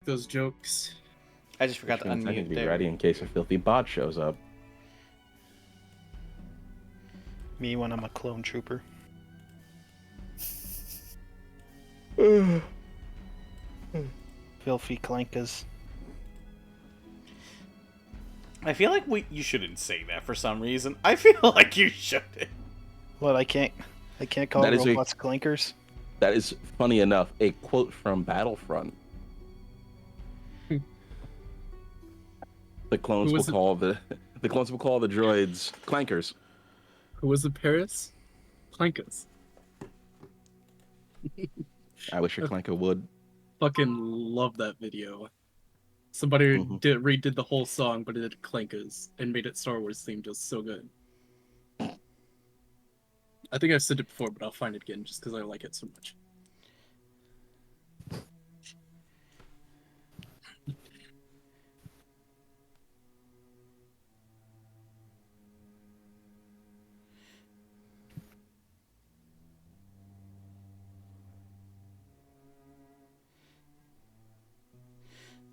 those jokes. I just forgot Which to means I need unmute to be there. ready in case a filthy bot shows up. Me when I'm a clone trooper. Filthy clankas. I feel like you shouldn't say that for some reason. I feel like you shouldn't. What, I can't call That is a- robots clankers? That is, funny enough, a quote from Battlefront. The clones Who will was it? call the droids clankers. Who was it, Paris? Plankas. I wish a clanker would. Fucking love that video. Somebody redid the whole song, but it did Clankas and made it Star Wars themed. Just so good. I think I've said it before, but I'll find it again just because I like it so much.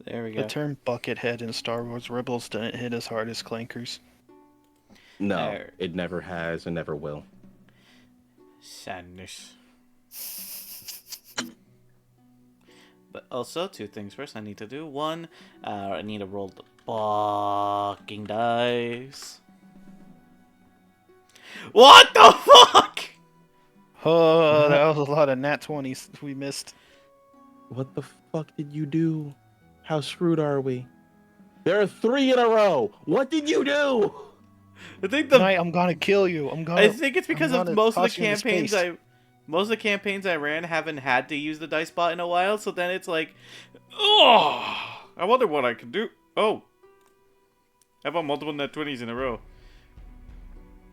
There we The go. term buckethead in Star Wars Rebels didn't hit as hard as clankers. No, it never has and never will. Sadness. But also, two things first I need to do. One, I need to roll the fucking dice. What the fuck? Oh, that was a lot of nat 20s we missed. What the fuck did you do? How screwed are we? There are 3 in a row. What did you do? I think Tonight, I'm gonna kill you. I think it's because of most of the toss you into campaigns space. most of the campaigns I ran haven't had to use the dice bot in a while, so then it's like, oh, I wonder what I can do. Oh, I have multiple net 20s in a row.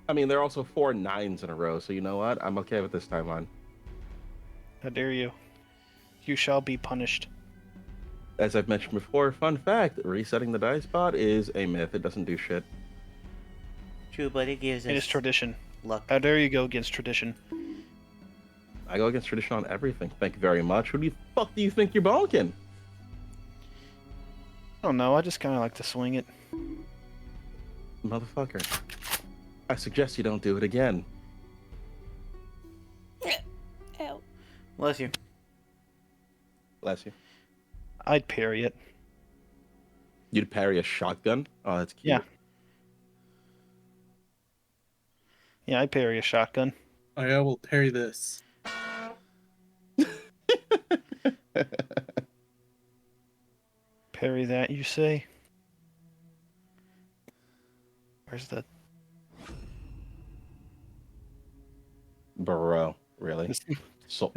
I mean, there are also 4 9s in a row, so you know what? I'm okay with this timeline. How dare you? You shall be punished. As I've mentioned before, fun fact, resetting the dice bot is a myth. It doesn't do shit. True, but it gives us It is tradition. luck. How dare you go against tradition? I go against tradition on everything. Thank you very much. Who do you fuck do you think you're bonking? I don't know, I just kind of like to swing it. Motherfucker. I suggest you don't do it again. Ow. Bless you. Bless you. I'd parry it. You'd parry a shotgun? Oh, that's cute. Yeah. Yeah, I'd parry a shotgun. I will parry this. Parry that, you say? Where's the... Bro, really? It's,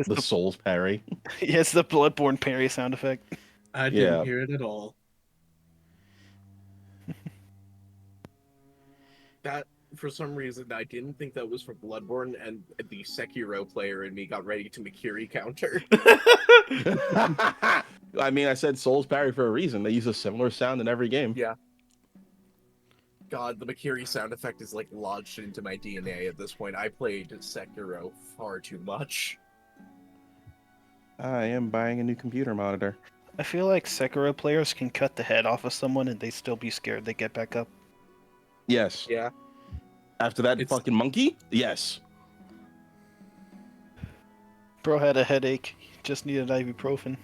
The soul's parry? yeah, it's the Bloodborne parry sound effect. I didn't Yeah. hear it at all. That, for some reason, I didn't think that was from Bloodborne, and the Sekiro player in me got ready to Makiri counter. I mean, I said soul's parry for a reason. They use a similar sound in every game. Yeah. God, the Makiri sound effect is like lodged into my DNA at this point. I played Sekiro far too much. I am buying a new computer monitor. I feel like Sekiro players can cut the head off of someone and they still be scared they get back up. Yes. Yeah. After that fucking monkey? Yes. Bro had a headache, just needed ibuprofen.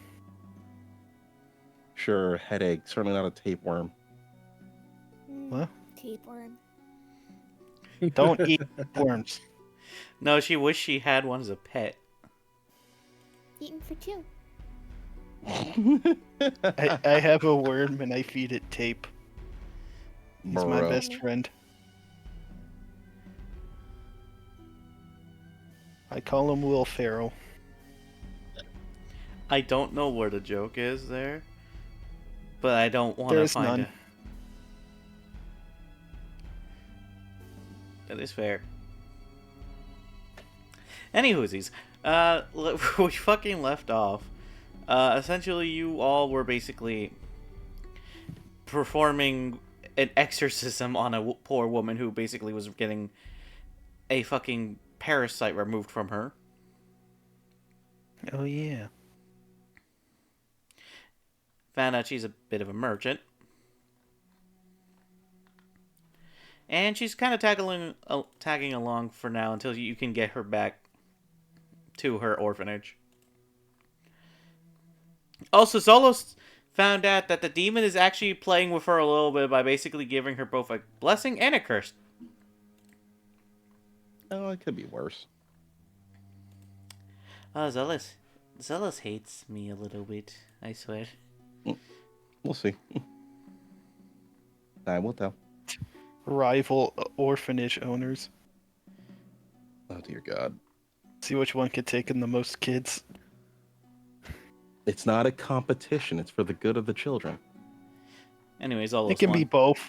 Sure, headache. Certainly not a tapeworm. What? Tapeworm. Don't eat worms. No, she wished she had one as a pet. Eaten for 2. I have a worm and I feed it tape. He's my Bro. best friend. I call him Will Ferrell. I don't know where the joke is there, but I don't want to There's find none. it. That is fair. Anywhoosies, we fucking left off. Essentially, you all were basically performing an exorcism on a poor woman who basically was getting a fucking parasite removed from her. Oh yeah. Found out she's a bit of a merchant. And she's kind of tagging along for now until you can get her back to her orphanage. Also, Solos found out that the demon is actually playing with her a little bit by basically giving her both a blessing and a curse. Oh, it could be worse. Oh, Zealous hates me a little bit, I swear. We'll see. Time will tell. Rival orphanage owners. Oh dear God. See which one can take in the most kids. It's not a competition. It's for the good of the children. Anyways, Zealous It can won. be both.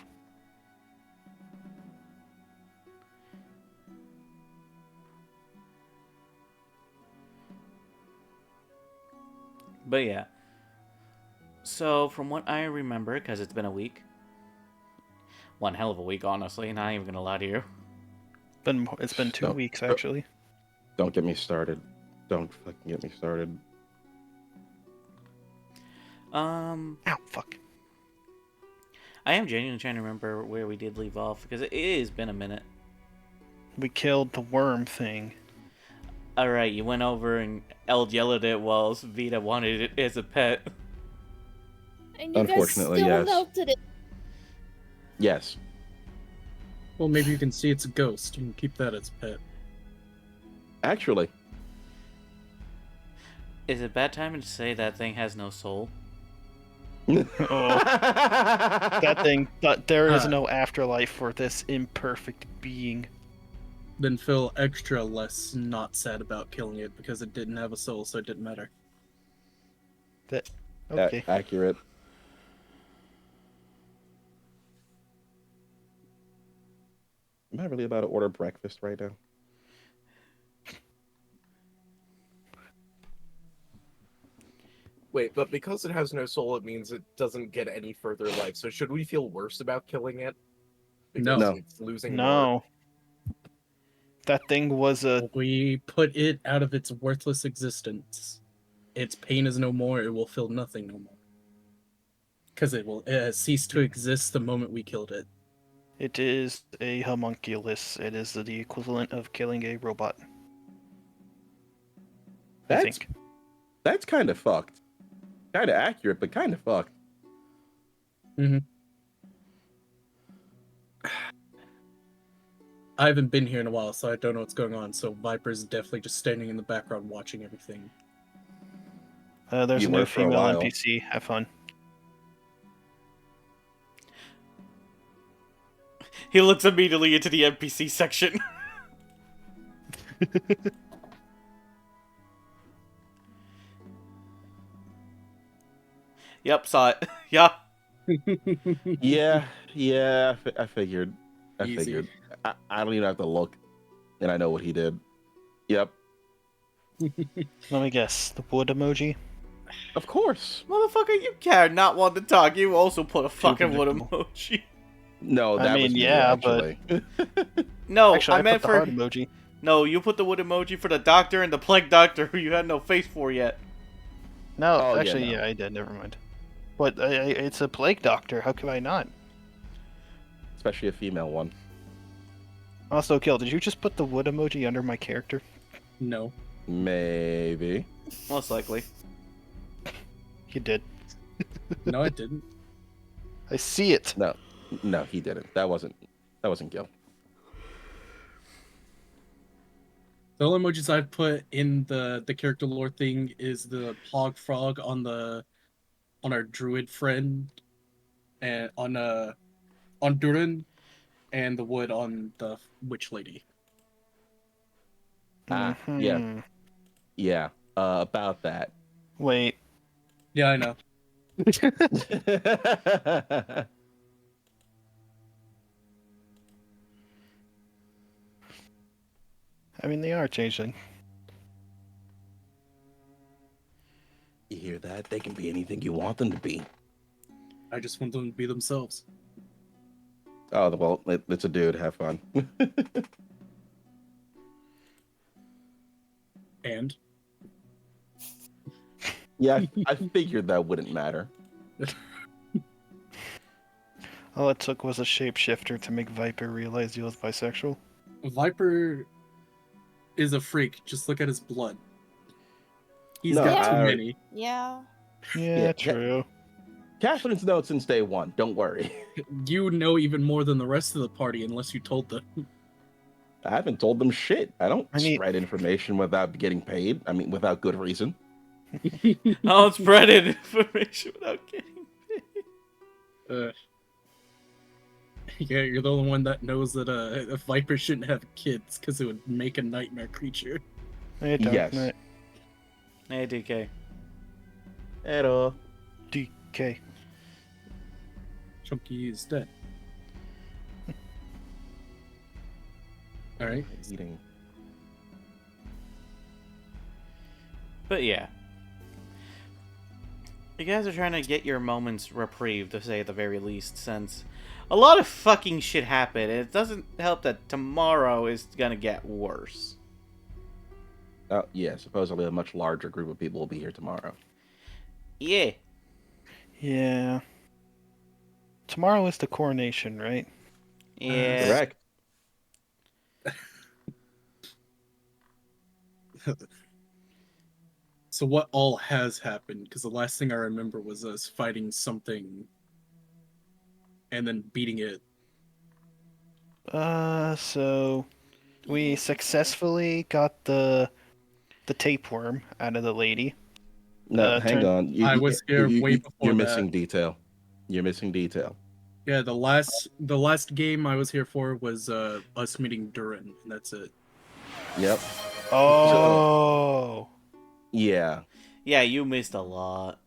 But yeah. So, from what I remember, because it's been a week. One hell of a week, honestly, not even gonna lie to you. It's been 2 No. weeks actually. Don't get me started. Don't fucking get me started. Ow, fuck. I am genuinely trying to remember where we did leave off, because it has been a minute. We killed the worm thing. Alright, you went over and yelled at it while Vita wanted it as a pet. And you guys Unfortunately, still yes. melted it. Yes. Well, maybe you can see it's a ghost. You can keep that as a pet. Actually. Is it bad time to say that thing has no soul? Oh, that thing. There is Uh. no afterlife for this imperfect being. Then feel extra less not sad about killing it because it didn't have a soul, so it didn't matter. Okay. Accurate. Am I really about to order breakfast right now? Wait, but because it has no soul, it means it doesn't get any further life. So should we feel worse about killing it? Because No. it's losing more. No. That thing was a. We put it out of its worthless existence. Its pain is no more, it will feel nothing no more. Because it has ceased to exist the moment we killed it. It is a homunculus. It is the equivalent of killing a robot. I That's think. That's kind of fucked. Kind of accurate, but kind of fucked. I haven't been here in a while, so I don't know what's going on. So Viper's definitely just standing in the background watching everything. There's You a new were for a female while. NPC. Have fun. He looks immediately into the NPC section. Yep, saw it. Yeah. Yeah, I figured. I Easy. figured. I don't even have to look, and I know what he did. Yep, Let me guess. The wood emoji? of course. Motherfucker, you care not want to talk. You also put a fucking wood predictable. emoji. No, I that was mean, me, yeah, but- actually. No, Actually, I meant put the for... heart emoji. No, you put the wood emoji for the doctor and the plague doctor who you had no face for yet. No, Oh, yeah, actually, no. yeah, I did. Never mind. But it's a plague doctor. How could I not? Especially a female one. Also, Kill, did you just put the wood emoji under my character? No. Maybe. Most likely. You did. No, I didn't. I see it. No, he didn't. That wasn't Gil. The only emojis I've put in the character lore thing is the hog frog on our druid friend, and on Durin, and the wood on the witch lady. Yeah. Mhm. Yeah. About that. Wait. Yeah, I know. I mean, they are changing. You hear that? They can be anything you want them to be. I just want them to be themselves. Oh, well, it's a dude. Have fun. And Yeah, I figured that wouldn't matter. All it took was a shapeshifter to make Viper realize he was bisexual. Viper is a freak. Just look at his blood. He's No, got too I- many. Yeah. Yeah, true. Catherine's known since day one. Don't worry. You know even more than the rest of the party unless you told them. I haven't told them shit. I don't I mean- spread information without getting paid. I mean, without good reason. I'll spread information without getting paid. Yeah, you're the only one that knows that a viper shouldn't have kids because it would make a nightmare creature. Hey, Dark Yes. Knight. Hey, DK. Hello. DK. Chunky is dead. Alright. Eating. But yeah. You guys are trying to get your moments reprieve, to say at the very least, since a lot of fucking shit happened, and it doesn't help that tomorrow is gonna get worse. Oh, yeah. Supposedly a much larger group of people will be here tomorrow. Yeah. Yeah. Tomorrow is the coronation, right? Yeah. Correct. So what all has happened? Because the last thing I remember was us fighting something and then beating it. So we successfully got the tapeworm out of the lady. No, hang turn- on. I was here way before You're that. missing detail. You're missing detail. Yeah, the last game I was here for was us meeting Durin, and that's it. Yep. Oh. Yeah. Yeah, you missed a lot.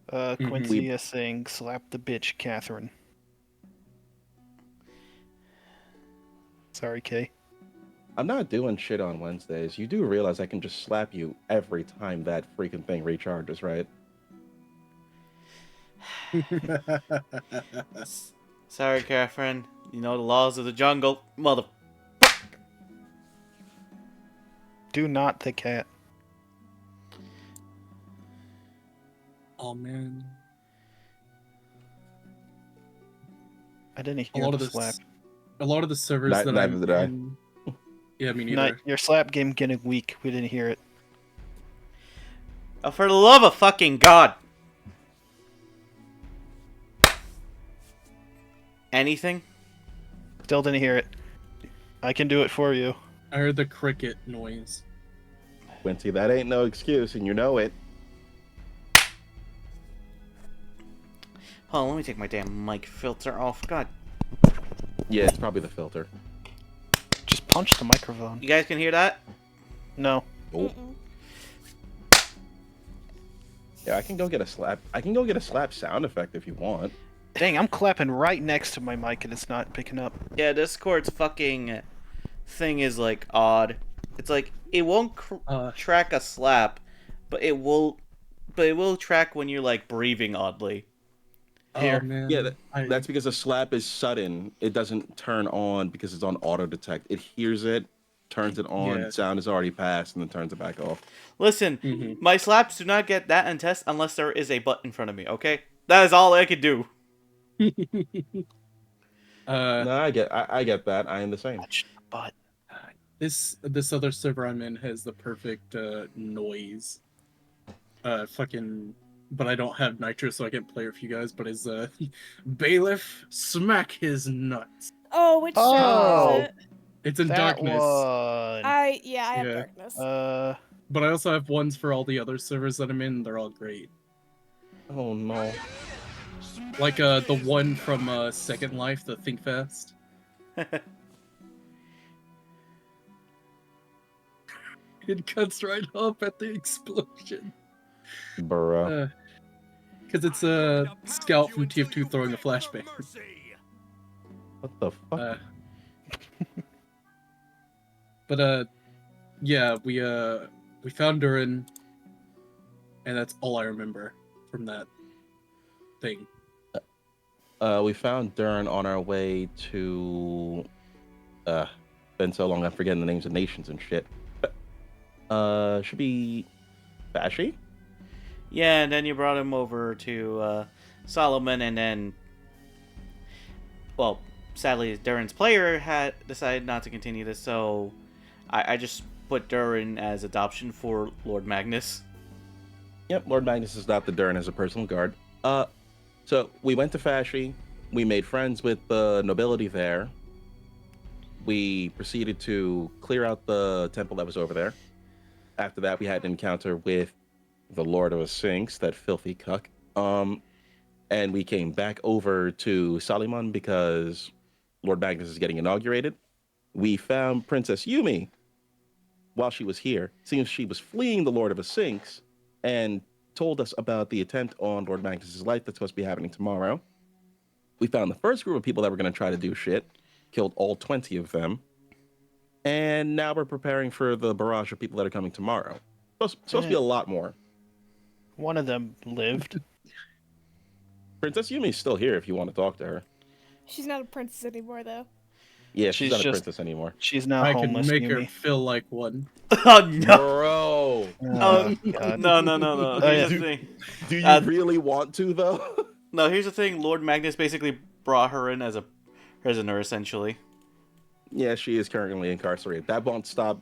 Quincy is saying, slap the bitch, Catherine. Sorry, Kay. I'm not doing shit on Wednesdays. You do realize I can just slap you every time that freaking thing recharges, right? Sorry, Catherine. You know the laws of the jungle. Mother... Do not the cat. Oh man, I didn't a hear lot the of the slap. a lot of the servers that Neither I'm did I. in. Yeah, me No, neither. your slap game getting weak. We didn't hear it. Oh, for the love of fucking God! Anything? Still didn't hear it. I can do it for you. I heard the cricket noise. Quincy, that ain't no excuse, and you know it. Hold on, let me take my damn mic filter off. God. Yeah, it's probably the filter. Just punch the microphone. You guys can hear that? No. Oh. Yeah, I can go get a slap. I can go get a slap sound effect if you want. Dang, I'm clapping right next to my mic and it's not picking up. Yeah, Discord's fucking thing is like odd. It's like it won't track a slap, but it will track when you're like breathing oddly. Here. Oh man. Yeah, I- that's because a slap is sudden. It doesn't turn on because it's on auto detect. It hears it, turns it on, Yeah. sound is already passed, and then turns it back off. Listen, Mhm. my slaps do not get that intense unless there is a butt in front of me, okay? That is all I could do. No, I get that. I am the same. Punch the butt. This other server I'm in has the perfect noise. But I don't have nitro, so I can't play with you guys. But is bailiff smack his nuts? Oh, which server Oh. is it? It's in That darkness. one. I have Yeah. darkness. But I also have ones for all the other servers that I'm in. They're all great. Oh no. Like the one from Second Life, the Think Fast. It cuts right up at the explosion. Bruh. Because it's a scout from TF2 throwing a flashbang. What the fuck? But yeah, we found Durin, and that's all I remember from that thing. We found Dern on our way to. Been so long, I'm forgetting the names of nations and shit. Should be Bashi? Yeah, and then you brought him over to Solomon, and then, well, sadly, Durin's player had decided not to continue this, so I just put Durin as adoption for Lord Magnus. Yep, Lord Magnus is not the Durin as a personal guard. So we went to Fasci. We made friends with the nobility there. We proceeded to clear out the temple that was over there. After that, we had an encounter with the Lord of the Sphinx, that filthy cuck. And we came back over to Salimon because Lord Magnus is getting inaugurated. We found Princess Yumi while she was here. Seems she was fleeing the Lord of the Sphinx and told us about the attempt on Lord Magnus's life that's supposed to be happening tomorrow. We found the first group of people that were going to try to do shit, killed all 20 of them, and now we're preparing for the barrage of people that are coming tomorrow. Supposed to be a lot more. One of them lived. Princess Yumi's still here if you want to talk to her. She's not a princess anymore, though. Yeah, She's she's not a just- princess anymore. She's now I can homeless. make her Yumi. feel like one. Oh, no. Bro, Oh, God. No. Oh, Here's yeah. the thing. do you Uh, really want to, though? No, here's the thing. Lord Magnus basically brought her in as a prisoner, essentially. Yeah, she is currently incarcerated. That won't stop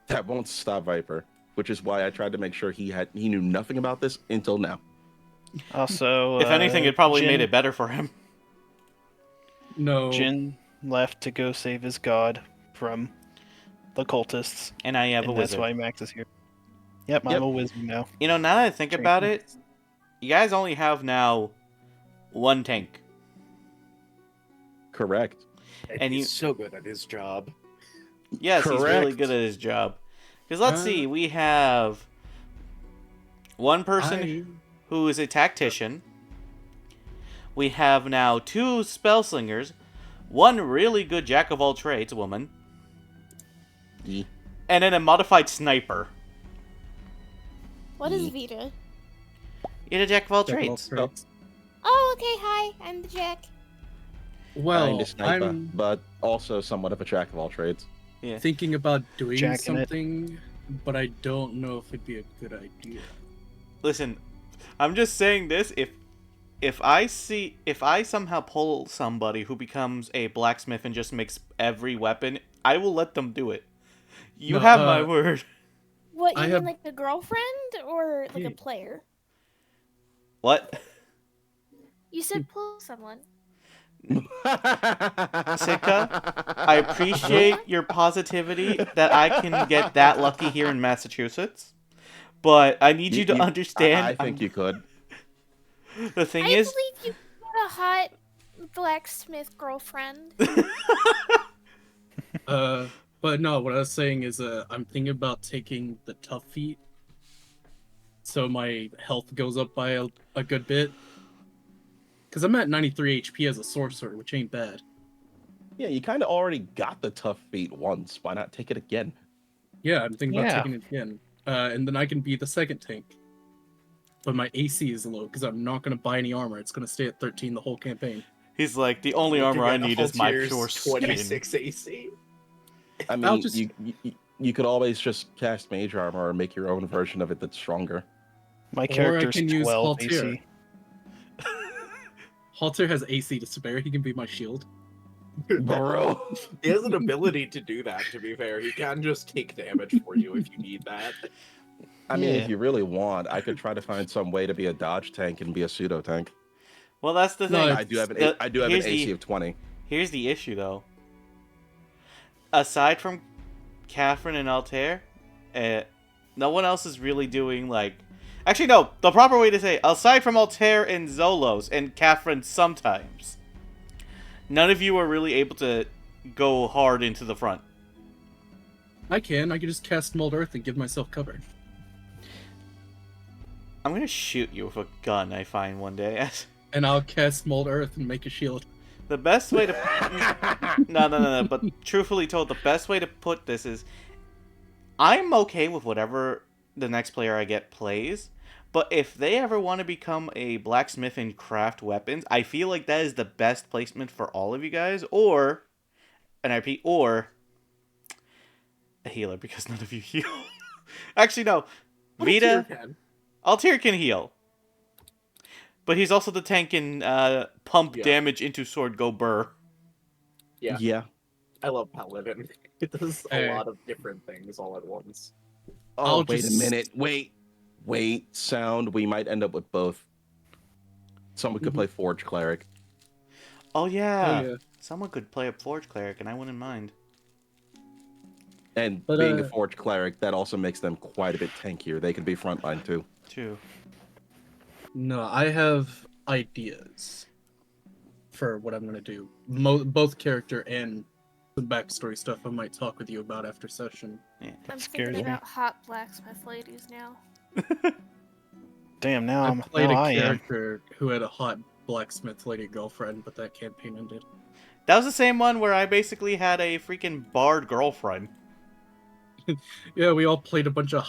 Viper, which is why I tried to make sure he knew nothing about this until now. Also, If anything, it probably Jin, made it better for him. No. Jin left to go save his god from the cultists, And I have a and that's wizard. why Max is here. Yep, Yep. I'm a wizard now. You know, now that I think about it, you guys only have now one tank. Correct. And he's you- so good at his job. Yes, he's really Correct. good at his job. Because let's see, we have one person who is a tactician. We have now 2 spellslingers, one really good jack of all trades woman, Yeah. and then a modified sniper. What is Vita? You're a jack of all Jack of all trades. trades. Oh, okay, hi. I'm the Jack. Well, Kinda sniper, I'm but also somewhat of a jack of all trades. Yeah. thinking about doing Jacking it. something, but I don't know if it'd be a good idea. Listen, I'm just saying this. If I somehow pull somebody who becomes a blacksmith and just makes every weapon, I will let them do it. You No, have my word. What, you I mean have- like a girlfriend or like Yeah. a player? What? You said pull someone. Sitka, I appreciate your positivity that I can get that lucky here in Massachusetts, but I need you to understand. I think you could. The thing I is, believe you got a hot blacksmith girlfriend. But no, what I was saying is, I'm thinking about taking the tough feat, so my health goes up by a good bit. Because I'm at 93 HP as a sorcerer, which ain't bad. Yeah, you kind of already got the tough feat once. Why not take it again? Yeah, I'm thinking about Yeah. taking it again. And then I can be the second tank. But my AC is low, because I'm not going to buy any armor. It's going to stay at 13 the whole campaign. he's like, the only armor I need is my Haltier's pure skin. 26 AC. I I'll mean, just- you could always just cast mage armor or make your own version of it that's stronger. My I character's can use 12 Haltier. AC. Halter has AC to spare. He can be my shield. Bro. He has an ability to do that, to be fair. He can just take damage for you if you need that. I mean, Yeah. if you really want, I could try to find some way to be a dodge tank and be a pseudo tank. Well, that's the No, thing. I do have an Here's AC the- of 20. Here's the issue, though. Aside from Catherine and Altair, no one else is really doing, like... Actually, no. The proper way to say it, aside from Altair and Zolos and Catherine sometimes, none of you are really able to go hard into the front. I can just cast Mold Earth and give myself cover. I'm gonna shoot you with a gun I find one day. And I'll cast Mold Earth and make a shield. The best way to... No. But truthfully told, the best way to put this is... I'm okay with whatever the next player I get plays, but if they ever want to become a blacksmith and craft weapons, I feel like that is the best placement for all of you guys, or... And I repeat, or... a healer, because none of you heal. Actually, no. Vita... Haltier can. Altair can heal. But he's also the tank in pump Yeah. damage into sword go burr. Yeah. Yeah. I love Paladin. It does a Hey. lot of different things all at once. Oh, I'll wait just- a minute. Wait. Sound. We might end up with both. Someone could Mhm. play Forge Cleric. Oh yeah. Oh yeah. Someone could play a Forge Cleric, and I wouldn't mind. And But, being a Forge Cleric, that also makes them quite a bit tankier. They can be frontline too. Too. No, I have ideas for what I'm gonna do. Both character and the backstory stuff I might talk with you about after session. I'm scares thinking me. about hot blacksmith ladies now. Damn, now I I'm played now a I am. character who had a hot blacksmith lady girlfriend, but that campaign ended. That was the same one where I basically had a freaking bard girlfriend. Yeah, we all played a bunch of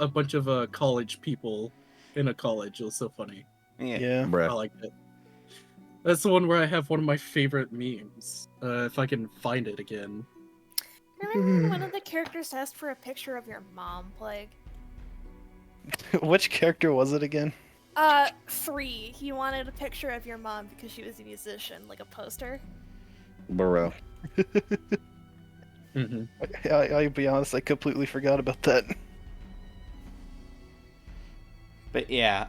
a bunch of college people in a college. It was so funny. Yeah. Yeah. I Bruh. liked it. That's the one where I have one of my favorite memes. If I can find it again. Remember when one of the characters asked for a picture of your mom, Plague? Which character was it again? 3. He wanted a picture of your mom because she was a musician, like a poster. Bro. Mm-hmm. I'll be honest, I completely forgot about that. But yeah,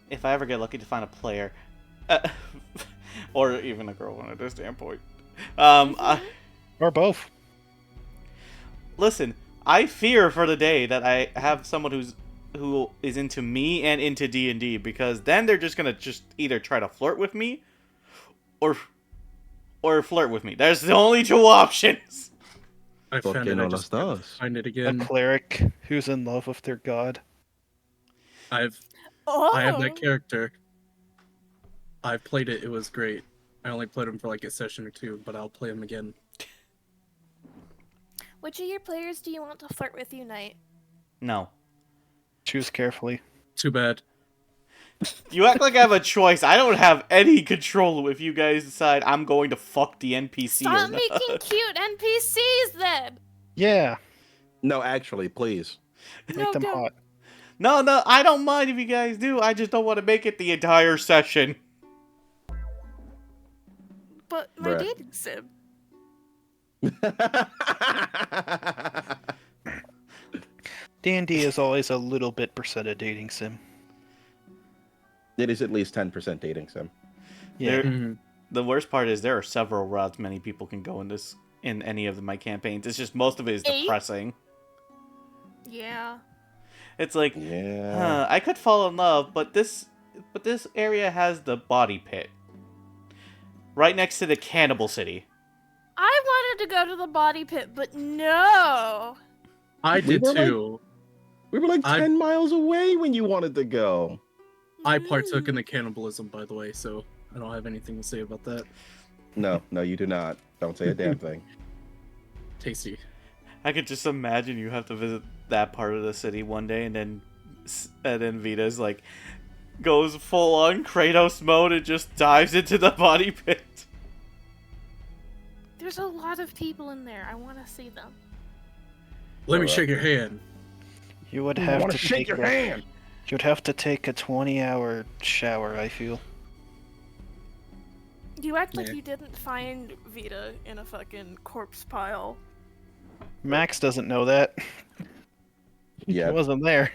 if I ever get lucky to find a player, or even a girl at this damn point, Or both. listen, I fear for the day that I have someone who is into me and into D&D, because then they're just gonna either try to flirt with me, or flirt with me. There's the only 2 options. I ¿Por found qué it. no I las just can't das? find it A again. cleric who's in love with their god. I have that character. I played it. It was great. I only played him for like a session or 2, but I'll play him again. Which of your players do you want to flirt with unite? No. Choose carefully. Too bad. You act like I have a choice. I don't have any control if you guys decide I'm going to fuck the NPC or Stop not. making cute NPCs then! Yeah, No, actually, please. make No, them go. hot. No, I don't mind if you guys do. I just don't want to make it the entire session. But my Bruh. dating sim. D&D is always a little bit percent a dating sim. It is at least 10% dating sim. Yeah. Mhm. The worst part is there are several routes many people can go in any of my campaigns. It's just most of it is 8? depressing. Yeah. It's like, Yeah. I could fall in love, but this area has the body pit. Right next to the cannibal city. I wanted to go to the body pit, but no! I We did were like- too. We were like I- 10 miles away when you wanted to go. I partook in the cannibalism, by the way, so I don't have anything to say about that. No, you do not. Don't say a damn thing. Tasty. I could just imagine you have to visit that part of the city one day, and then Vita's like goes full on Kratos mode and just dives into the body pit. There's a lot of people in there. I want to see them. Let me Alright. shake your hand. You would I have want to to shake take your a- hand. You'd have to take a 20-hour shower, I feel. You act like Yeah. you didn't find Vita in a fucking corpse pile. Max doesn't know that. He Yeah. wasn't there.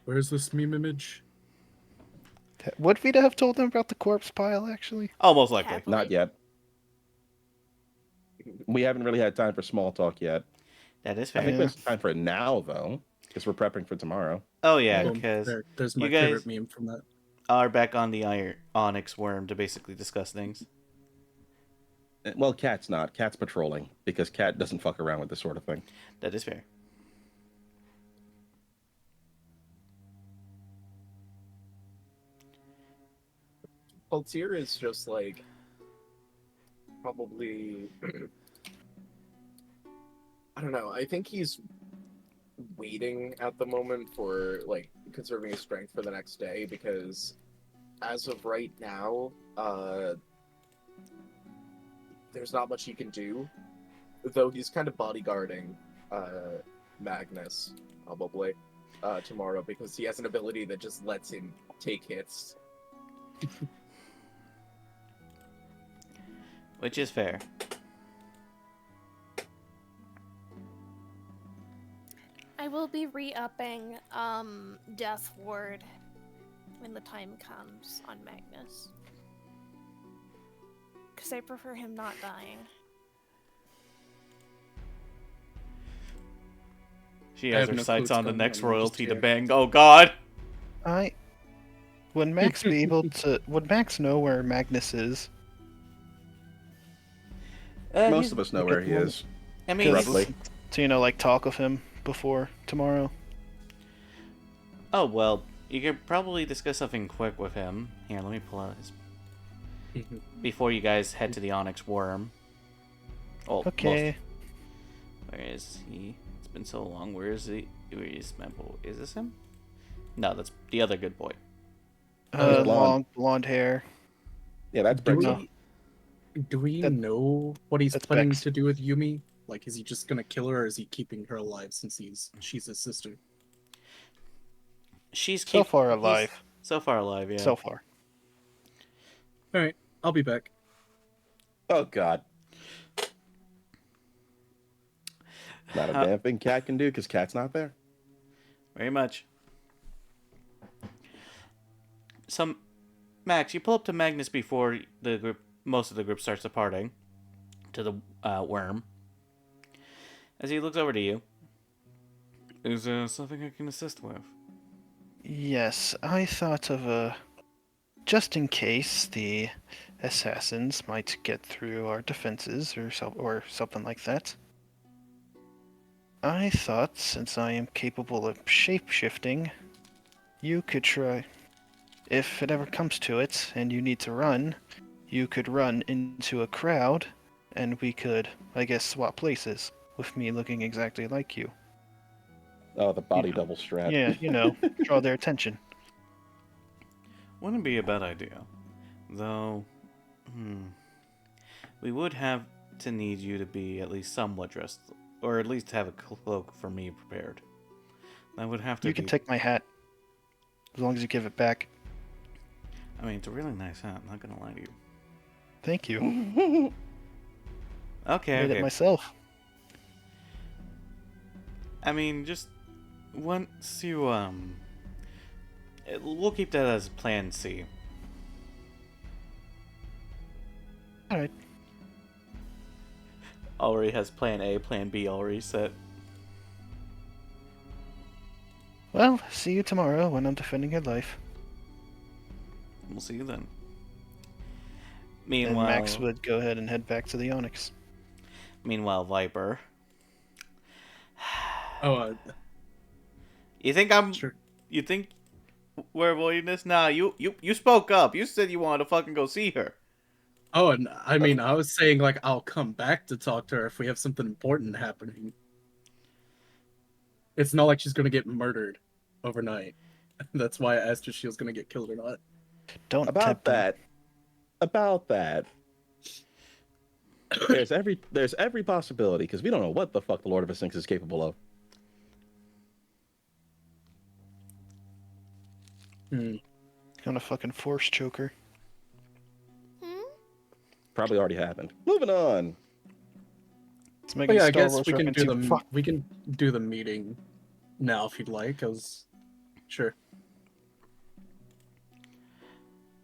Where's this meme image? Would Vita have told him about the corpse pile, actually? Oh, most likely. Happily. Not yet. We haven't really had time for small talk yet. That is I fair. think Yeah. there's time for it now, though, because we're prepping for tomorrow. Oh yeah, Boom. because There's my you guys- favorite meme from that. are back on the Onyx Worm to basically discuss things. Well, Cat's not. Cat's patrolling, because Cat doesn't fuck around with this sort of thing. That is fair. Altier is just like probably I don't know. I think he's waiting at the moment for like conserving his strength for the next day because as of right now, there's not much he can do. Though he's kind of bodyguarding Magnus, probably. tomorrow because he has an ability that just lets him take hits. Which is fair. I will be re-upping Death Ward when the time comes on Magnus. Because I prefer him not dying. She I has have her no sights clue on the what's next going on, I'm just royalty to here. bang. Oh god! Would Max be able to? Would Max know where Magnus is? Most of us know Look where at he the is. I mean, Roughly. To like talk with him before tomorrow. oh well, you could probably discuss something quick with him. Here, let me pull out his before you guys head to the Onyx Worm. Oh, Okay. where is he? It's been so long. Where is he? Where is my boy? Is this him? No, that's the other good boy. he's blonde. Long blonde hair. Yeah, that's Do Brexit. do we That- know what he's that's planning Bex. to do with Yumi? Like, is he just gonna kill her, or is he keeping her alive since she's his sister? She's So far he's- alive. So far alive, yeah. So far. All right, I'll be back. Oh God. Not a How- damn thing Cat can do because Cat's not there. Very much. Some Max, you pull up to Magnus before the group, most of the group starts departing to the worm. As he looks over to you, is there something I can assist with? Yes, I thought of a. Just in case the assassins might get through our defenses or something like that. I thought, since I am capable of shape-shifting, you could try. If it ever comes to it and you need to run, you could run into a crowd, and we could, I guess, swap places, with me looking exactly like you. Oh, the body Yeah. double strat. Yeah, draw their attention. Wouldn't be a bad idea. Though, we would have to need you to be at least somewhat dressed, or at least have a cloak for me prepared. That would have to You be... can take my hat, as long as you give it back. I mean, it's a really nice hat, not gonna lie to you. Thank you. Okay, Made okay. it myself. I mean, just once you, we'll keep that as plan C. Alright. Already has plan A, plan B already set. Well, see you tomorrow when I'm defending your life. We'll see you then. And Meanwhile, Max would go ahead and head back to the Onyx. meanwhile, Viper. Oh, You think I'm? sure. You think we're avoiding this? Nah, you spoke up. You said you wanted to fucking go see her. Oh, and I mean, I was saying like I'll come back to talk to her if we have something important happening. It's not like she's gonna get murdered overnight. That's why I asked if she was gonna get killed or not. Don't About tempt them. that. About that. There's every possibility because we don't know what the fuck the Lord of the Sphinx is capable of. Gonna fucking force choker. Probably already happened. Moving on. Let's But make a yeah, I Star guess Wars we can reference. do You the fuck. we can do the meeting now if you'd like. Sure.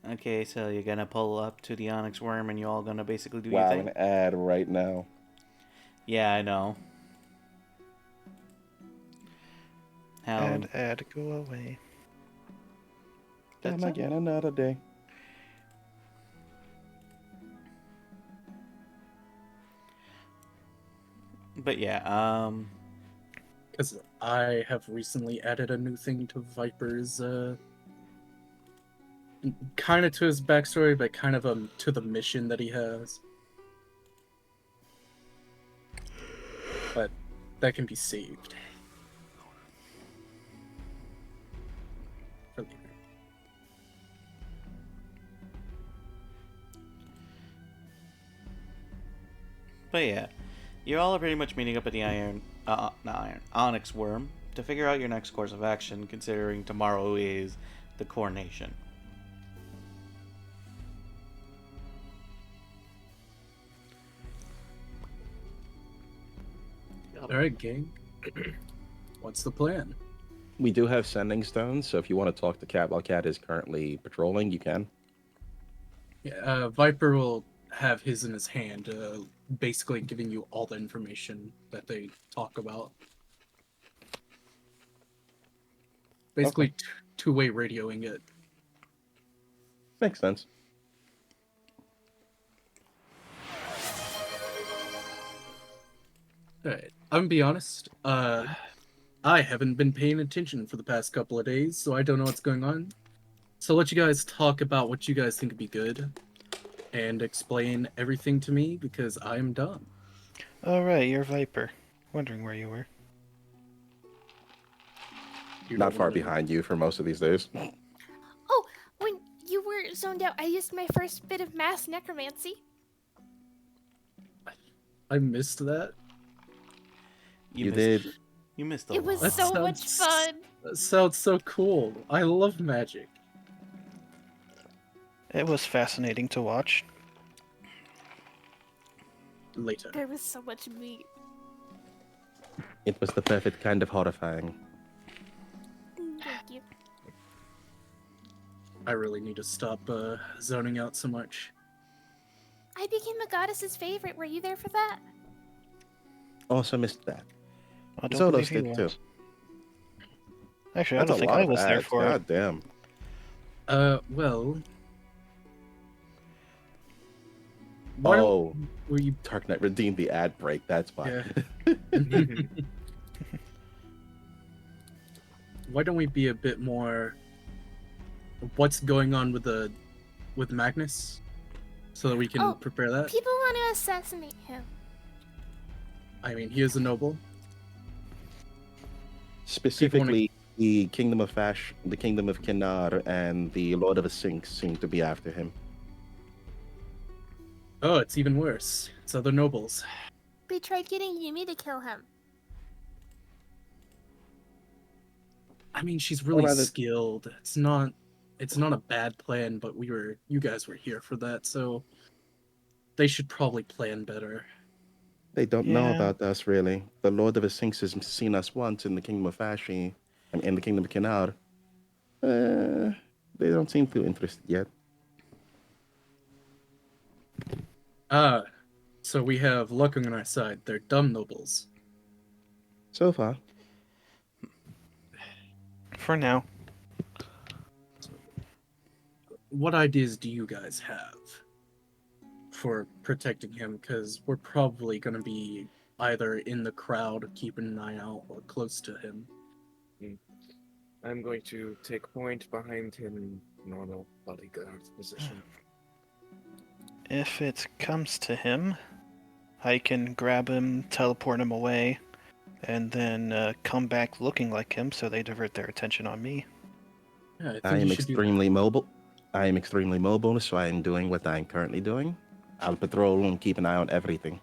Okay, so you're gonna pull up to the Onyx Worm, and you all gonna basically do Wow, your I'm thing. gonna add right now. Yeah, I know. How? Add, go away. That's Time again another day. But yeah, Because I have recently added a new thing to Viper's, kind of to his backstory, but kind of to the mission that he has. But that can be saved. For later. But yeah, you all are pretty much meeting up at the Onyx Worm to figure out your next course of action, considering tomorrow is the coronation. All right, gang. What's the plan? We do have sending stones, so if you want to talk to Cat while Cat is currently patrolling, you can. Yeah, Viper will have his in his hand, basically giving you all the information that they talk about. Basically, Okay. two-way radioing it. Makes sense. All right, I'm gonna be honest. I haven't been paying attention for the past couple of days, so I don't know what's going on. So I'll let you guys talk about what you guys think would be good, and explain everything to me because I'm dumb. Alright, you're Viper. Wondering where you were. You Not don't far wanna- behind you for most of these days. Oh, when you were zoned out, I used my first bit of mass necromancy. I missed that. You did. You missed a It was lot. so much fun. That sounds so cool. I love magic. It was fascinating to watch. Later. There was so much meat. It was the perfect kind of horrifying. Thank you. I really need to stop zoning out so much. I became a goddess's favorite. Were you there for that? Also missed that. I don't Zolos believe he did was. too. Actually, I That's don't a think lot I of was there ads. for it. God damn. Well. Why don't Oh, we Darknet redeemed the ad break. That's why. Yeah. Why don't we be a bit more what's going on with Magnus so that we can Oh, prepare that? People want to assassinate him. I mean, he is a noble. Specifically, the Kingdom of Fash, the Kingdom of Kinar, and the Lord of the Sinks seem to be after him. Oh, it's even worse. It's other nobles. They tried getting Yumi to kill him. I mean, she's really rather- skilled. It's not a bad plan, but you guys were here for that, so they should probably plan better. They don't know Yeah. about us, really. The Lord of the Sinks has seen us once in the Kingdom of Fashi and in the Kingdom of Kinar. They don't seem too interested yet. So we have luck on our side. They're dumb nobles. So far. For now. What ideas do you guys have for protecting him? Because we're probably going to be either in the crowd, keeping an eye out, or close to him. I'm going to take point behind him in normal bodyguard position. If it comes to him, I can grab him, teleport him away, and then come back looking like him so they divert their attention on me. Yeah, I think I am you should do that. extremely mobile. I am extremely mobile, so I am doing what I am currently doing. I'll patrol and keep an eye on everything.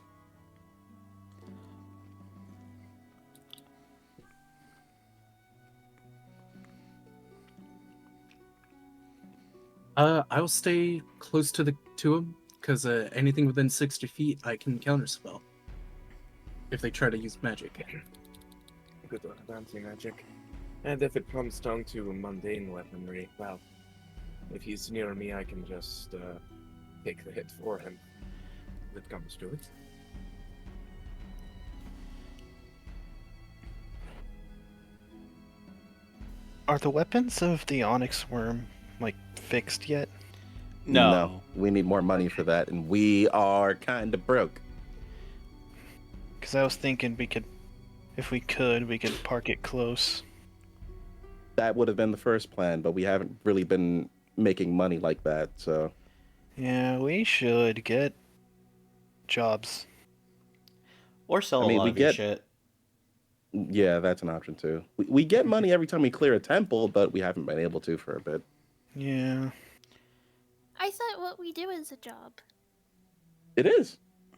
I'll stay close to him, because anything within 60 feet I can counterspell. If they try to use magic. Good anti-magic. And if it comes down to mundane weaponry, well, if he's near me, I can just take the hit for him. If it comes to it. Are the weapons of the Onyx Worm, fixed yet? No. We need more money for that, and we are kind of broke. Because I was thinking if we could park it close. That would have been the first plan, but we haven't really been making money like that, so... Yeah, we should get jobs. Or sell I mean, a lot we of your get- shit. Yeah, that's an option, too. We get money every time we clear a temple, but we haven't been able to for a bit. Yeah. I thought what we do is a job. It is.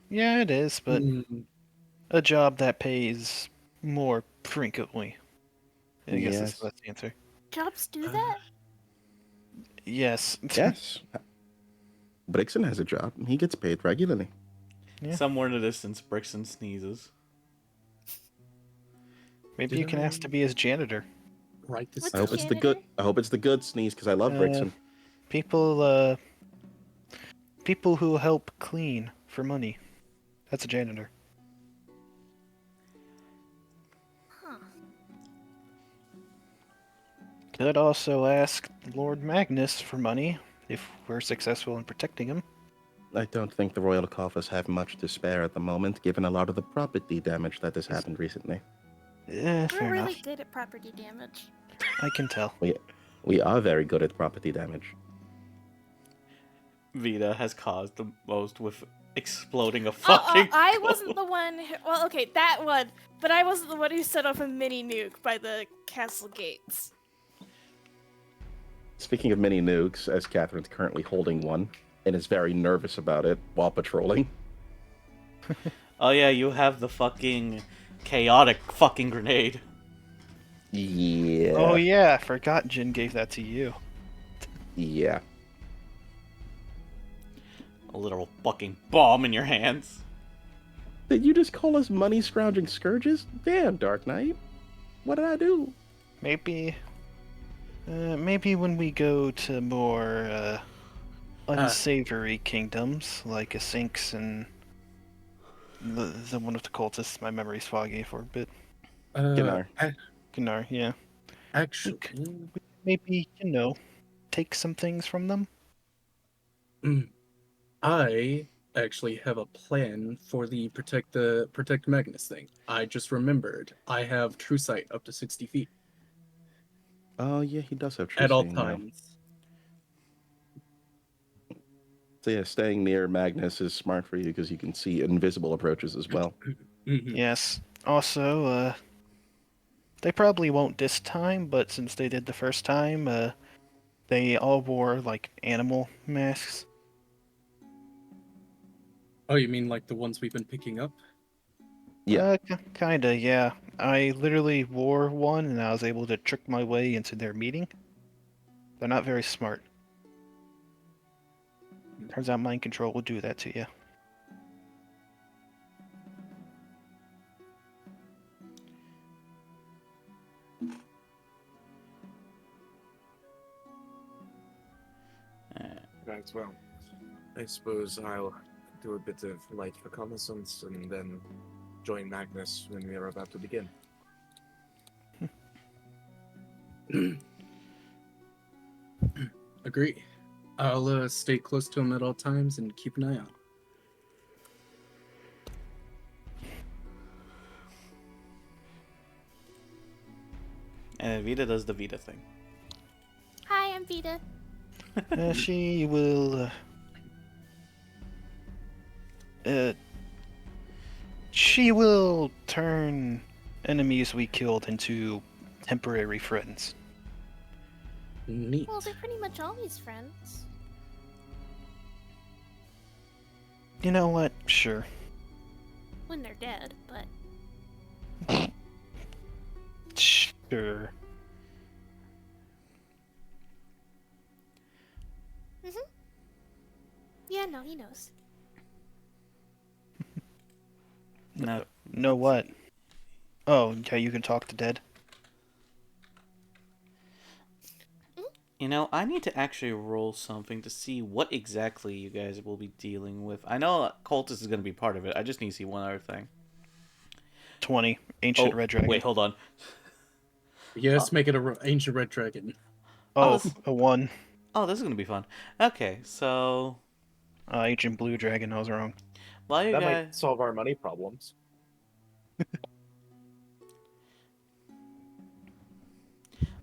Yeah, it is, but Mm, a job that pays more frequently. I guess Yes, it's- that's the answer. Jobs do that? Yes. Yes. Brixton has a job. He gets paid regularly. Yeah. Somewhere in the distance, Brixton sneezes. Maybe Did you can ask I- to be his janitor. Write this What's I hope down. it's the good. Janitor? I hope it's the good sneeze because I love Brixton. People people who help clean for money. That's a janitor. Huh. Could also ask Lord Magnus for money if we're successful in protecting him. I don't think the royal coffers have much to spare at the moment, given a lot of the property damage that has happened recently. We're Fair really enough. good at property damage. I can tell. We are very good at property damage. Vita has caused the most with exploding a Oh, fucking. I wasn't the one. Well, okay, that one. But I wasn't the one who set off a mini nuke by the castle gates. Speaking of mini nukes, as Catherine's currently holding one and is very nervous about it while patrolling. Oh yeah, you have the fucking chaotic fucking grenade. Yeah. Oh yeah, I forgot Jin gave that to you. Yeah. A literal fucking bomb in your hands. Did you just call us money scrounging scourges? Damn, Dark Knight. What did I do? Maybe when we go to more unsavory kingdoms like a Sphinx and the one with the cultists, my memory's foggy for a bit. Gunnar. Gunnar, yeah. Actually, Maybe, take some things from them. I actually have a plan for the protect Magnus thing. I just remembered I have true sight up to 60 feet Oh yeah, he does have true at all seeing now. times. So yeah, staying near Magnus is smart for you because you can see invisible approaches as well. Mhm. Yes. Also, they probably won't this time, but since they did the first time, they all wore like animal masks. Oh, you mean like the ones we've been picking up? Yeah. Kinda, yeah. I literally wore one and I was able to trick my way into their meeting. They're not very smart. Turns out mind control will do that to you. Right, well, I suppose I'll do a bit of light reconnaissance and then join Magnus when we are about to begin. Agree. I'll stay close to him at all times and keep an eye out. And then Vita does the Vita thing. Hi, I'm Vita. She will. She will turn enemies we killed into temporary friends. Neat. Well, they're pretty much always friends. You know what? Sure. When they're dead, but. Sure. Yeah, no, he knows. No, Know what? Oh, yeah, you can talk to dead. I need to actually roll something to see what exactly you guys will be dealing with. I know Cultist is going to be part of it. I just need to see one other thing. 20. Ancient Red Dragon. Wait, hold on. Yes, make it a ancient red dragon. Oh, Oh, this- a 1. Oh, this is going to be fun. Okay, so Ancient Blue Dragon, I was wrong. while you That guys... might solve our money problems.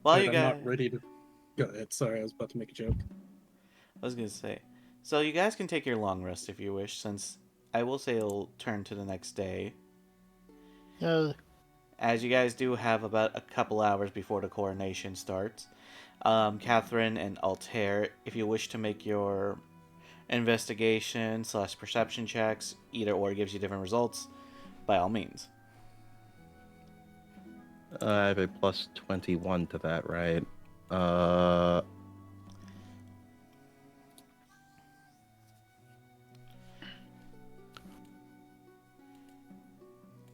While But you I'm guys... not ready to. Go ahead. Sorry, I was about to make a joke. I was going to say. So you guys can take your long rest if you wish, since I will say it'll turn to the next day. As you guys do have about a couple hours before the coronation starts. Catherine and Altair, if you wish to make your investigation/perception checks, either or gives you different results, by all means. I have a plus 21 to that, right? Uh.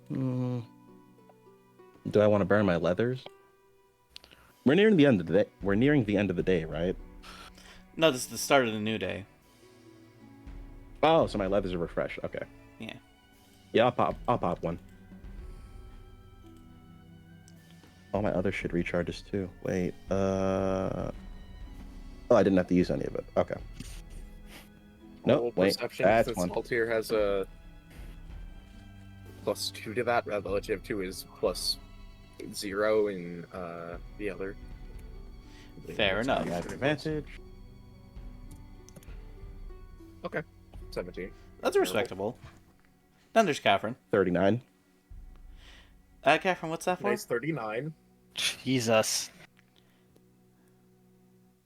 hmm, Do I want to burn my leathers? We're nearing the end of the day. We're nearing the end of the day, right? No, this is the start of the new day. Oh, so my leathers are refreshed. Okay. Yeah. Yeah, I'll pop one. All my other shit recharges too. Wait, oh, I didn't have to use any of it. Okay. Well, Nope, wait, perception, that's since one. Altair has a +2 to that, relative to his +0 in the other. Fair enough. I have advantage. 17. That's respectable. Then there's Catherine. 39. Catherine, what's that for? Nice 39. Jesus.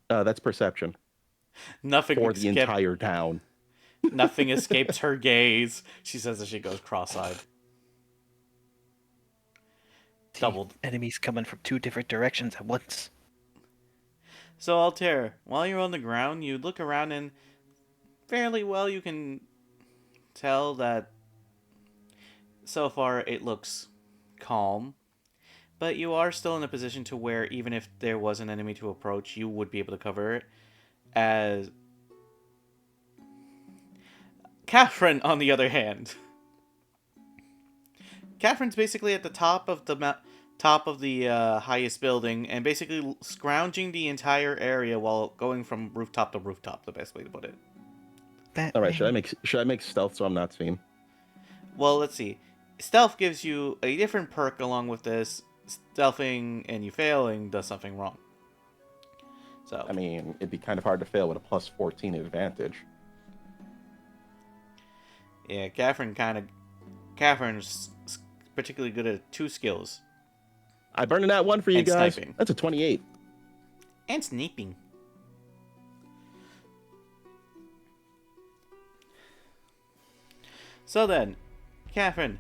That's perception Nothing for the escaped- entire town. Nothing escapes her gaze, she says as she goes cross-eyed. Doubled. Enemies coming from 2 different directions at once. So, Altair, while you're on the ground, you look around and fairly well you can tell that so far it looks calm. But you are still in a position to where even if there was an enemy to approach, you would be able to cover it. As Catherine, on the other hand, Catherine's basically at the top of the highest building and basically scrounging the entire area while going from rooftop to rooftop. The best way to put it. All right, should I make stealth so I'm not seen? Well, let's see. Stealth gives you a different perk along with this. Stealthing and you failing does something wrong. So I mean, it'd be kind of hard to fail with a plus 14 advantage. yeah, Catherine's particularly good at 2 skills. I burned in that one for you And guys. sniping. That's a 28. And sneaking. So then, Catherine,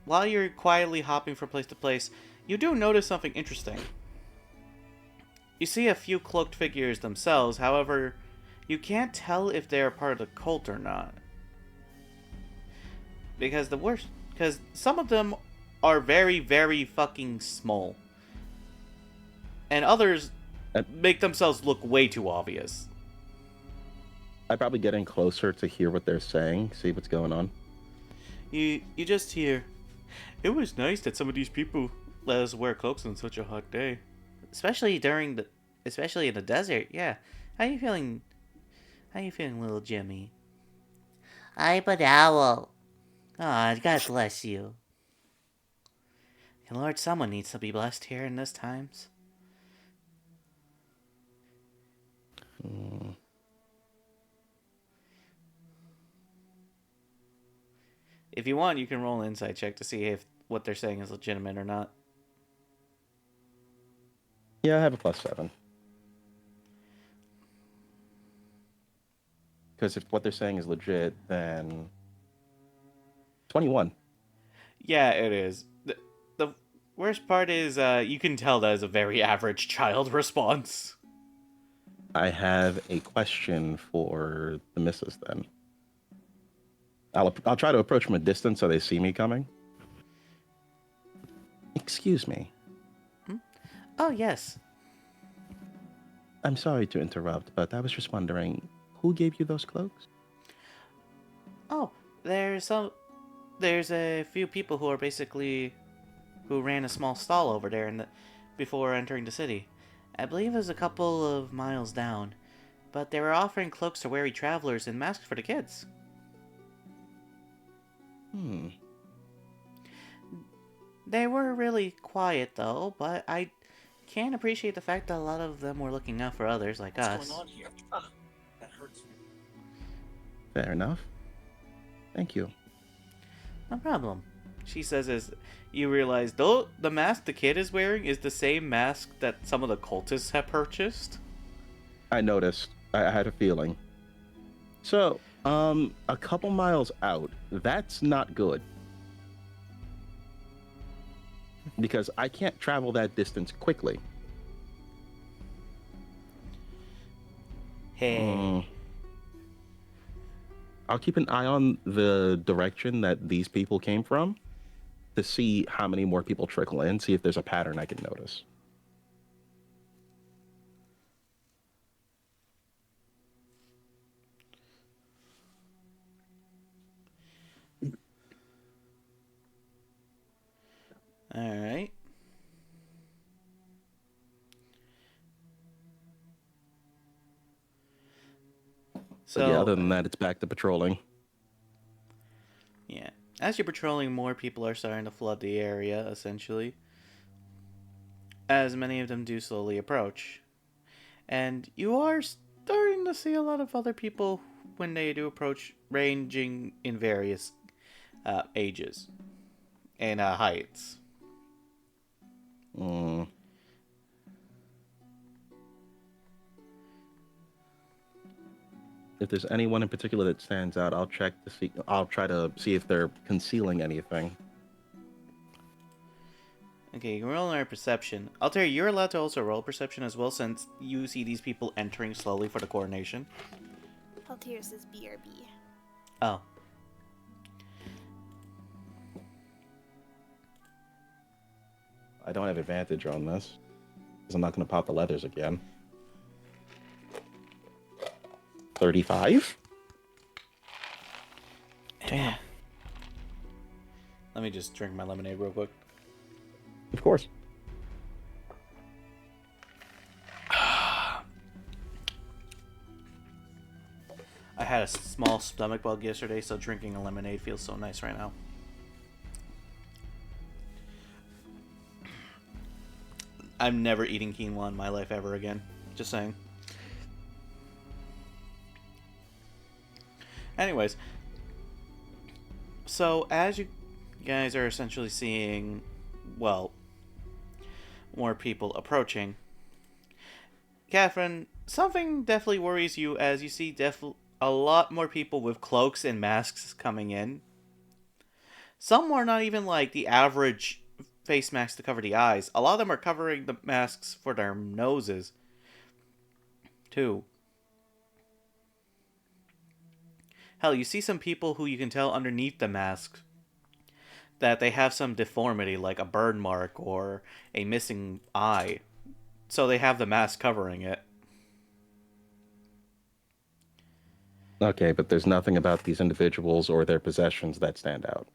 while you're quietly hopping from place to place, you do notice something interesting. You see a few cloaked figures themselves, however, you can't tell if they're part of the cult or not. Because some of them are very, very fucking small. And others make themselves look way too obvious. I'd probably get in closer to hear what they're saying, see what's going on. You just hear, it was nice that some of these people let us wear cloaks on such a hot day. Especially in the desert, yeah. How you feeling, little Jimmy? I'm an owl. Aw, God bless you. And Lord, someone needs to be blessed here in this times. If you want, you can roll an insight check to see if what they're saying is legitimate or not. Yeah, I have a plus 7. Because if what they're saying is legit, then 21. Yeah, it is. The worst part is you can tell that is a very average child response. I have a question for the missus then. I'll try to approach from a distance so they see me coming. Excuse me. Oh, yes. I'm sorry to interrupt, but I was just wondering, who gave you those cloaks? Oh, there's a few people who ran a small stall over there before entering the city. I believe it was a couple of miles down, but they were offering cloaks to weary travelers and masks for the kids. They were really quiet though, but I can appreciate the fact that a lot of them were looking out for others like us. What's going on here? That hurts me. Fair enough. Thank you. No problem. She says as you realize, though, the mask the kid is wearing is the same mask that some of the cultists have purchased. I noticed. I had a feeling. So, a couple miles out, that's not good. because I can't travel that distance quickly. Hey. I'll keep an eye on the direction that these people came from to see how many more people trickle in, see if there's a pattern I can notice. All right. But yeah, So, other than that, it's back to patrolling. yeah. As you're patrolling, more people are starting to flood the area, essentially, as many of them do slowly approach. And you are starting to see a lot of other people when they do approach, ranging in various ages and heights. Mm. If there's anyone in particular that stands out, I'll check to see. I'll try to see if they're concealing anything. Okay, you can roll another perception. Altair, you're allowed to also roll perception as well, since you see these people entering slowly for the coordination. Altair says BRB. Oh. I don't have advantage on this because I'm not going to pop the leathers again. 35? Damn. Let me just drink my lemonade real quick. Of course. I had a small stomach bug yesterday, so drinking a lemonade feels so nice right now. I'm never eating quinoa in my life ever again. Just saying. Anyways, so as you guys are essentially seeing, well, more people approaching, Catherine, something definitely worries you as you see a lot more people with cloaks and masks coming in. Some are not even like the average face masks to cover the eyes. A lot of them are covering the masks for their noses, too. Hell, you see some people who you can tell underneath the mask that they have some deformity, like a burn mark or a missing eye. So they have the mask covering it. Okay, but there's nothing about these individuals or their possessions that stand out.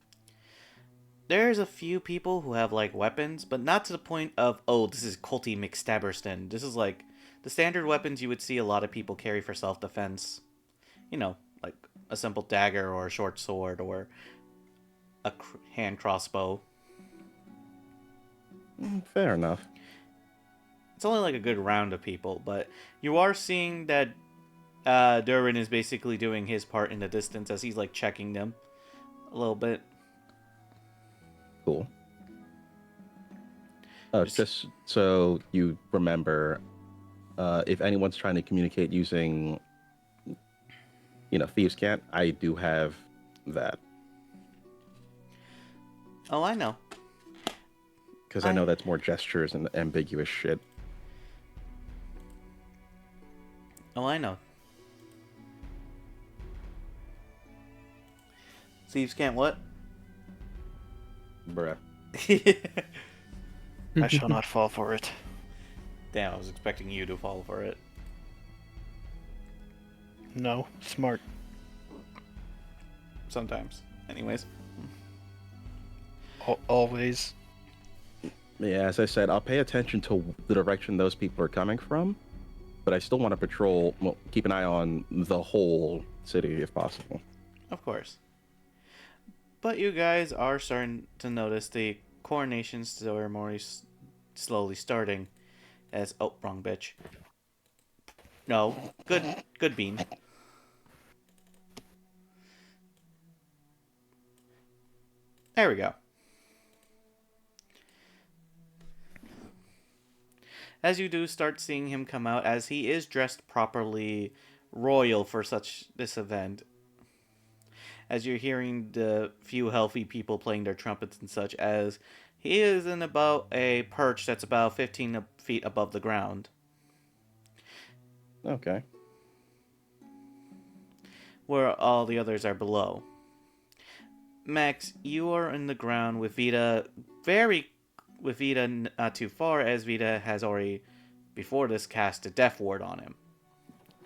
There's a few people who have, like, weapons, but not to the point of, oh, this is culty McStabberston. This is, like, the standard weapons you would see a lot of people carry for self-defense. You know, like a simple dagger or a short sword or a hand crossbow. Fair enough. It's only like a good round of people, but you are seeing that Durin is basically doing his part in the distance as he's like checking them a little bit. Cool. Just so you remember, if anyone's trying to communicate using, Thieves' Cant, I do have that. Oh, I know. Because I know that's more gestures and ambiguous shit. Oh, I know. Thieves can't what? Bruh. I shall not fall for it. Damn, I was expecting you to fall for it. No, smart. Sometimes. Anyways. Always. Yeah, as I said, I'll pay attention to the direction those people are coming from, but I still want to patrol, keep an eye on the whole city if possible. Of course. But you guys are starting to notice the coronation ceremony slowly starting as... Oh, wrong bitch. No. Good bean. There we go. As you do start seeing him come out, as he is dressed properly royal for this event, as you're hearing the few healthy people playing their trumpets and such, as He is in about a perch that's about 15 feet above the ground, Okay. where all the others are below. Max, you are in the ground with Vita not too far, as Vita has already, before this, cast a death ward on him.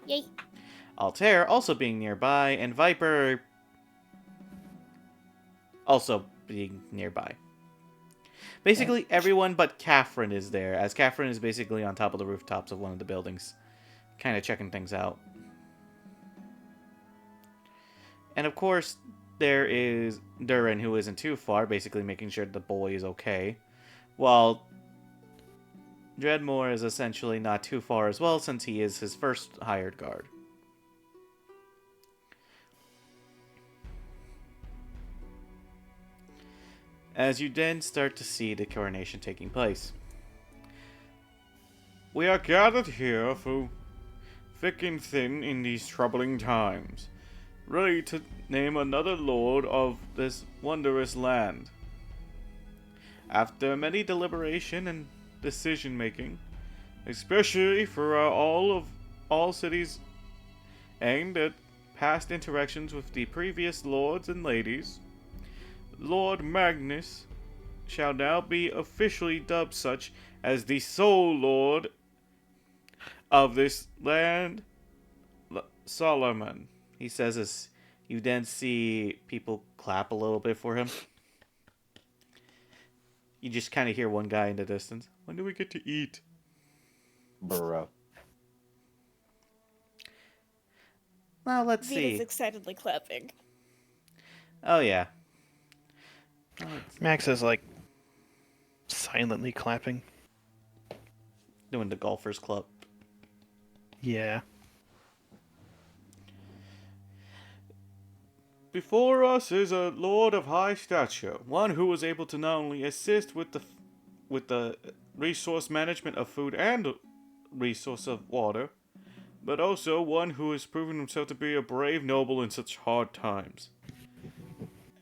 Yay. Altair also being nearby, and Viper also being nearby. Basically, everyone but Catherine is there, as Catherine is basically on top of the rooftops of one of the buildings, kind of checking things out. And of course, there is Durin, who isn't too far, basically making sure the boy is okay, while Dreadmore is essentially not too far as well, since he is his first hired guard. As you then start to see the coronation taking place. We are gathered here through thick and thin in these troubling times, ready to name another lord of this wondrous land. After many deliberation and decision making, especially for all cities aimed at past interactions with the previous lords and ladies, Lord Magnus shall now be officially dubbed such as the sole lord of this land, Solomon. He says as you then see people clap a little bit for him. You just kind of hear one guy in the distance. When do we get to eat? Bro. Now let's Vita's see. excitedly clapping. Oh yeah. Max is like silently clapping. Doing the golfers club. Yeah. Before us is a lord of high stature, one who was able to not only assist with the resource management of food and resource of water, but also one who has proven himself to be a brave noble in such hard times.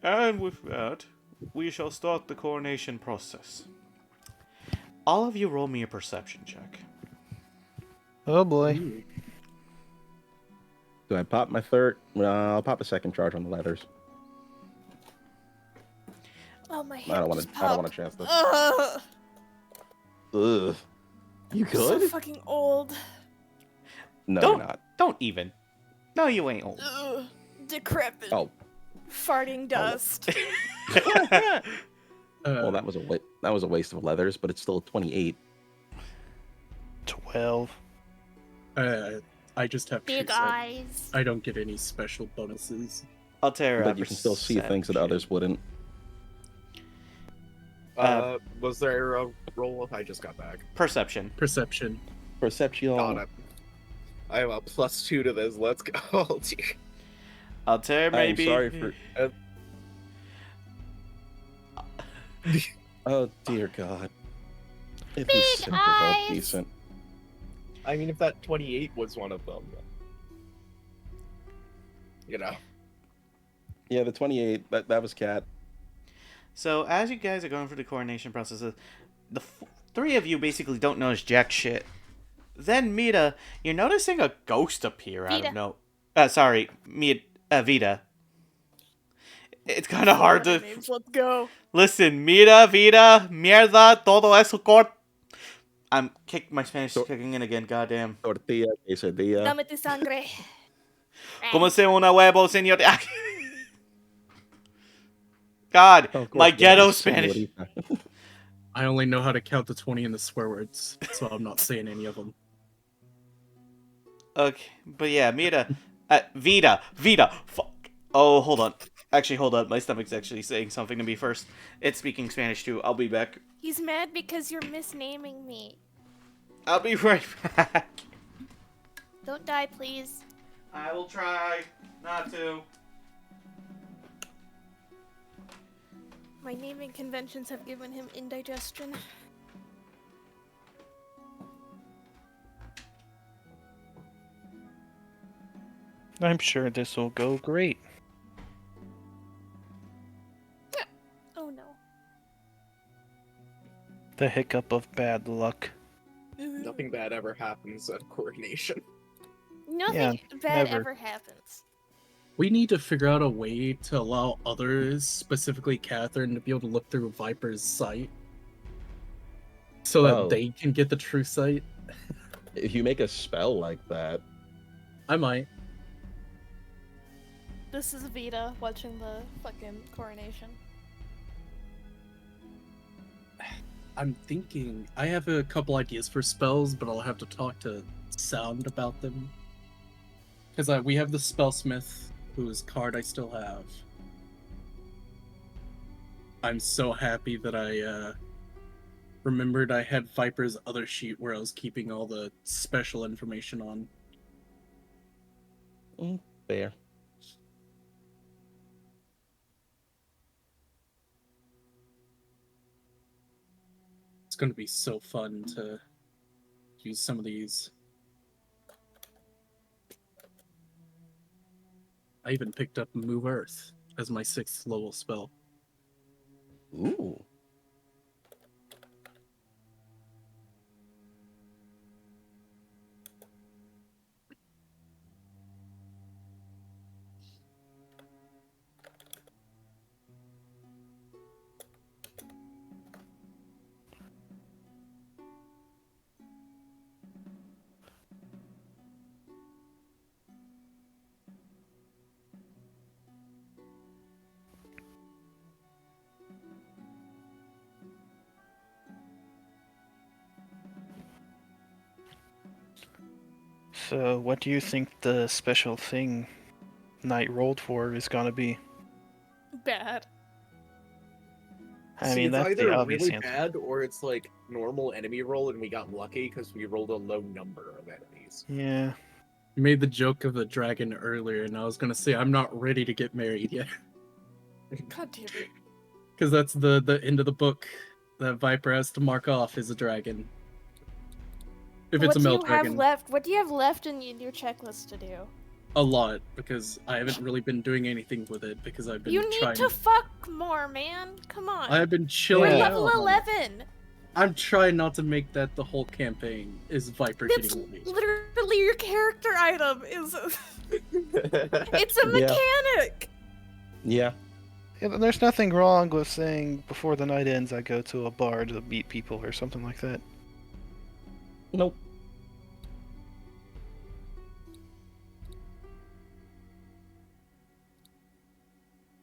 And with that, we shall start the coronation process. All of you roll me a perception check. Oh boy. Ooh. Do I pop my third? I'll pop a second charge on the letters. Oh, my I hand don't want just to. I don't want popped. to chance this. Ugh, Ugh. You I'm so good? fucking old. No, Don't you're not. Don't even. No, you ain't old. Ugh, decrepit. Oh, Farting dust. well, that was a waste of leathers, but it's still 28. 12. I just have Big two, so eyes. I don't get any special bonuses. I'll tear But you can still see things that others wouldn't. Was there a roll? I just got back. Perception. Perception. Perception. Got it. I have a +2 to this. Let's go. Oh, dear. I'll tear I'm maybe. sorry for. Oh dear God. If Big he's simple, health eyes. decent. I mean, if that 28 was one of them, you know. Yeah, the 28. That was Cat. So as you guys are going through the coronation process, the three of you basically don't notice jack shit. Then Mita, you're noticing a ghost appear out of Vita. Vita. It's kind of hard to Names, let's go. listen. Mita, Vita, mierda, todo eso cort. My Spanish is kicking in again. Goddamn. Tortilla, quesadilla. Dame tu sangre. Como se una huevo, señor? God, Oh, of course, my yeah, ghetto it's Spanish. señorita. I only know how to count to 20 in the swear words, so I'm not saying any of them. Okay, but yeah, Mita, Vita, fuck. Oh, hold on. Actually, hold on. My stomach's actually saying something to me first. It's speaking Spanish too. I'll be back. He's mad because you're misnaming me. I'll be right back. Don't die, please. I will try not to. My naming conventions have given him indigestion. I'm sure this will go great. Oh no. The hiccup of bad luck. Nothing bad ever happens at coronation. Nothing bad never. ever happens. We need to figure out a way to allow others, specifically Catherine, to be able to look through Viper's sight. So that Oh. they can get the true sight. If you make a spell like that, I might. This is Vita watching the fucking coronation. I'm thinking I have a couple ideas for spells, but I'll have to talk to Sound about them. Because we have the Spellsmith, whose card I still have. I'm so happy that I remembered I had Viper's other sheet where I was keeping all the special information on. fair. It's going to be so fun to use some of these. I even picked up Move Earth as my 6th level spell. Ooh. So, what do you think the special thing Knight rolled for is gonna be? Bad. I See, mean, it's that's either the obvious really answer. bad or it's like normal enemy roll and we got lucky because we rolled a low number of enemies. Yeah. You made the joke of the dragon earlier, and I was going to say I'm not ready to get married yet. God damn it. Because that's the end of the book that Viper has to mark off is a dragon. If it's a male dragon. What do you have left in your checklist to do? A lot, because I haven't really been doing anything with it, because I've been You need trying to fuck more, man. Come on. I've been We're chilling Yeah. level out. 11. I'm trying not to make that the whole campaign, is Viper That's getting me. literally your character item. It's a mechanic. Yeah. Yeah, there's nothing wrong with saying before the night ends I go to a bar to meet people or something like that. Nope.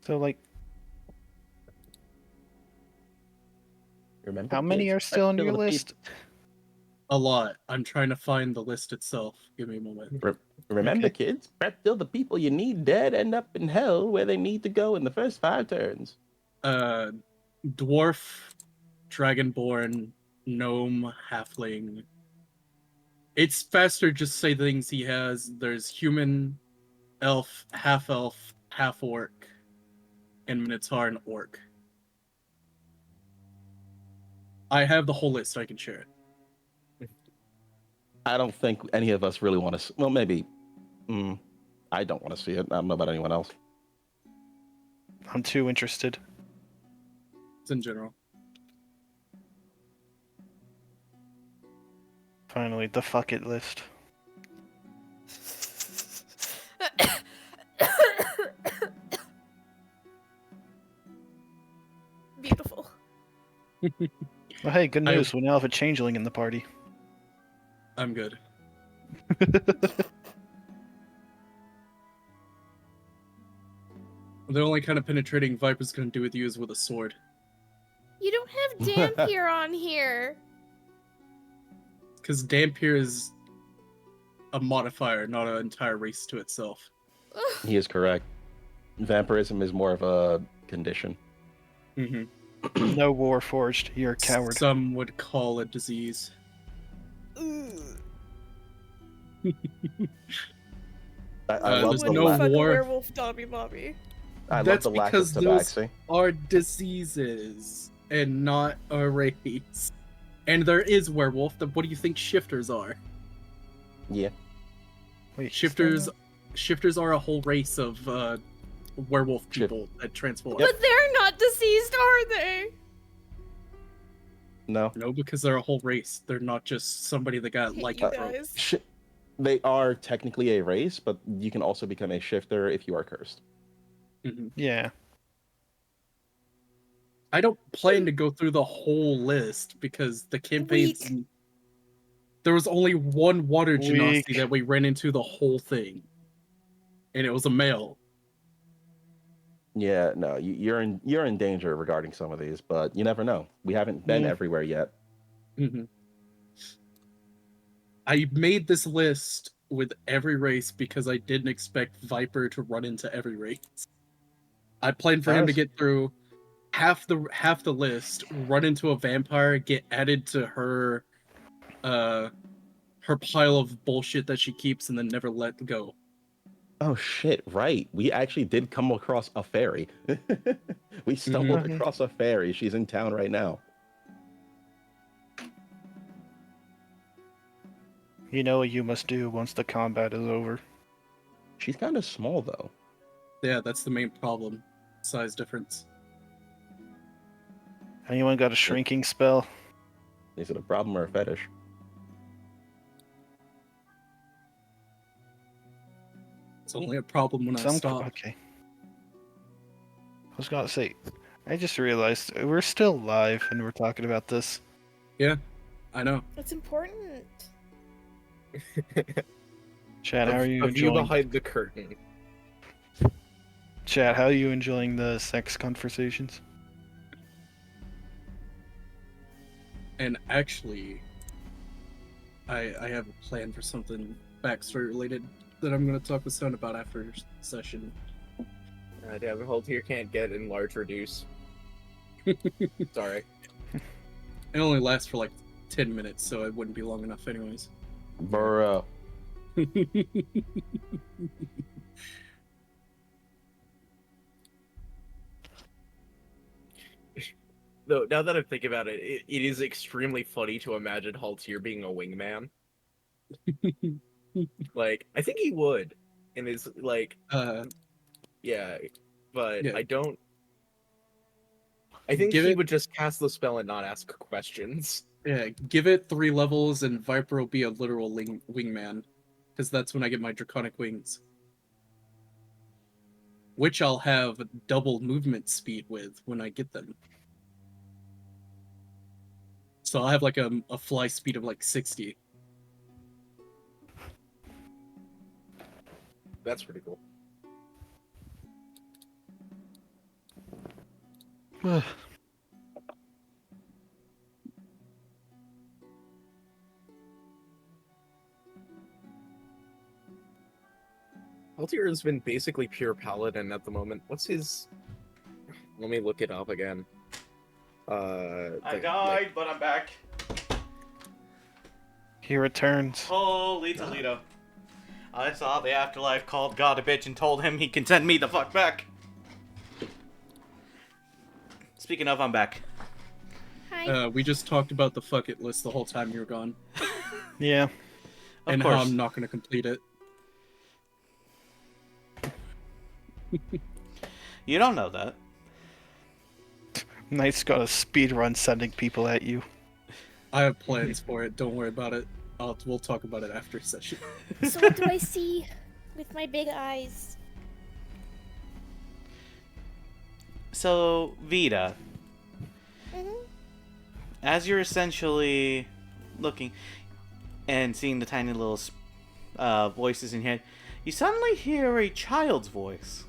So, like, Remember, how many kids, are still on kill your the list? A lot. I'm trying to find the list itself. Give me a moment. Remember, Okay. kids, prep till the people you need dead end up in hell where they need to go in the first 5 turns. Dwarf, Dragonborn, Gnome, Halfling. It's faster just say things he has. There's human, elf, half-orc, and Minotaur and orc. I have the whole list. I can share it. I don't think any of us really want to. Well, maybe. I don't want to see it. I don't know about anyone else. I'm too interested. It's in general. Finally, the fuck it list. Beautiful. Well, hey, good news. We now have a changeling in the party. I'm good. The only kind of penetrating Viper's gonna do with you is with a sword. You don't have Dampier on here. Because Dampier is a modifier, not an entire race to itself. He is correct. Vampirism is more of a condition. Mm-hmm. No Warforged, you're a coward. Some would call it disease. I love there's the no lack. fuck a war. werewolf Dobby Bobby. I love That's the lack of because those tabaxi. are diseases and not a race. And there is werewolf. What do you think shifters are? Yeah. Wait, Shifters are a whole race of werewolf people that transform. Yep. But they're not diseased, are they? No. No, because they're a whole race. They're not just somebody that got Hate like you broke. guys. They are technically a race, but you can also become a shifter if you are cursed. Mhm. Yeah. I don't plan to go through the whole list because the campaigns. Weak. There was only one water genasi Weak. that we ran into the whole thing, and it was a male. Yeah, no, you're in danger regarding some of these, but you never know. We haven't been Mm. everywhere yet. Mhm. I made this list with every race because I didn't expect Viper to run into every race. I planned for him to Nice. get through half the list, run into a vampire, get added to her pile of bullshit that she keeps, and then never let go. Oh shit, right. We actually did come across a fairy. We stumbled Mhm. across a fairy. She's in town right now. You know what you must do once the combat is over. She's kind of small though. Yeah, that's the main problem. Size difference. Anyone got a shrinking spell? Is it a problem or a fetish? It's only a problem when I stop. Okay. I was gonna say, I just realized we're still live and we're talking about this. Yeah, I know. It's important. Chad, how are you A view enjoying? behind the curtain. Chad, how are you enjoying the sex conversations? And actually, I have a plan for something backstory related that I'm going to talk with Son about after session. Damn, hold here can't get enlarge reduce. Sorry. It only lasts for like 10 minutes, so it wouldn't be long enough anyways. Bro. Though now that I think about it, it is extremely funny to imagine Haltier being a wingman. Like, I think he would. And is like, uh, yeah, but Yeah. I don't. I think Give he it- would just cast the spell and not ask questions. yeah, give it 3 levels and Viper will be a literal wingman. Because that's when I get my draconic wings. Which I'll have double movement speed with when I get them. So I'll have like a fly speed of like 60. That's pretty cool. Haltier has been basically pure paladin at the moment. What's his? Let me look it up again. But I'm back. He returns. Holy Toledo. I saw the afterlife called God a bitch and told him he can send me the fuck back. Speaking of, I'm back. Hi. We just talked about the fuck it list the whole time you were gone. Yeah. Of and course. how I'm not going to complete it. You don't know that. Knight's got a speed run sending people at you. I have plans for it. Don't worry about it. We'll talk about it after session. So what do I see with my big eyes? So, Vita, Mhm. as you're essentially looking and seeing the tiny little voices in your head, you suddenly hear a child's voice.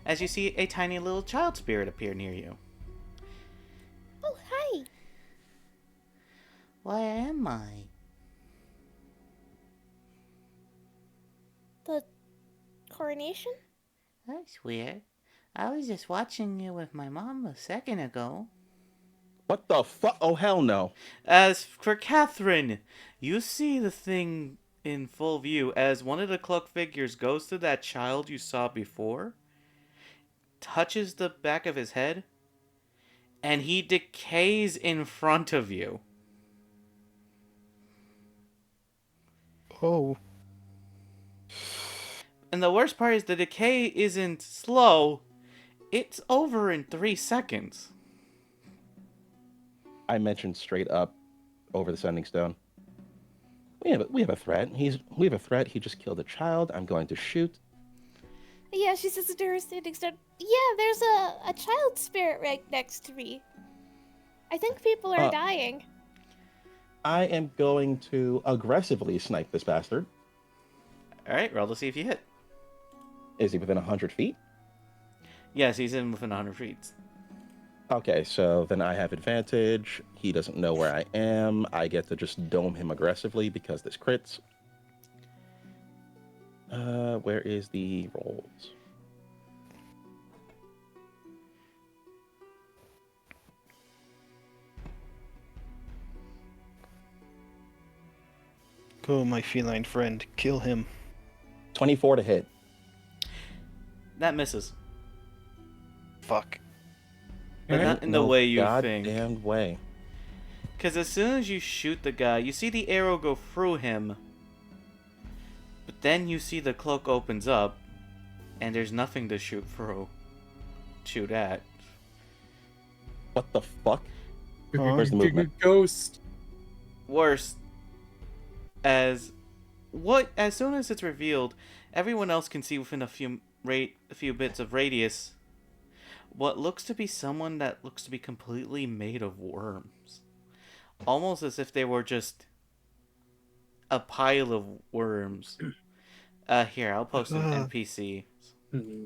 As you see a tiny little child spirit appear near you. Oh, hi. Where am I? The coronation? That's weird. I was just watching you with my mom a second ago. What the fuck? Oh, hell no. As for Catherine, you see the thing in full view as one of the cloaked figures goes to that child you saw before, touches the back of his head, and he decays in front of you. Oh. And the worst part is the decay isn't slow, it's over in 3 seconds. I mentioned straight up over the sending stone. We have a threat. We have a threat. He just killed a child. I'm going to shoot. Yeah, she says to her standing stone. Yeah, there's a child spirit right next to me. I think people are Uh, dying. I am going to aggressively snipe this bastard. All right, roll to see if you hit. Is he within 100 feet? Yes, he's in within 100 feet. Okay, so then I have advantage. He doesn't know where I am. I get to just dome him aggressively because this crits. Where is the rolls? Go, my feline friend. Kill him. 24 to hit. That misses, Fuck. but Alright. not in the No way you think. goddamn way. Because as soon as you shoot the guy, you see the arrow go through him, but then you see the cloak opens up, and there's nothing to shoot through. Shoot at. What the fuck? Where's the movement? Ghost. Worse, as soon as it's revealed, everyone else can see within a few bits of radius what looks to be someone that looks to be completely made of worms. Almost as if they were just a pile of worms. Here, I'll post an NPC. Hmm.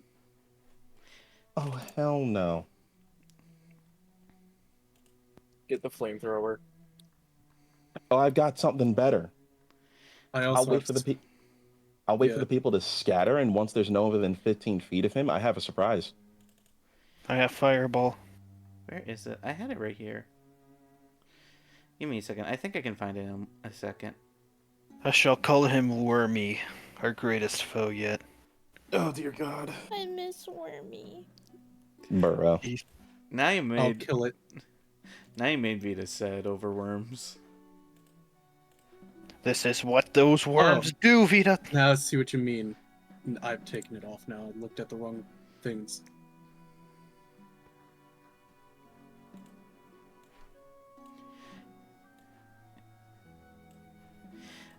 Oh, hell no. Get the flamethrower. Oh, I've got something better. I I'll also wait have for the I'll wait for Yeah. the people to scatter, and once there's no one within 15 feet of him, I have a surprise. I have fireball. Where is it? I had it right here. Give me a second. I think I can find it in a second. I shall call him Wormy, our greatest foe yet. Oh, dear God. I miss Wormy. Burrow. Now you I'll made kill it. Vita sad over worms. This is what those worms do, Vita. Now I see what you mean. I've taken it off now. I looked at the wrong things.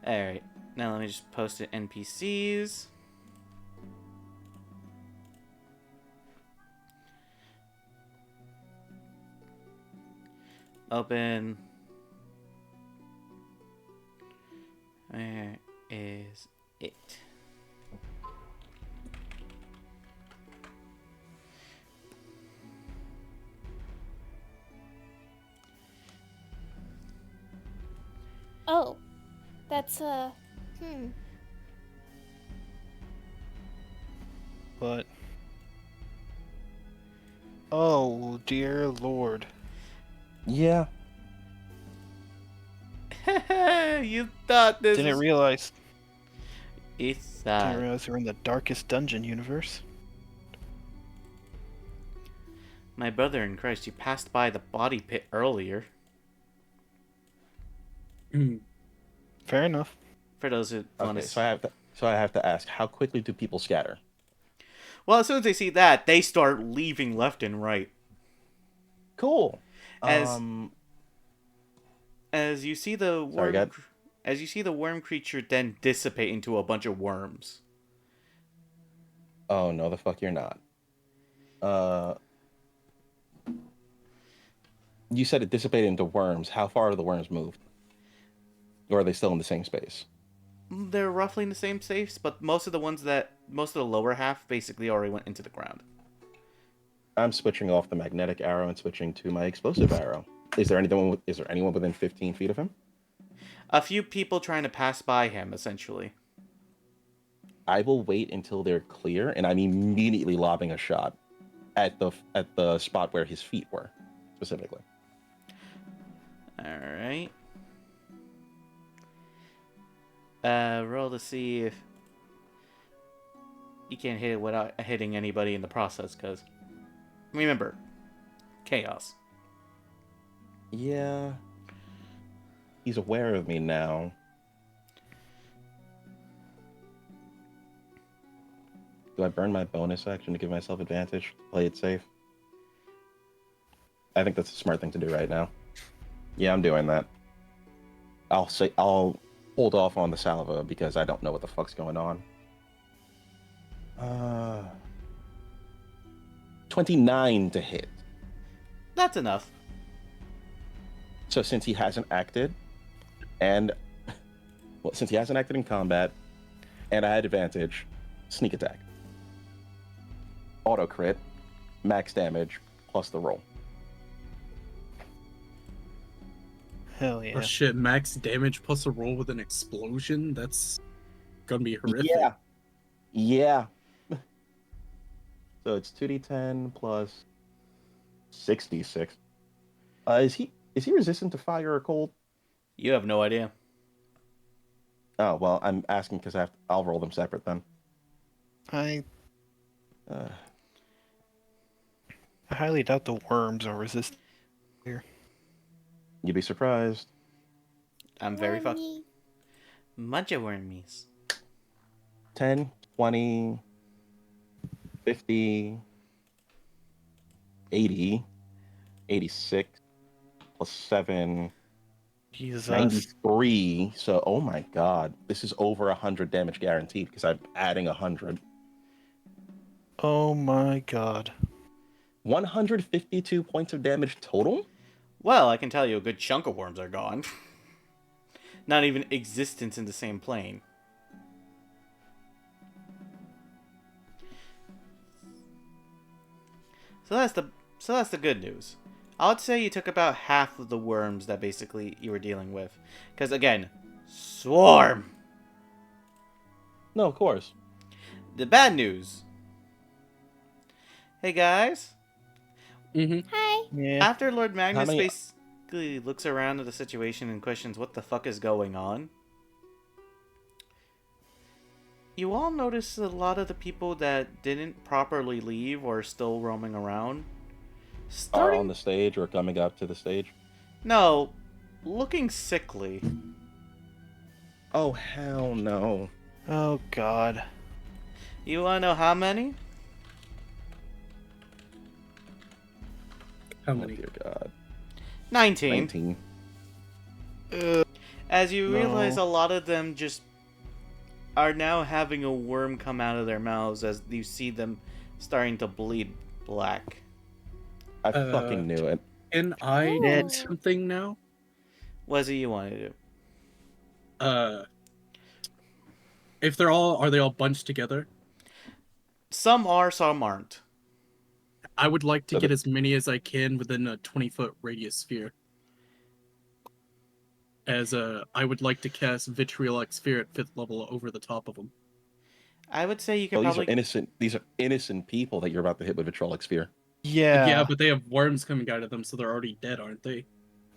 Alright, now let me just post it NPCs. Open. Where is it? Oh, that's But oh dear Lord. Yeah. You thought this Didn't was... realize It's we're in the darkest dungeon universe. my brother in Christ, you passed by the body pit earlier. Hmm. Fair enough. For those who want Okay, to... so I have to ask, how quickly do people scatter? Well, as soon as they see that, they start leaving left and right. Cool. As you see the Sorry, worm, God. as you see the worm creature then dissipate into a bunch of worms. Oh, no, the fuck you're not. You said it dissipated into worms. How far are the worms moved? Or are they still in the same space? They're roughly in the same space, but most of the lower half basically already went into the ground. I'm switching off the magnetic arrow and switching to my explosive arrow. Is there anyone within 15 feet of him? A few people trying to pass by him, essentially. I will wait until they're clear, and I'm immediately lobbing a shot at the spot where his feet were, specifically. Alright. Roll to see if you can't hit it without hitting anybody in the process, because remember, chaos. Yeah. He's aware of me now. Do I burn my bonus action to give myself advantage? Play it safe? I think that's a smart thing to do right now. Yeah, I'm doing that. I'll hold off on the salva because I don't know what the fuck's going on. 29 to hit. That's enough. So since he hasn't acted, and since he hasn't acted in combat, and I had advantage, sneak attack, auto crit, max damage plus the roll. Hell yeah. Oh shit, max damage plus a roll with an explosion? That's gonna be horrific. Yeah. So it's 2d10 plus 66. Is he resistant to fire or cold? You have no idea. Oh well, I'm asking because I'll roll them separate then. I Uh, highly doubt the worms are resistant. you'd be surprised. I'm very fucked. Wormy. Muncha wormies. 10, 20, 50, 80, 86, plus 7, Jesus. 93. So, oh my god, this is over 100 damage guaranteed because I'm adding 100. Oh my god. 152 points of damage total? Well, I can tell you a good chunk of worms are gone. Not even existence in the same plane. So that's the good news. I would say you took about half of the worms that basically you were dealing with. Because again, swarm. No, of course. The bad news. Hey guys, Mm-hmm. Hi. Yeah. after Lord Magnus many- basically looks around at the situation and questions what the fuck is going on, you all notice a lot of the people that didn't properly leave or are still roaming around. Are on the stage or coming up to the stage? No, looking sickly. Oh, hell no. Oh god. You wanna know how many? How Oh, many? dear God. 19. 19. As you No. realize a lot of them just are now having a worm come out of their mouths as you see them starting to bleed black. I fucking knew it. Can I do Ned. something now? What do you want to do? If are they all bunched together? Some are, some aren't. I would like to So get as many as I can within a 20-foot radius sphere. I would like to cast Vitriolic Sphere at 5th level over the top of them. I would say you could Oh, probably... these are innocent people that you're about to hit with Vitrolic Sphere. Yeah. Yeah, but they have worms coming out of them, so they're already dead, aren't they?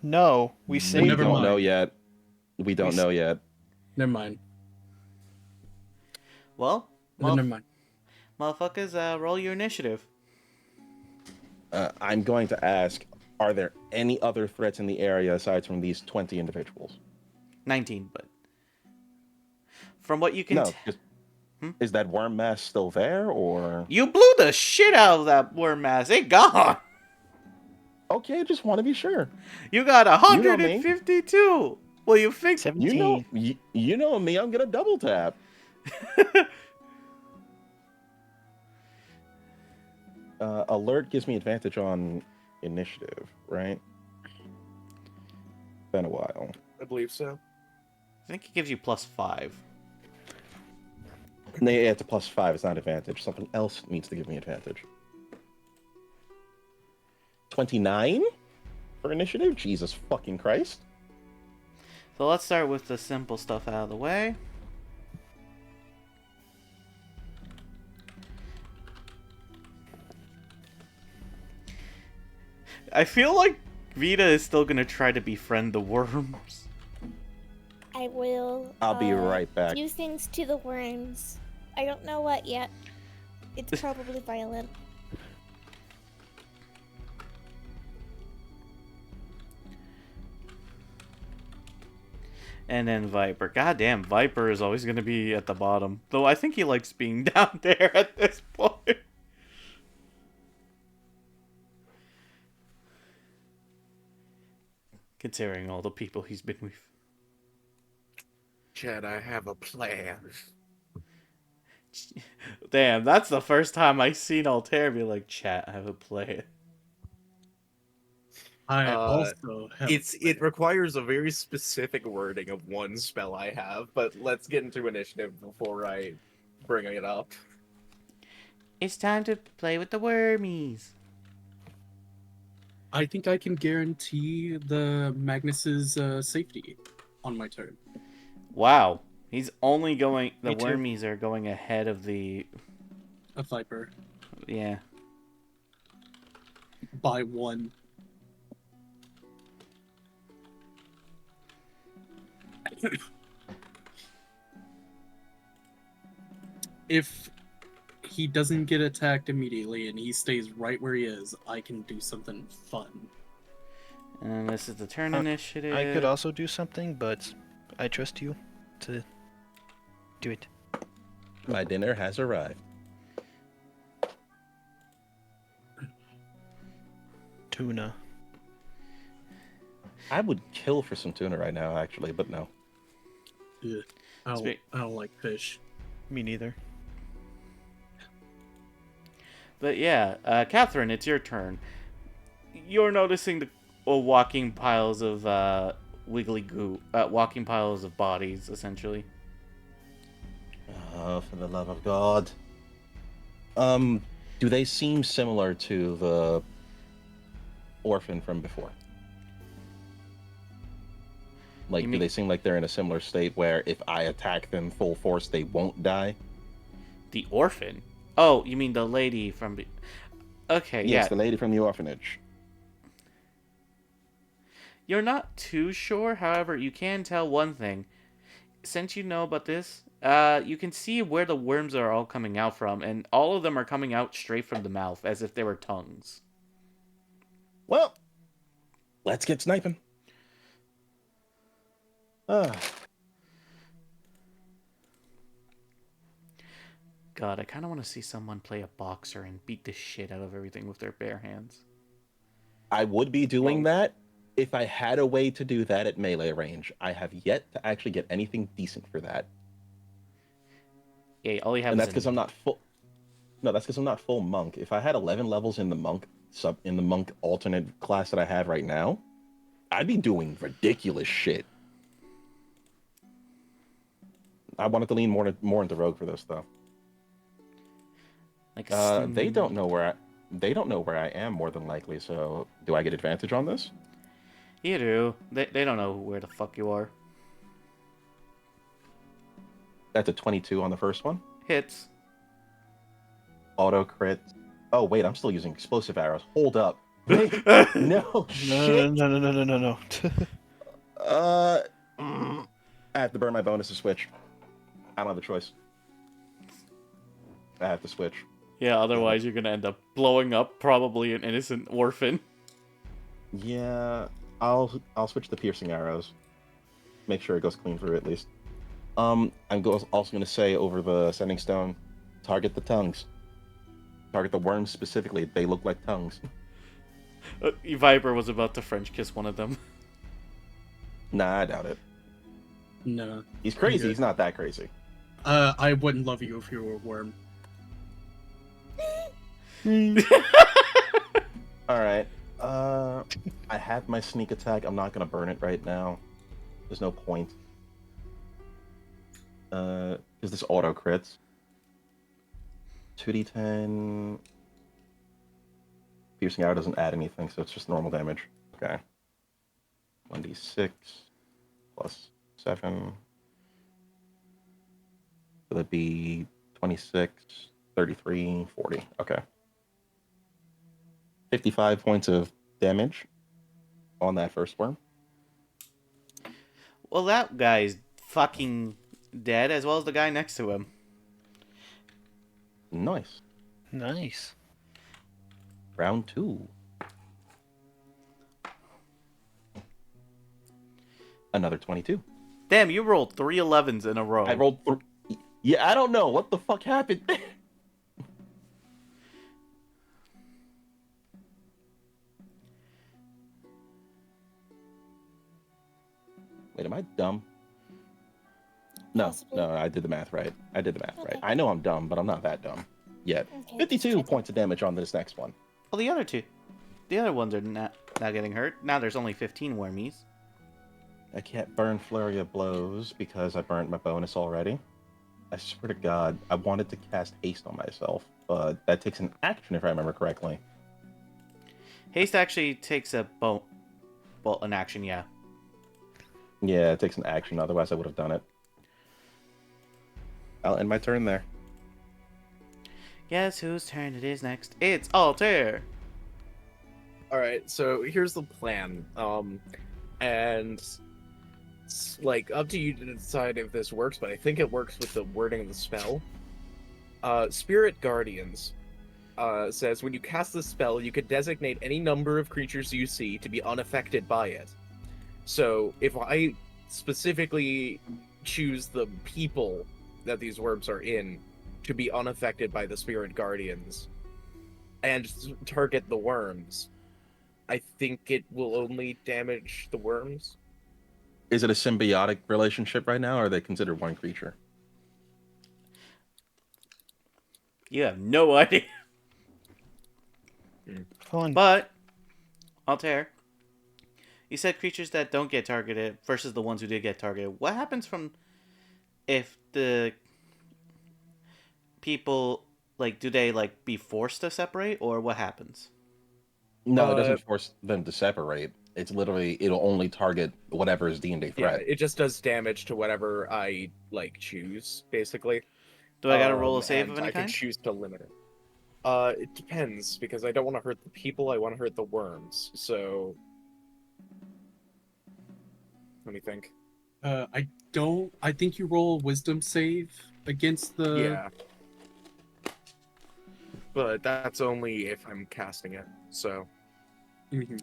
No, we We saved never don't mind. know yet. We don't We know yet. Never mind. Well, Never mind. motherfuckers, roll your initiative. I'm going to ask, are there any other threats in the area aside from these 20 individuals? 19, but... From what you can... No, just, is that worm mass still there, or... You blew the shit out of that worm mass. It gone. Okay, just want to be sure. You got You know me. 152. Well, you think... 17. You know me, I'm gonna double tap. Alert gives me advantage on initiative, right? Been a while. I believe so. I think it gives you +5. No, yeah, it's a +5. It's not advantage. Something else needs to give me advantage. 29 for initiative? Jesus fucking Christ. So let's start with the simple stuff out of the way. I feel like Vita is still gonna try to befriend the worms. I will. I'll be right back. Do things to the worms. I don't know what yet. It's probably violent. And then Viper. Goddamn, Viper is always gonna be at the bottom. Though I think he likes being down there at this point. considering all the people he's been with. Chad, I have a plan. Damn, that's the first time I seen Altair be like, chat, I have a plan. I Uh, also have. It requires a very specific wording of one spell I have, but let's get into initiative before I bring it up. It's time to play with the wormies. I think I can guarantee the Magnus's safety on my turn. Wow. He's only going... The Me too. wormies are going ahead of the... A Viper Yeah. by 1. If he doesn't get attacked immediately and he stays right where he is, I can do something fun. And this is the turn Uh, initiative. I could also do something, but I trust you to do it. My dinner has arrived. Tuna. I would kill for some tuna right now, actually, but no. Ugh. I don't like fish. Me neither. But yeah, Catherine, it's your turn. You're noticing the walking piles of wiggly goo, walking piles of bodies, essentially. Oh, for the love of God. Do they seem similar to the orphan from before? Like, You do mean- they seem like they're in a similar state where if I attack them full force, they won't die? The orphan? Oh, you mean the lady from... Okay, Yes, yeah. the lady from the orphanage. You're not too sure, however, you can tell one thing. Since you know about this, you can see where the worms are all coming out from, and all of them are coming out straight from the mouth, as if they were tongues. Well, let's get sniping. God, I kind of want to see someone play a boxer and beat the shit out of everything with their bare hands. I would be doing that if I had a way to do that at melee range. I have yet to actually get anything decent for that. Yeah, all you have And is that's because I'm not full. No, that's because I'm not full monk. If I had 11 levels in the monk alternate class that I have right now, I'd be doing ridiculous shit. I wanted to lean more into rogue for this though. like They don't know where I am more than likely. So do I get advantage on this? You do. They don't know where the fuck you are. That's a 22 on the first one. Hits. Auto crit. Oh wait, I'm still using explosive arrows. Hold up. Wait, no shit. No. I have to burn my bonus to switch. I don't have a choice. I have to switch. Yeah, otherwise you're gonna end up blowing up probably an innocent orphan. Yeah, I'll switch to piercing arrows. Make sure it goes clean through at least. I'm also gonna say over the sending stone, target the tongues. Target the worms specifically. They look like tongues. Viper was about to French kiss one of them. Nah, I doubt it. No. He's crazy. Okay. He's not that crazy. I wouldn't love you if you were a worm. All right. I have my sneak attack. I'm not gonna burn it right now. There's no point. Because this auto crits. 2d10. Piercing arrow doesn't add anything, so it's just normal damage. Okay. 1d6 plus 7. So that'd be 26, 33, 40. Okay. 55 points of damage on that first worm. Well, that guy's fucking dead, as well as the guy next to him. Nice. Nice. Round 2. Another 22. Damn, you rolled 3 11s in a row. I rolled. Yeah, I don't know what the fuck happened. I dumb? No, Possibly. no, I did the math right. I did the math right. Okay. I know I'm dumb, but I'm not that dumb yet. Okay, just 52 checking. points of damage on this next one. Well, the other ones are not getting hurt. Now there's only 15 wormies. I can't burn Flurry of Blows because I burnt my bonus already. I swear to God, I wanted to cast Haste on myself, but that takes an action if I remember correctly. Haste actually takes a an action, yeah. Yeah, it takes an action, otherwise I would have done it. I'll end my turn there. Guess whose turn it is next? It's Altair. All right, so here's the plan. And it's like up to you to decide if this works, but I think it works with the wording of the spell. Spirit Guardians says when you cast the spell, you could designate any number of creatures you see to be unaffected by it. So if I specifically choose the people that these worms are in to be unaffected by the Spirit Guardians and target the worms, I think it will only damage the worms. Is it a symbiotic relationship right now, or are they considered one creature? You have no idea. Fun. But, Altair, you said creatures that don't get targeted versus the ones who did get targeted. What happens from if the people, like, do they, like, be forced to separate, or what happens? No, it doesn't force them to separate. It's literally, it'll only target whatever is deemed a Yeah, threat. it just does damage to whatever I choose, basically. Do I gotta roll a save and of any I can kind? choose to limit it. It depends, because I don't want to hurt the people, I want to hurt the worms, so... Let me think. I think you roll a wisdom save against the. Yeah. But that's only if I'm casting it, so... Mhm.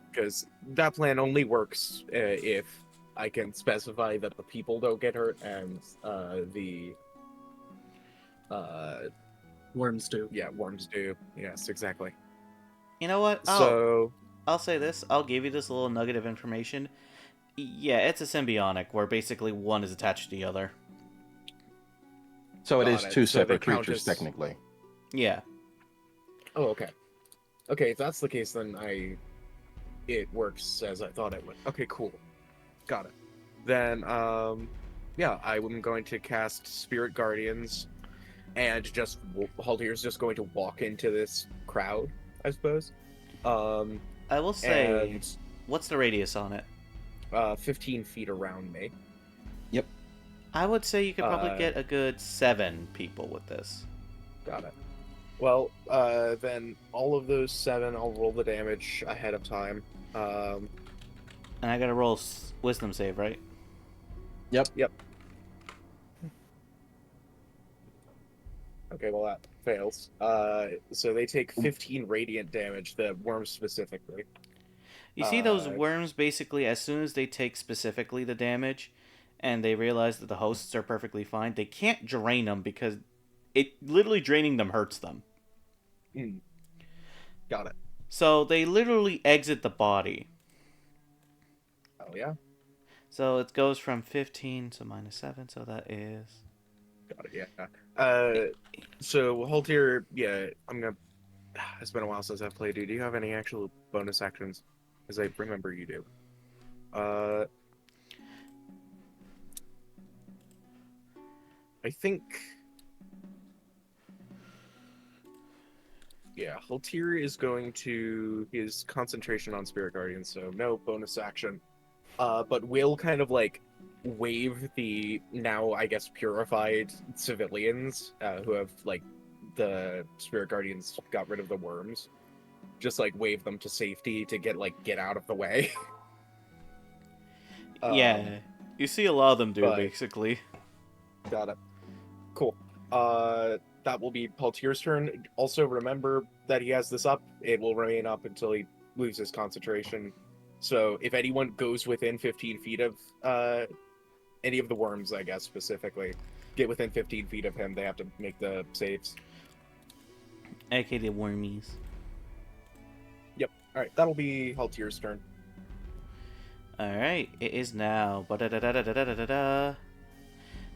Because that plan only works if I can specify that the people don't get hurt and the... Worms do. yeah, worms do. Yes, exactly. You know what? So... I'll say this. I'll give you this little nugget of information. Yeah, it's a symbiotic where basically one is attached to the other. So it Got is it. two So they separate count creatures, as- technically. Yeah. Oh, okay. Okay, if that's the case, then it works as I thought it would. Okay, cool. Got it. Then, yeah, I'm going to cast Spirit Guardians, and just Haldir's just going to walk into this crowd, I suppose. I will say, And what's the radius on it? 15 feet around me. I would say you could probably Uh, get a good 7 people with this. Got it. Well, then all of those 7, I'll roll the damage ahead of time. And I gotta roll wisdom save, right? Yep. Okay, well that fails. So they take 15 radiant damage, the worms specifically. You see those Uh, worms basically, as soon as they take specifically the damage, and they realize that the hosts are perfectly fine, they can't drain them because literally draining them hurts them. Got it. So they literally exit the body. Oh yeah, So it goes from 15 to -7, so that is... got it. Yeah. So Haltir, yeah, I'm gonna. It's been a while since I've played. Do you have any actual bonus actions? Because I remember you do. I think. Yeah, Haltir is going to his concentration on Spirit Guardian, so no bonus action. But will kind of like wave the now, I guess, purified civilians who have like the Spirit Guardians got rid of the worms. Just like wave them to safety to get out of the way. Yeah, you see a lot of them do, but- basically. Got it. Cool. That will be Haltir's turn. Also, remember that he has this up. It will remain up until he loses concentration. So, if anyone goes within 15 feet of any of the worms, I guess specifically, get within 15 feet of him, they have to make the saves. AKA the wormies. All right, that'll be Haltir's turn. Alright, it is now. Ba-da-da-da-da-da-da-da.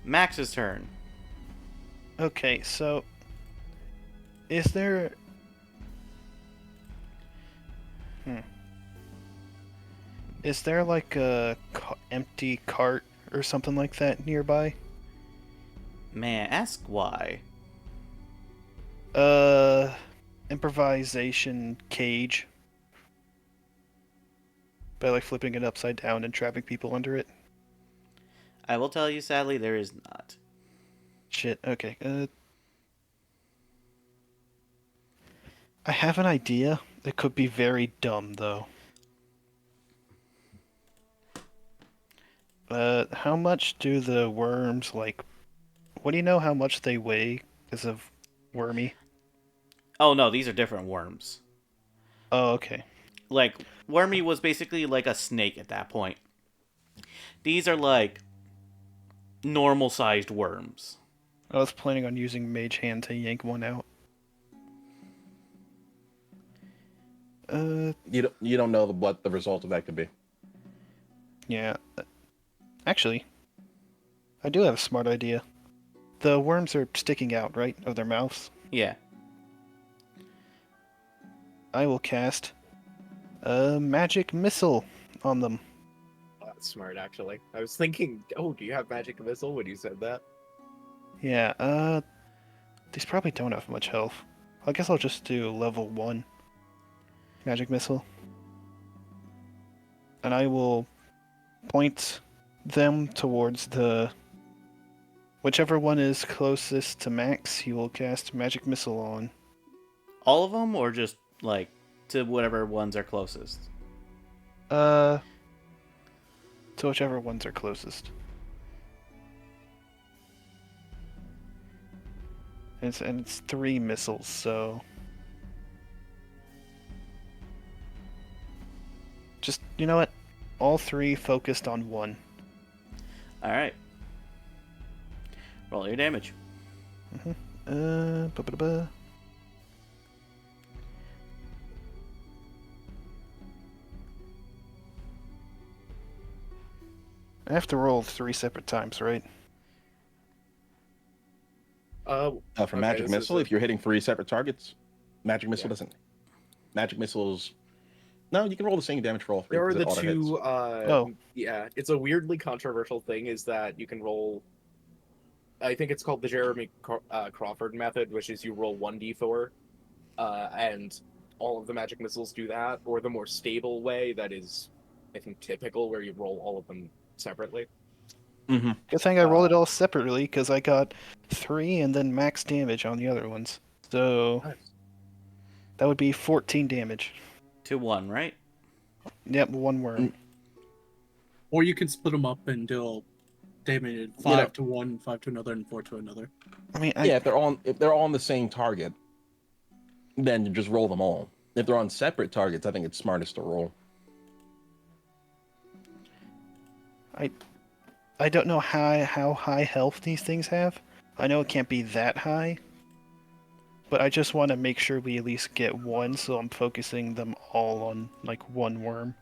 Max's turn. Okay, so is there is there like a empty cart or something like that nearby? May I ask why? Improvisation cage. By like flipping it upside down and trapping people under it. I will tell you, sadly, there is not. Shit, okay. I have an idea. It could be very dumb, though. How much do the worms, like... What do you know how much they weigh because of wormy? Oh no, these are different worms. Oh, okay. Like, Wormy was basically like a snake at that point. These are like normal-sized worms. I was planning on using Mage Hand to yank one out. You don't know what the result of that could be. Yeah. Actually, I do have a smart idea. The worms are sticking out, right, of their mouths? Yeah. I will cast a magic missile on them. Oh, that's smart, actually. I was thinking, oh, do you have magic missile when you said that? Yeah, these probably don't have much health. I guess I'll just do level 1 magic missile. And I will point them towards the... Whichever one is closest to Max, you will cast magic missile on. All of them, or just like to whatever ones are closest? To whichever ones are closest. And it's 3 missiles, so... Just, you know what? All 3 focused on 1. Alright. Roll your damage. Ba-ba-da-ba. I have to roll 3 separate times, right? For Okay, magic this missile, is if you're hitting 3 separate targets, magic missile Yeah. doesn't. Magic missiles. No, you can roll the same damage for all 3. There are 'cause it the auto-hits. two. Oh. Yeah, it's a weirdly controversial thing. Is that you can roll. I think it's called the Jeremy Crawford method, which is you roll 1d4, and all of the magic missiles do that, or the more stable way that is, I think, typical, where you roll all of them separately. Mm-hmm. Good thing I rolled it all separately, because I got 3 and then max damage on the other ones. So Nice. that would be 14 damage. To 1, right? Yep, 1 worm. Or you can split them up and do damage 5 to one, 5 to another, and 4 to another. I mean, Yeah, if they're on the same target, then you just roll them all. If they're on separate targets, I think it's smartest to roll. I don't know how high health these things have. I know it can't be that high. But I just want to make sure we at least get 1, so I'm focusing them all on, like, 1 worm.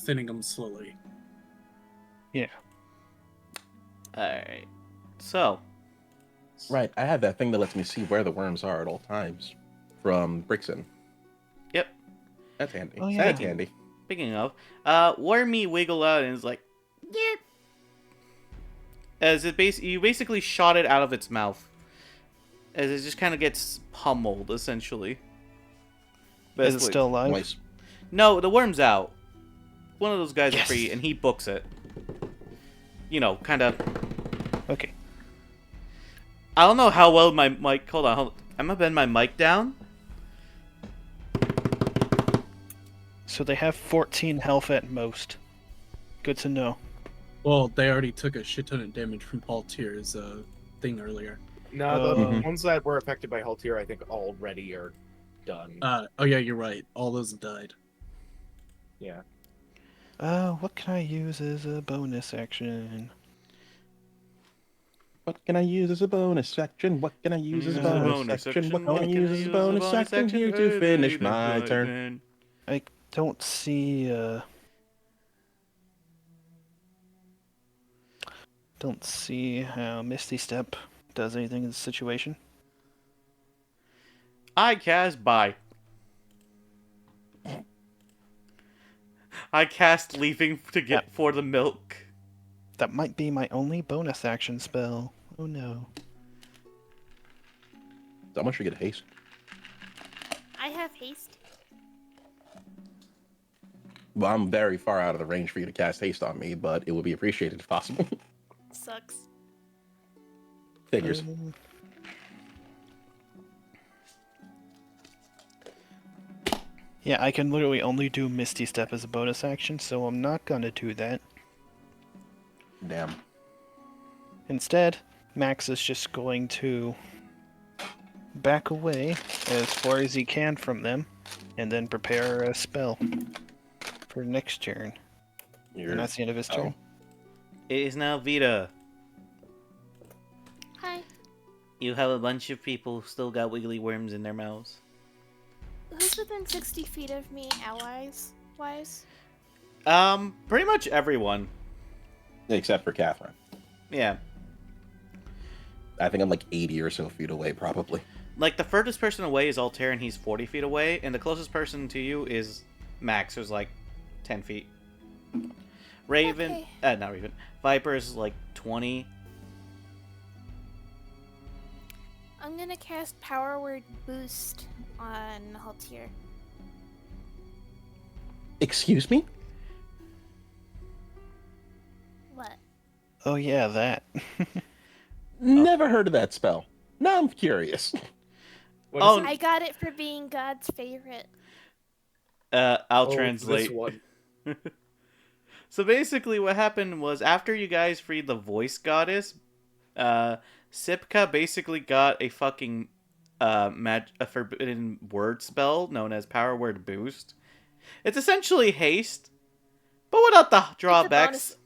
Thinning them slowly. Yeah. Alright. So, Right, I have that thing that lets me see where the worms are at all times from Brixton. Yep. That's handy. Oh, yeah. That's handy. speaking of, Wormy wiggled out and is like, yep. As you basically shot it out of its mouth. As it just kind of gets pummeled, essentially. Is it Basically. still alive? Nice. No, the worm's out. One of those guys Yes. are free, and he books it. You know, kind of. Okay. I don't know how well my mic. Hold on. I'm gonna bend my mic down. So they have 14 health at most. Good to know. Well, they already took a shit ton of damage from Paul Tier's thing earlier. No, the Mhm. ones that were affected by Haltier, I think, already are done. Oh yeah, you're right. All those have died. Yeah. What can I use as a bonus action? What can I use as a bonus action? What can I use as a Use a bonus action? What can I use as a bonus action here to Hey, finish that's my right, turn? man. I don't see, don't see how Misty Step does anything in this situation. I cast Bye. I cast Leaving to get for the milk. That might be my only bonus action spell. Oh no. Someone should get haste. I have haste. Well, I'm very far out of the range for you to cast haste on me, but it would be appreciated if possible. Sucks. Figures. Yeah, I can literally only do Misty Step as a bonus action, so I'm not gonna do that. Damn. Instead, Max is just going to back away as far as he can from them, and then prepare a spell for next turn. And that's the end of his turn. It is now Vita. Hi. You have a bunch of people who still got wiggly worms in their mouths. Who's within 60 feet of me, allies-wise? Pretty much everyone. Except for Catherine. Yeah. I think I'm like 80 or so feet away, probably. Like, the furthest person away is Altair, and he's 40 feet away, and the closest person to you is Max, who's like 10 feet. Raven, Okay. not Raven. Viper is like 20. I'm gonna cast Power Word Boost on Haltier. Excuse me? What? Oh yeah, that. Never heard of that spell. Now I'm curious. What is Oh, it? I got it for being God's favorite. I'll Oh, translate. This one. So basically what happened was after you guys freed the voice goddess, Sipka basically got a fucking a forbidden word spell known as Power Word Boost. It's essentially haste, but without the drawbacks.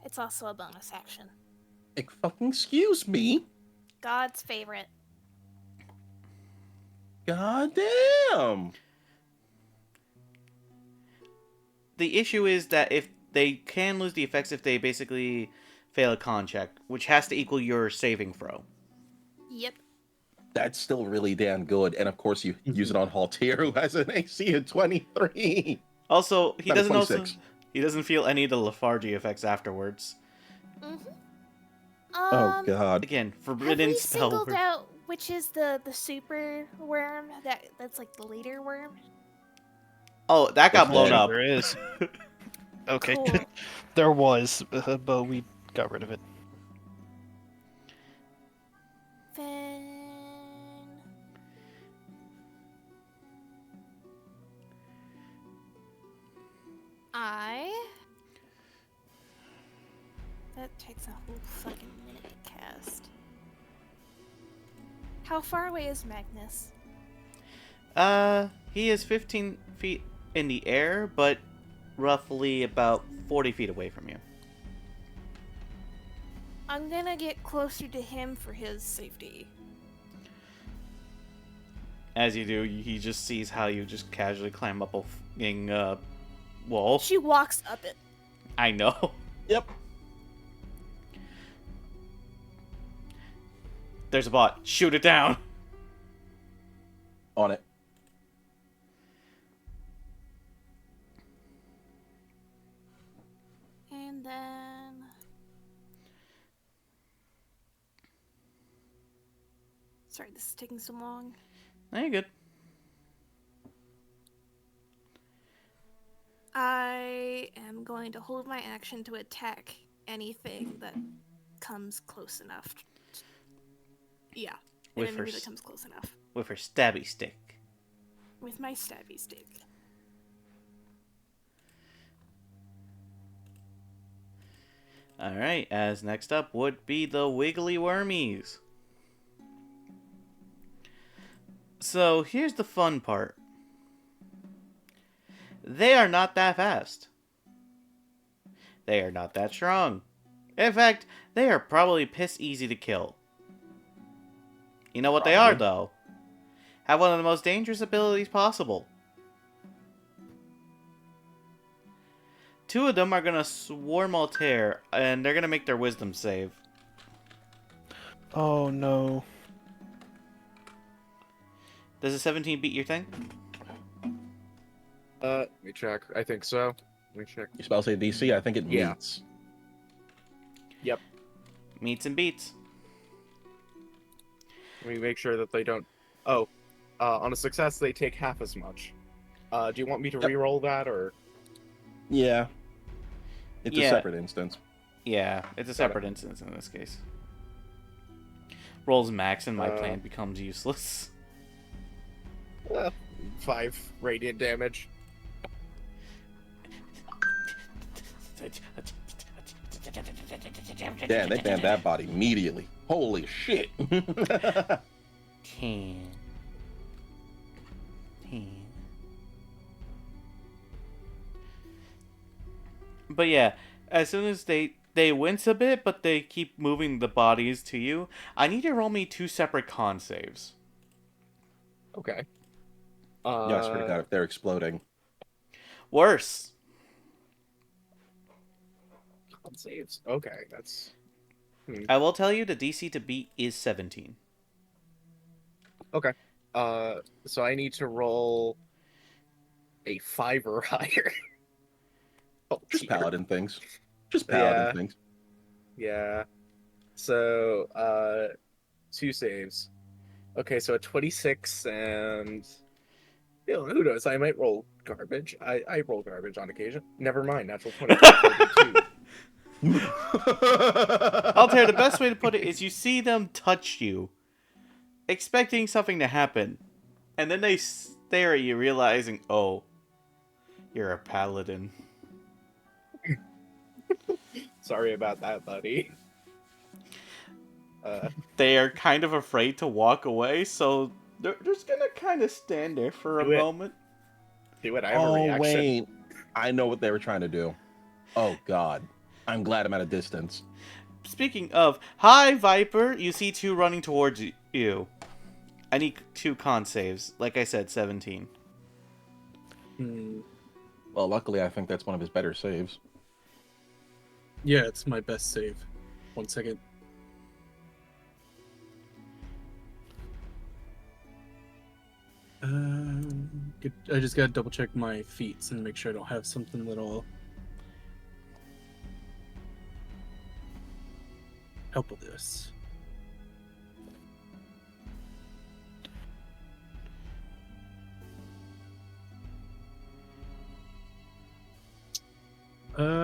It's also a bonus action. Like, fucking excuse me. God's favorite. God damn. The issue is that if they can lose the effects if they basically fail a con check, which has to equal your saving throw. Yep. That's still really damn good. And of course, you use it on Haltier, who has an AC of 23. Also, he Not a doesn't 26. he doesn't feel any of the lethargy effects afterwards. Mm-hmm. Oh, God. Again, Have forbidden we spell. singled out which is the super worm that's like the leader worm? Oh, that got That's blown dead. up. There is. Okay. Cool. There was, but we got rid of it. Then that takes a whole fucking minute to cast. How far away is Magnus? He is 15 feet in the air, but roughly about 40 feet away from you. I'm gonna get closer to him for his safety. As you do, he just sees how you just casually climb up a fucking wall. She walks up it. I know. Yep. There's a bot. Shoot it down. On it. And then... Sorry, this is taking so long. No, you're good. I am going to hold my action to attack anything that comes close enough. Yeah, an With her enemy that s- comes close enough. With her stabby stick. With my stabby stick. Alright, as next up would be the Wiggly Wormies. So here's the fun part. They are not that fast. They are not that strong. In fact, they are probably piss easy to kill. You know what they are, Probably. though? Have one of the most dangerous abilities possible. 2 of them are gonna swarm Altair, and they're gonna make their wisdom save. Oh no. Does a 17 beat your thing? Let me check. I think so. Let me check. Your spell save DC, I think it Yeah. meets. Yep. Meets and beats. Let me make sure that they don't. Oh, on a success, they take half as much. Do you want me to Yep. re-roll that, or? Yeah. It's Yeah. a separate instance. Yeah, it's a separate instance in this case. Rolls max and my plan becomes useless. 5 radiant damage. Damn, they banned that body immediately. Holy shit. 10. But yeah, as soon as they wince a bit, but they keep moving the bodies to you, I need you to roll me 2 separate con saves. Okay. Yeah, I swear to God, if they're exploding. Worse. Con saves. Okay, that's. I will tell you the DC to beat is 17. Okay. So I need to roll a 5 or higher. Oh, Just dear. paladin things. Just paladin Yeah. things. Yeah. So, 2 saves. Okay, so a 26 and... You know, who knows? I might roll garbage. I roll garbage on occasion. Never mind, natural 20. 32. Altair, the best way to put it is you see them touch you, expecting something to happen, and then they stare at you, realizing, oh, you're a paladin. Sorry about that, buddy. They are kind of afraid to walk away, so they're just gonna kind of stand there for a Do it. moment. Do it, I have a Oh, reaction. wait. I know what they were trying to do. Oh, God. I'm glad I'm at a distance. Speaking of, hi, Viper! You see 2 running towards you. I need 2 con saves. Like I said, 17. Well, luckily, I think that's one of his better saves. Yeah, it's my best save. 1 second. I just gotta double check my feats and make sure I don't have something that'll help with this.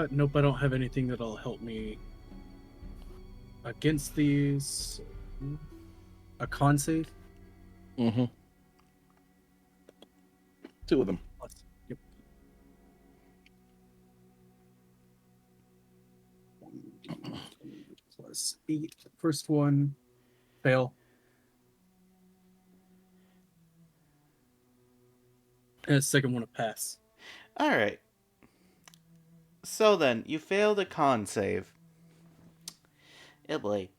Nope, I don't have anything that'll help me against these. A con save? Mm-hmm. 2 of them. Yep. Plus 8. First one, fail. And the second one, a pass. Alright. So then, you failed a con save. Oh boy.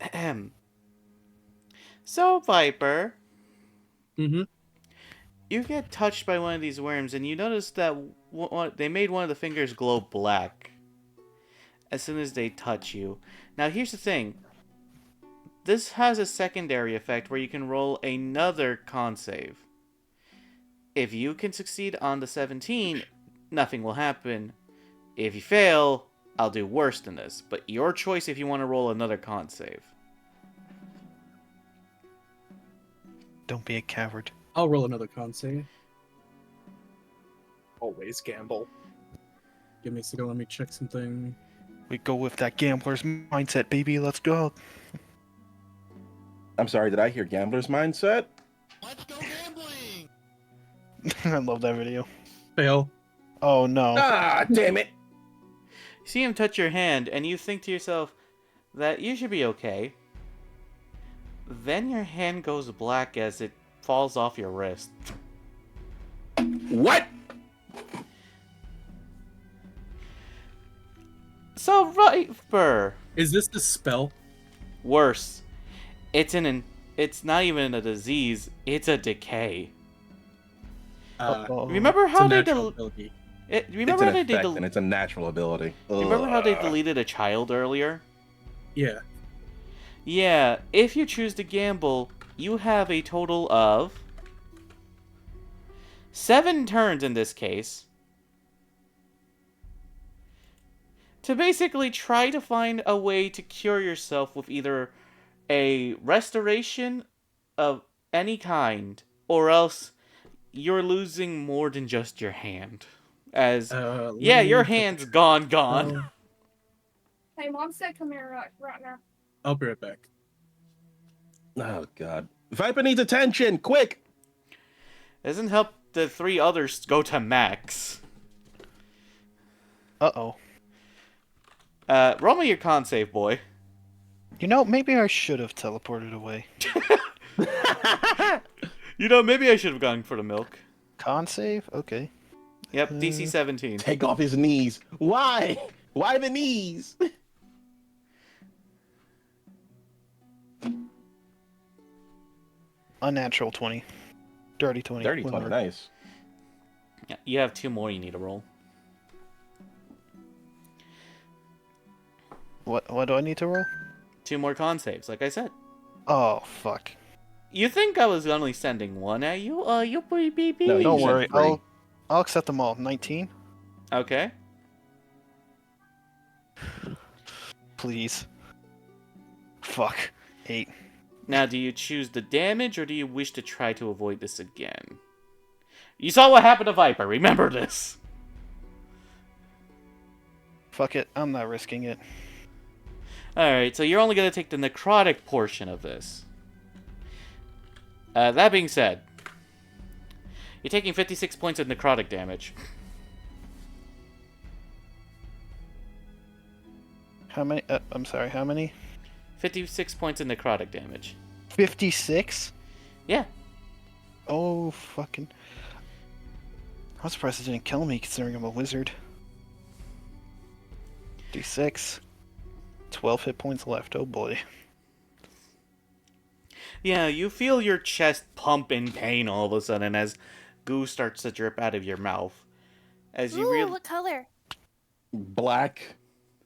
Ahem. So, Viper, Mm-hmm. you get touched by one of these worms, and you notice that they made one of the fingers glow black as soon as they touch you. Now, here's the thing. This has a secondary effect where you can roll another con save. If you can succeed on the 17, nothing will happen. If you fail, I'll do worse than this. But your choice if you want to roll another con save. Don't be a coward. I'll roll another con save. Always gamble. Give me a second, let me check something. We go with that gambler's mindset, baby. Let's go. I'm sorry, did I hear gambler's mindset? Let's go gambling! I love that video. Fail. Oh no. Ah, damn it. You see him touch your hand, and you think to yourself that you should be okay. Then your hand goes black as it falls off your wrist. What? So, Viper! Is this the spell? Worse. It's not even a disease, it's a decay. Uh-oh. Remember It's a how they natural ability. It's remember an how they effect, and it's a natural ability. remember how they Ugh. deleted a child earlier? Yeah. Yeah, if you choose to gamble, you have a total of 7 turns in this case to basically try to find a way to cure yourself with either a restoration of any kind, or else you're losing more than just your hand. As, Let yeah, me your double hand's check. gone. Oh, Hey, Mom said come here right now. I'll be right back. Oh God. Viper needs attention, quick! Doesn't help the 3 others go to max. Uh-oh. Roll me your con save, boy. You know, maybe I should have teleported away. You know, maybe I should have gone for the milk. Con save? Okay. Yep, DC 17. Take off his knees. Why? Why the knees? Unnatural 20. Dirty 20. Dirty 20, whatever. nice. Yeah, you have 2 more you need to roll. What do I need to roll? 2 more con saves, like I said. Oh, fuck. You think I was only sending 1 at you? You beep. No, you Don't said worry. 3. I'll accept them all. 19? Okay. Please. Fuck. 8. Now, do you choose the damage, or do you wish to try to avoid this again? You saw what happened to Viper, remember this! Fuck it. I'm not risking it. Alright, so you're only going to take the necrotic portion of this. That being said, you're taking 56 points of necrotic damage. How many? I'm sorry, how many? 56 points of necrotic damage. 56? Yeah. Oh, fucking... I'm surprised it didn't kill me, considering I'm a wizard. D6. 12 hit points left, oh boy. Yeah, you feel your chest pump in pain all of a sudden as goo starts to drip out of your mouth. As you Ooh, what color? Black,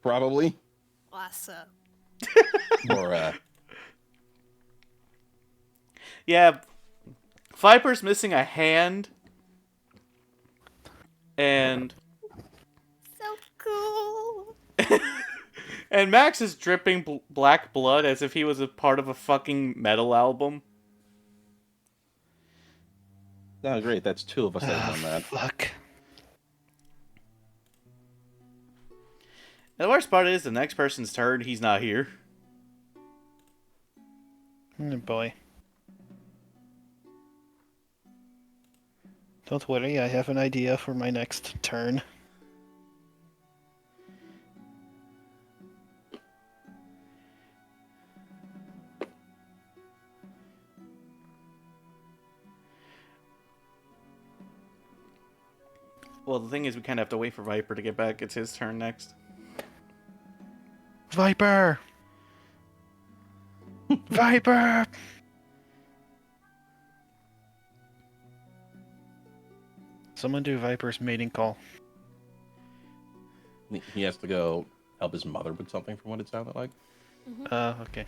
probably. Awesome. Or, Yeah, Viper's missing a hand. And So cool. and Max is dripping black blood as if he was a part of a fucking metal album. oh, great. That's 2 of us that have done that. Fuck. And the worst part is, the next person's turn, he's not here. Oh boy. Don't worry, I have an idea for my next turn. Well, the thing is, we kind of have to wait for Viper to get back. It's his turn next. Viper! Viper! Someone do Viper's mating call. He has to go help his mother with something, from what it sounded like. Okay.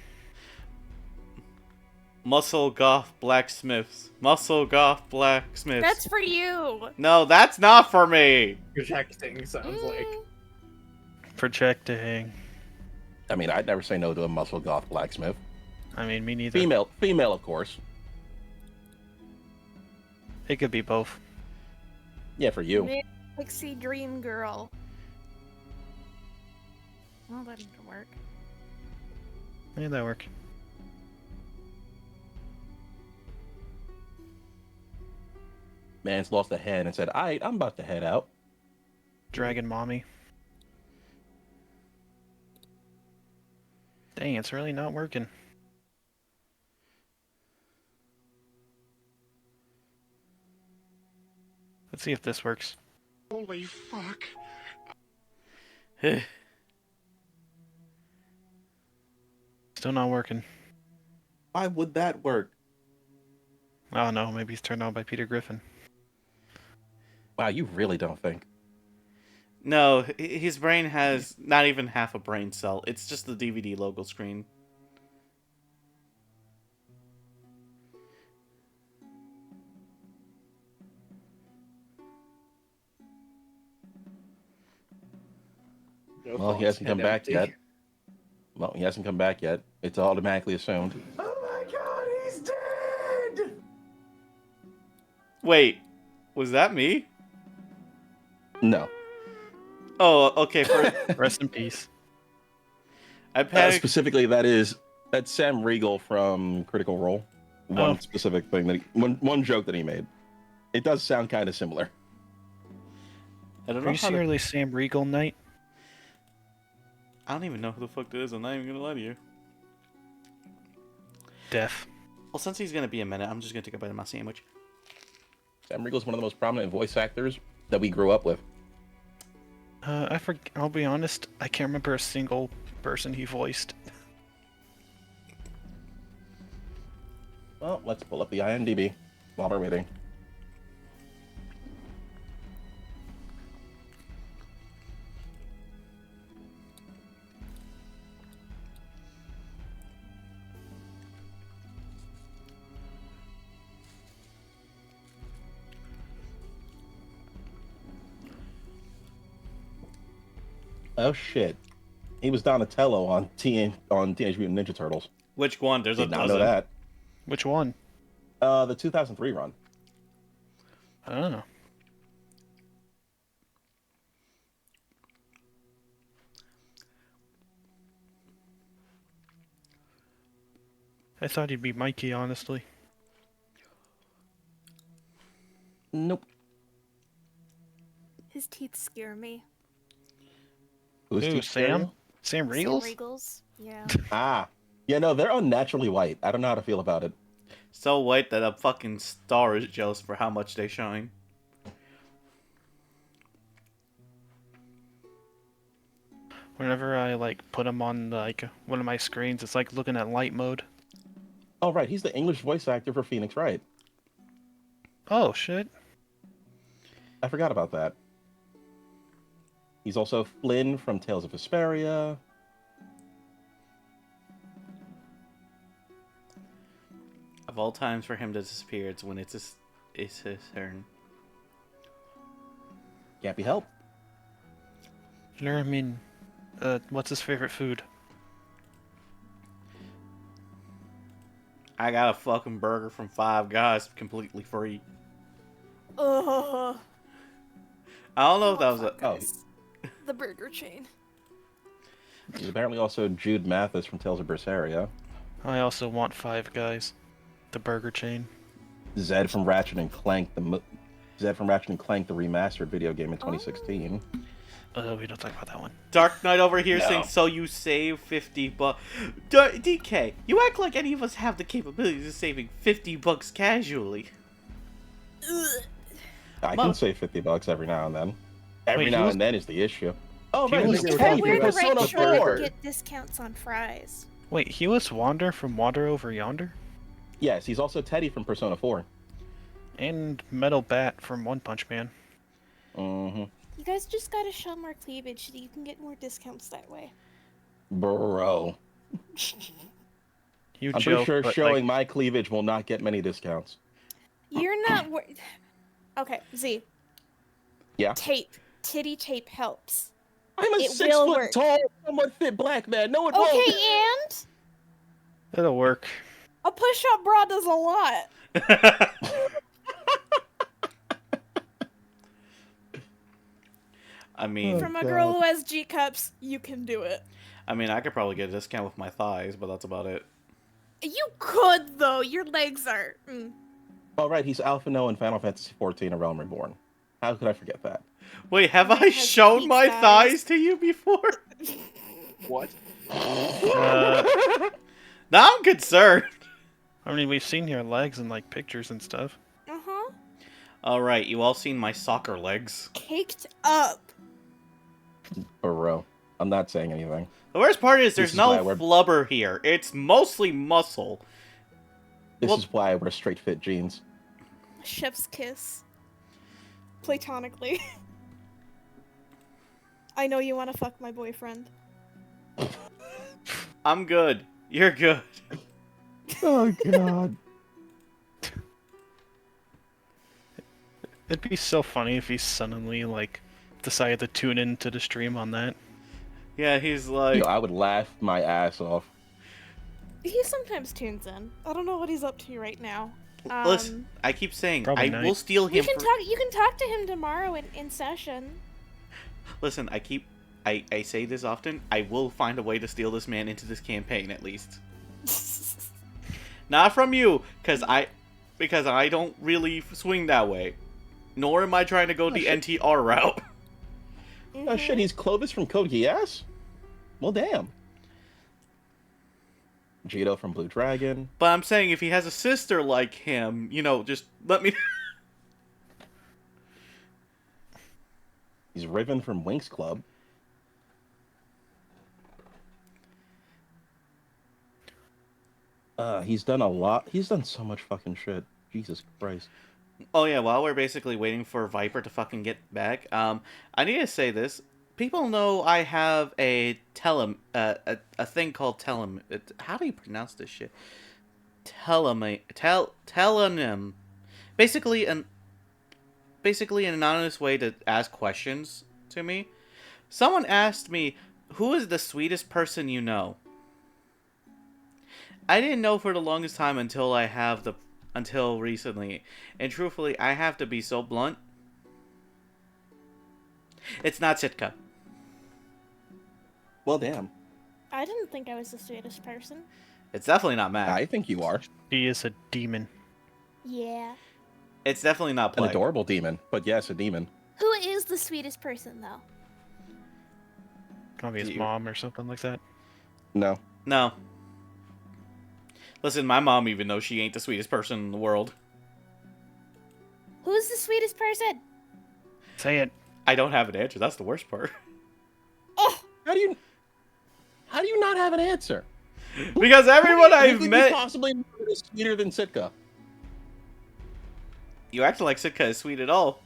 Muscle Goth Blacksmiths. Muscle Goth Blacksmiths. That's for you. No, that's not for me! Projecting sounds like. Projecting. I mean, I'd never say no to a muscle goth blacksmith. I mean, me neither. Female, of course. It could be both. Yeah, for you. Pixie Dream Girl. Well, that didn't work. Yeah, that work. Man's lost a head and said, "Alright, I'm about to head out." Dragon Mommy. Dang, it's really not working. Let's see if this works. Holy fuck. Still not working. Why would that work? Oh no, maybe he's turned on by Peter Griffin. Wow, you really don't think. No, his brain has not even half a brain cell. It's just the DVD logo screen. No Well, he thoughts, hasn't head come back empty. yet. Well, he hasn't come back yet. It's automatically assumed. Oh my god, he's dead! Wait, was that me? No. Oh, okay. Rest in peace. I panicked. Specifically, that's Sam Riegel from Critical Role. One Oh. specific thing one joke that he made. It does sound kind of similar. I don't Are know you how to... seriously Sam Riegel Knight? I don't even know who the fuck that is. I'm not even gonna lie to you. Death. Well, since he's gonna be a minute, I'm just gonna take a bite of my sandwich. Sam Riegel's one of the most prominent voice actors that we grew up with. I'll be honest, I can't remember a single person he voiced. Well, let's pull up the IMDb while we're waiting. Oh shit. He was Donatello on Teenage Mutant Ninja Turtles. Which one? There's a Did not dozen. know that. Which one? The 2003 run. I don't know. I thought he'd be Mikey, honestly. Nope. His teeth scare me. Who's Who, Steve Sam? Stereo? Sam Sam Riegels? Riegels. Yeah. Ah. Yeah, no, they're unnaturally white. I don't know how to feel about it. So white that a fucking star is jealous for how much they shine. Whenever I put him on one of my screens, it's like looking at light mode. Oh, right. He's the English voice actor for Phoenix Wright. Oh shit. I forgot about that. He's also Flynn from Tales of Vesperia. Of all times for him to disappear, it's when it's his turn. Can't be helped. I mean, what's his favorite food? I got a fucking burger from Five Guys completely free. Ugh. I don't know if that was a... Oh, The burger chain. he's apparently also Jude Mathis from Tales of Berseria. I also want Five Guys. The burger chain. Zed from Ratchet and Clank, the remastered video game in 2016. We don't talk about that one. Dark Knight over here No. saying, so you save 50 bucks. DK, you act like any of us have the capabilities of saving 50 bucks casually. Ugh. I Mom. can save $50 every now and then. Every Wait, now he was- and then is the issue. Oh, he right, was- they If were I talking wear the about right Persona shirt, 4. I get discounts on fries. Wait, he was Wander from Wander Over Yonder? Yes, he's also Teddy from Persona 4. And Metal Bat from One Punch Man. Mm-hmm. You guys just gotta show more cleavage so you can get more discounts that way. Bro. You I'm joke, pretty sure but, showing my cleavage will not get many discounts. You're not Okay, Z. Yeah? Tape. Titty tape helps. I'm a It 6 will foot work. tall, somewhat fit black man. No, it Okay, won't. and It'll work. a push-up bra does a lot. I mean, From a girl who has G cups, you can do it. I could probably get a discount with my thighs, but that's about it. You could though. Your legs are. All right, he's Alpha No in Final Fantasy XIV: A Realm Reborn. How could I forget that? Wait, have Mine I has shown pink my thighs. thighs to you before? What? Now I'm concerned. I mean, we've seen your legs in pictures and stuff. Uh huh. Alright, you all seen my soccer legs. Caked up. Bro, I'm not saying anything. The worst part is This there's is why no we're- flubber here. It's mostly muscle. This Well- is why I wear straight fit jeans. Chef's kiss. Platonically. I know you want to fuck my boyfriend. I'm good. You're good. Oh god. It'd be so funny if he suddenly, like, decided to tune into the stream on that. Yeah, he's like... Yo, I would laugh my ass off. He sometimes tunes in. I don't know what he's up to right now. Listen, I keep saying, Probably I night. will steal You him can for... talk. You can talk to him tomorrow in session. Listen, I say this often, I will find a way to steal this man into this campaign, at least. Not from you, because I don't really swing that way. Nor am I trying to go the shit. NTR route. Oh shit, he's Clovis from Code Geass? Well, damn. Jito from Blue Dragon. But I'm saying if he has a sister like him, you know, just let me... He's Riven from Winx Club. He's done a lot. He's done so much fucking shit. Jesus Christ. Oh yeah, while we're basically waiting for Viper to fucking get back, I need to say this. People know I have a a thing called how do you pronounce this shit? Telonym. Basically an anonymous way to ask questions to me. Someone asked me, "Who is the sweetest person you know?" I didn't know for the longest time until recently. And truthfully, I have to be so blunt. It's not Sitka. Well, damn. I didn't think I was the sweetest person. It's definitely not Matt. I think you are. He is a demon. Yeah. It's definitely not An Plague. adorable demon. But yes, a demon. Who is the sweetest person though? Probably his You- mom or something like that. No. No. Listen, my mom even knows she ain't the sweetest person in the world. Who's the sweetest person? Say it. I don't have an answer. That's the worst part. Oh, How do you not have an answer? Because everyone Who I've could you met... possibly know that is sweeter than Sitka? You acting like Sitka is sweet at all.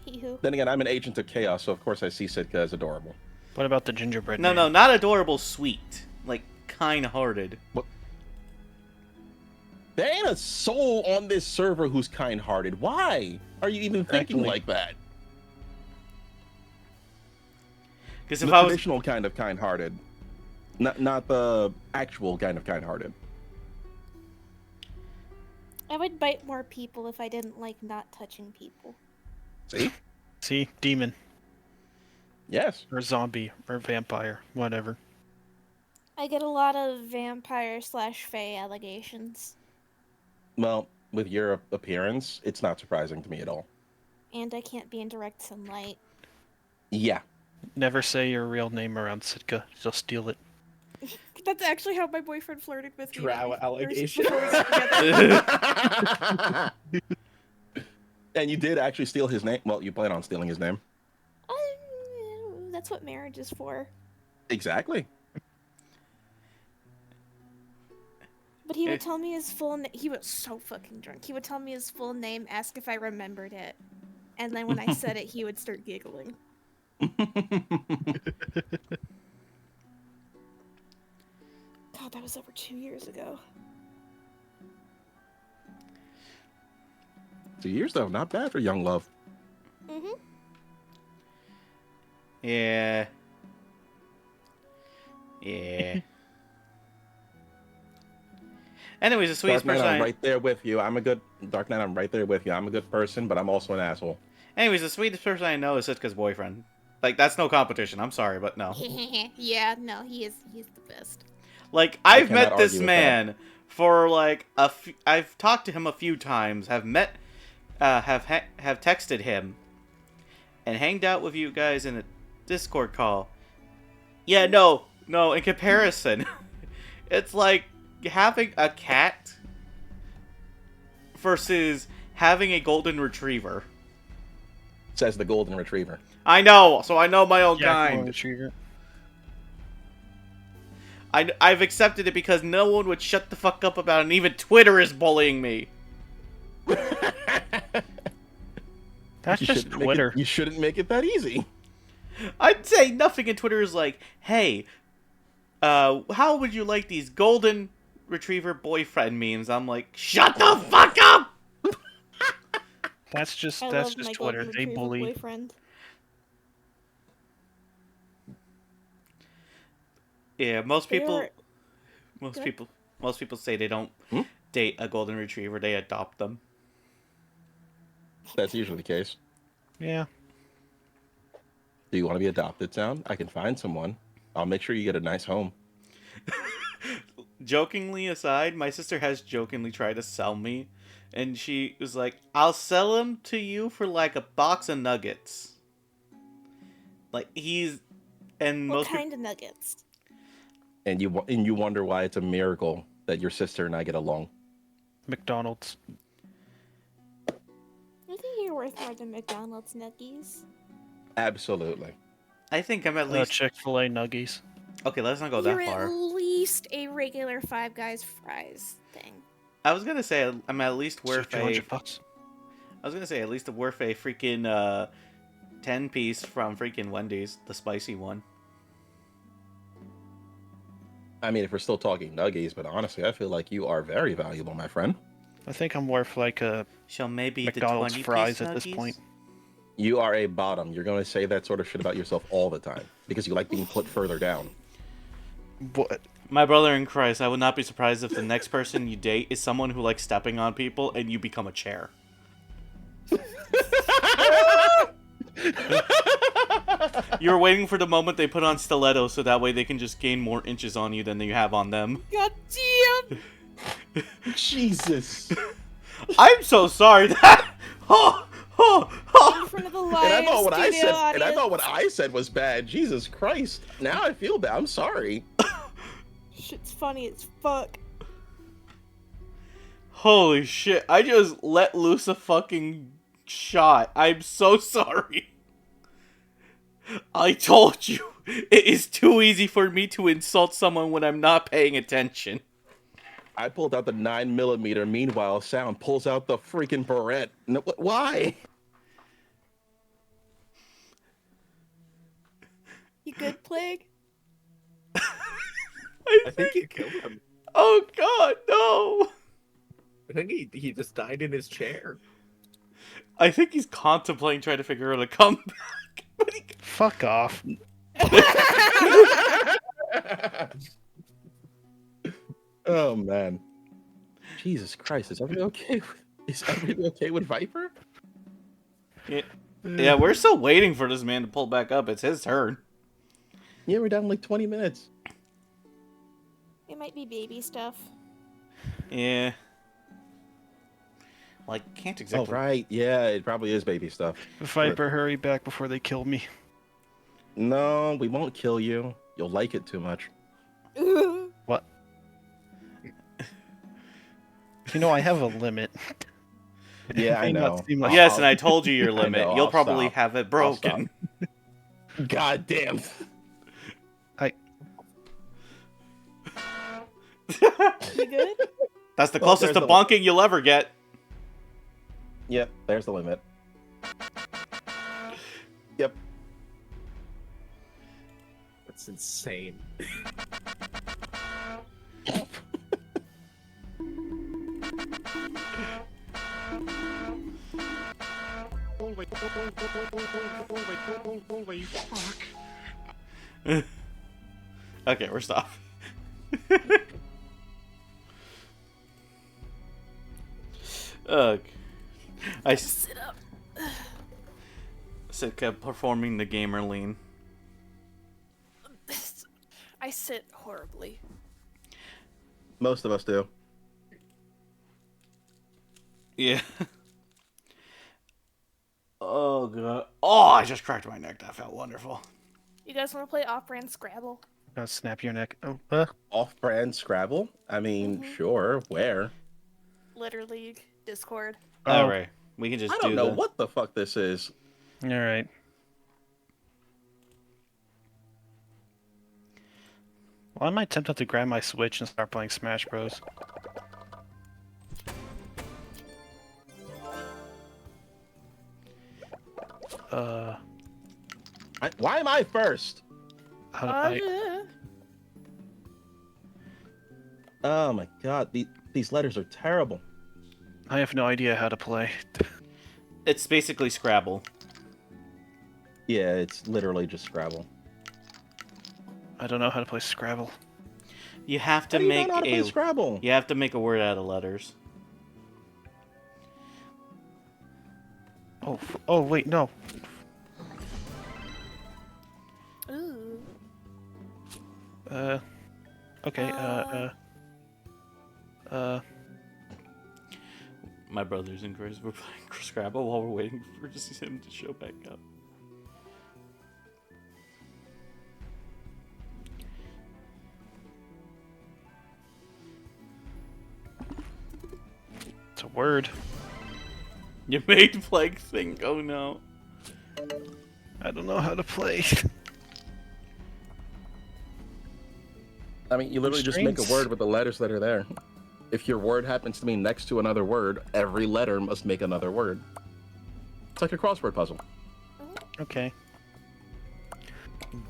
he who? Then again, I'm an agent of chaos, so of course I see Sitka as adorable. What about the gingerbread No, man? no, not adorable, sweet. Like, kind-hearted. There ain't a soul on this server who's kind-hearted. Why are you even thinking Exactly. like that? Because The if I was... traditional kind of kind-hearted, not the actual kind of kind-hearted. I would bite more people if I didn't like not touching people. See? See? Demon. Yes. Or zombie. Or vampire. Whatever. I get a lot of vampire/fae allegations, Well, with your appearance, it's not surprising to me at all. and I can't be in direct sunlight. Yeah. Never say your real name around Sitka. She'll steal it. That's actually how my boyfriend flirted with me. Drow when we allegation. before we got together. And you did actually steal his name. Well, you plan on stealing his name. That's what marriage is for. Exactly. But he would tell me his full name. He was so fucking drunk. He would tell me his full name, ask if I remembered it, and then when I said it, he would start giggling. God, that was over 2 years ago. 2 years though, not bad for young love. Mm-hmm. Yeah. Yeah. Anyways, the sweetest Dark Knight, person I'm right there with you. Dark Knight, I'm right there with you. I'm a good person, but I'm also an asshole. Anyways, the sweetest person I know is Sitka's boyfriend. Like, that's no competition. I'm sorry, but no. Yeah, no, he's the best. Like, I I've met cannot this argue with man for like I've talked to him a few times. Have met, have texted him, and hanged out with you guys in a Discord call. Yeah, no. In comparison, it's like having a cat versus having a golden retriever. Says the golden retriever. I know, so I know my own Yeah, kind. golden retriever. I've accepted it because no one would shut the fuck up about it, and even Twitter is bullying me. That's You just shouldn't make Twitter. you shouldn't make it that easy. I'd say nothing in Twitter is like, hey, how would you like these golden retriever boyfriend memes? I'm like, shut the fuck up! That's just I that's love just my Twitter. golden They retriever bully. boyfriend. Yeah, most people Go ahead. most people say they don't Hmm? date a golden retriever, they adopt them. That's usually the case. Yeah. Do you want to be adopted, Sound? I can find someone. I'll make sure you get a nice home. Jokingly aside, my sister has jokingly tried to sell me, and she was like, I'll sell him to you for like a box of nuggets. Like, and What most people, kind of nuggets? And you wonder why it's a miracle that your sister and I get along. McDonald's. I think you're worth more than McDonald's nuggies. Absolutely. I think I'm at least, Chick-fil-A nuggies. okay, let's not go You're that far. at least a regular Five Guys fries thing. I was gonna say I'm at least worth a, $200. I was gonna say at least worth a freaking 10-piece from freaking Wendy's, the spicy one. I mean, if we're still talking nuggies, but honestly, I feel like you are very valuable, my friend. I think I'm worth like a So maybe McDonald's the 20-piece fries at this nuggies? point. You are a bottom. You're going to say that sort of shit about yourself all the time because you like being put further down. What? My brother in Christ, I would not be surprised if the next person you date is someone who likes stepping on people and you become a chair. You're waiting for the moment they put on stilettos so that way they can just gain more inches on you than you have on them. God damn! Jesus. I'm so sorry that. In front of the live And I thought what I studio said, audience. and I thought what I said was bad. Jesus Christ. Now I feel bad. I'm sorry. Shit's funny as fuck. Holy shit! I just let loose a fucking shot. I'm so sorry. I told you, it is too easy for me to insult someone when I'm not paying attention. I pulled out the 9mm. Meanwhile, Sound pulls out the freaking Barrette. No, why? You good, Plague? I think you killed him. Oh god, no! I think he just died in his chair. I think he's contemplating trying to figure out a comeback. But he... Fuck off. Oh man. Jesus Christ, is everything okay with Viper? Yeah, we're still waiting for this man to pull back up. It's his turn. Yeah, we're down like 20 minutes. It might be baby stuff. Yeah. Like, can't Oh, exactly... right. Yeah, it probably is baby stuff. Viper, hurry back before they kill me. No, we won't kill you. You'll like it too much. What? You know, I have a limit. Yeah, I May not know. seem like- Yes, and I told you your I limit. know, You'll I'll probably stop. have it I'll stop. broken. God damn. You good? That's the Well, closest to there's the- bonking you'll ever get. Yep, there's the limit. Yep. That's insane. Okay, we're stopped. Ugh. Sit up. Kept performing the gamer lean. I sit horribly. Most of us do. Yeah. Oh god. Oh, I just cracked my neck. That felt wonderful. You guys want to play off-brand Scrabble? Snap your neck. Oh, Off-brand Scrabble? I mean, Mhm. sure. Where? Litter League, Discord. All right, we can just I don't do know the... what the fuck this is. All right. Well, I might tempted to grab my Switch and start playing Smash Bros. Why am I first? Yeah. Oh my god, these letters are terrible. I have no idea how to play. It's basically Scrabble. Yeah, it's literally just Scrabble. I don't know how to play Scrabble. You have How to do you not make know how to play Scrabble? You have to make a word out of letters. Oh wait, no. Ooh. Okay, My brothers and Grace were playing Scrabble while we're waiting for him to show back up. it's a word. You made Plague think, oh no. I don't know how to play. I mean, you literally just make a word with the letters that are there. If your word happens to be next to another word, every letter must make another word. It's like a crossword puzzle. Okay.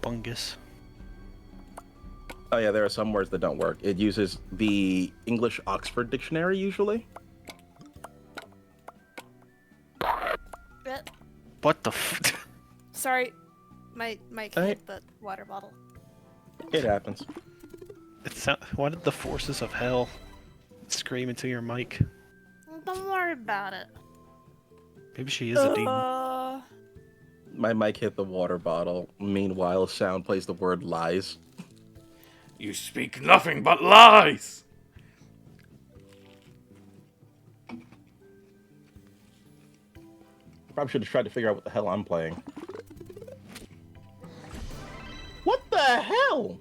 Bungus. Oh yeah, there are some words that don't work. It uses the English Oxford Dictionary usually. What the f- Sorry, my mic Hey. hit the water bottle. It happens. Why did the forces of hell scream into your mic? Don't worry about it. Maybe she is a demon. My mic hit the water bottle. Meanwhile, sound plays the word lies. You speak nothing but lies! Probably should have tried to figure out what the hell I'm playing. What the hell?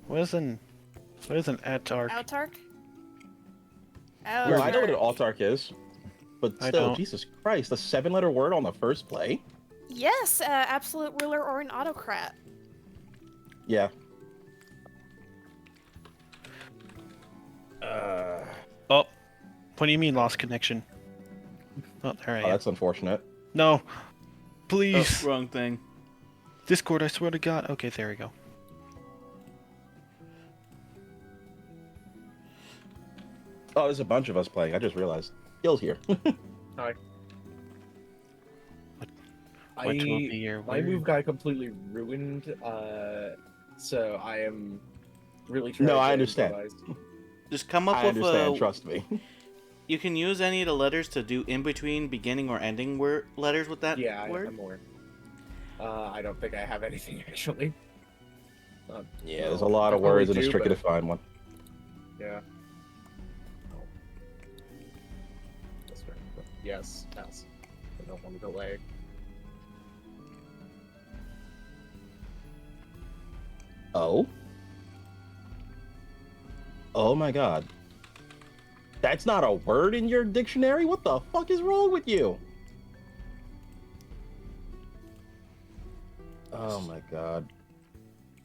What is an Atark? Autark? Well, I know what an autark is, but I still, don't. Jesus Christ, a 7-letter word on the first play? Yes, absolute ruler or an autocrat. Yeah. Oh, what do you mean lost connection? Oh, there I Oh, am. that's unfortunate. No, please. Wrong thing. Discord, I swear to God. Okay, there we go. Oh, there's a bunch of us playing. I just realized. Gil's here. Hi. What will be your My word? move got completely ruined, so I am really trying No, to I understand. improvise. Just come up I with understand, a... trust me. You can use any of the letters to do in-between beginning or ending letters with that Yeah, word. I'm more. I don't think I have anything, actually. Yeah, No, there's a lot I of words, probably and it's do, tricky to but- find one. Yeah. Oh. That's right. Yes, yes. I don't want to delay. Oh? Oh my god. That's not a word in your dictionary? What the fuck is wrong with you? Oh my god.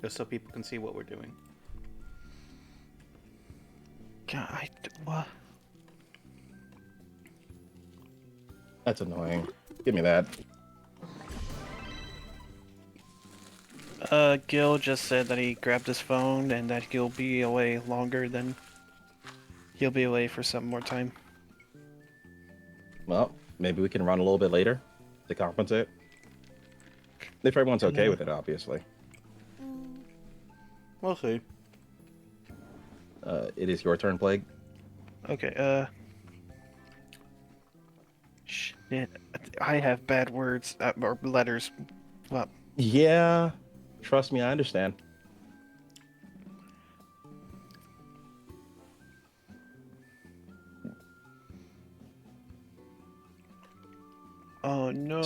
Just so people can see what we're doing. God, what? That's annoying. Give me that. Gil just said that he grabbed his phone and that he'll be away longer than... He'll be away for some more time. Well, maybe we can run a little bit later to compensate. If everyone's okay with it, obviously. We'll see. It is your turn, Plague. Okay, Shit. I have bad words, or letters. Well, Yeah, trust me, I understand. oh no.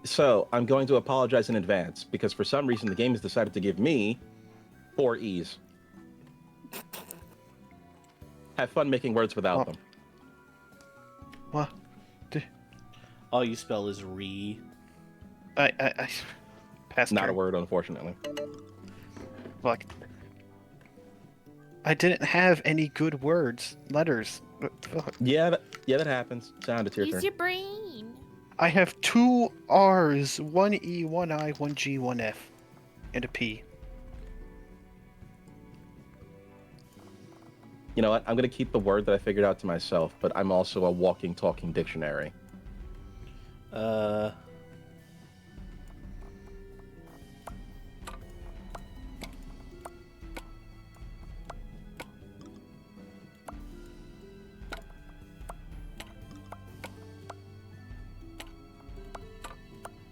So I'm going to apologize in advance because for some reason the game has decided to give me 4 E's. Have fun making words without them. What? All you spell is re. I passed Not turn. a word, unfortunately. Fuck. I didn't have any good words, letters. Fuck. Yeah, that happens. Sound, it's your Use turn. your brain. I have 2 R's, 1 E, 1 I, 1 G, 1 F, and a P. You know what? I'm gonna keep the word that I figured out to myself, but I'm also a walking, talking dictionary.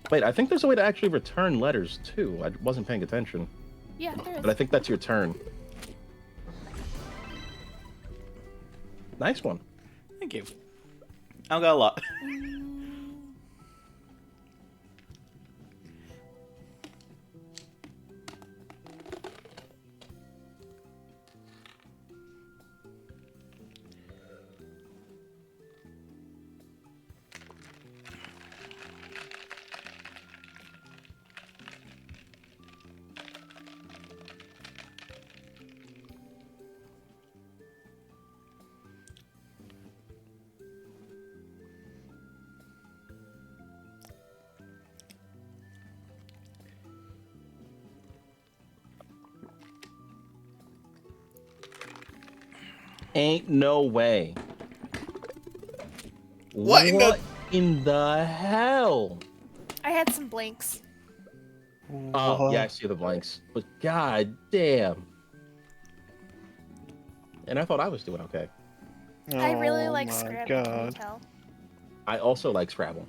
Wait, I think there's a way to actually return letters too. I wasn't paying attention, Yeah, there but I is. think that's your turn. Nice one. Thank you. I've got a lot. Ain't no way. What in the- in the hell? I had some blanks. Oh, yeah, I see the blanks. But god damn. And I thought I was doing okay. I really Oh like my Scrabble, can you god. tell? I also like Scrabble.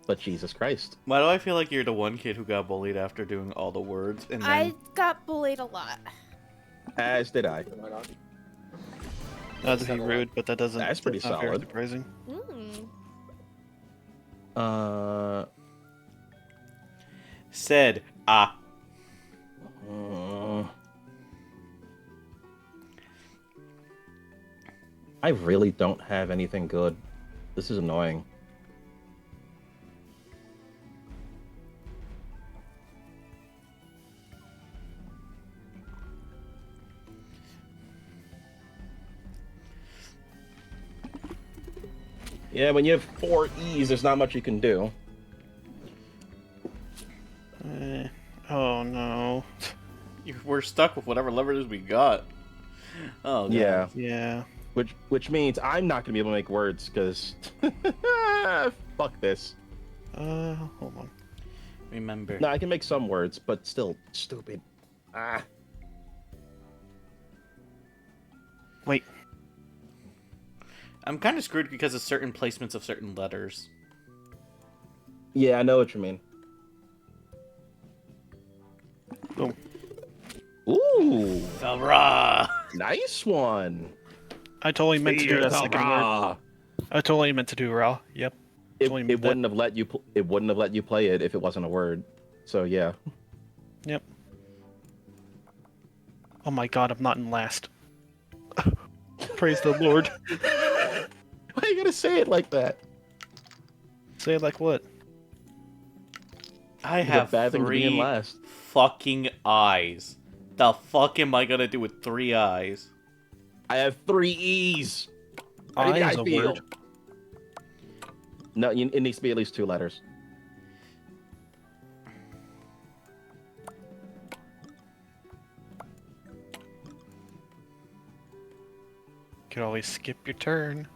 But Jesus Christ. Why do I feel like you're the one kid who got bullied after doing all the words and then I got bullied a lot. As did I. Not to be rude, but that doesn't. That's pretty not very solid. surprising. said ah? I really don't have anything good. This is annoying. Yeah, when you have 4 E's, there's not much you can do. Oh no. We're stuck with whatever levers we got. Oh god. Yeah, Yeah. which means I'm not gonna be able to make words because fuck this. Hold on. Remember. No, I can make some words, but still stupid. Wait. I'm kind of screwed because of certain placements of certain letters. Yeah, I know what you mean. Boom. Ooh, Hurrah! nice one. I totally meant to do that second word. Hurrah. I totally meant to do raw. Yep. It, Totally it meant that. wouldn't have let you. It wouldn't have let you play it if it wasn't a word. So yeah. Yep. Oh my god, I'm not in last. Praise the Lord. Why are you gonna say it like that? Say it like what? I It's a have bad thing to be in 3 last. fucking eyes. The fuck am I gonna do with 3 eyes? I have 3 E's. How do you think I is I a feel? word. No, it needs to be at least 2 letters. You could always skip your turn.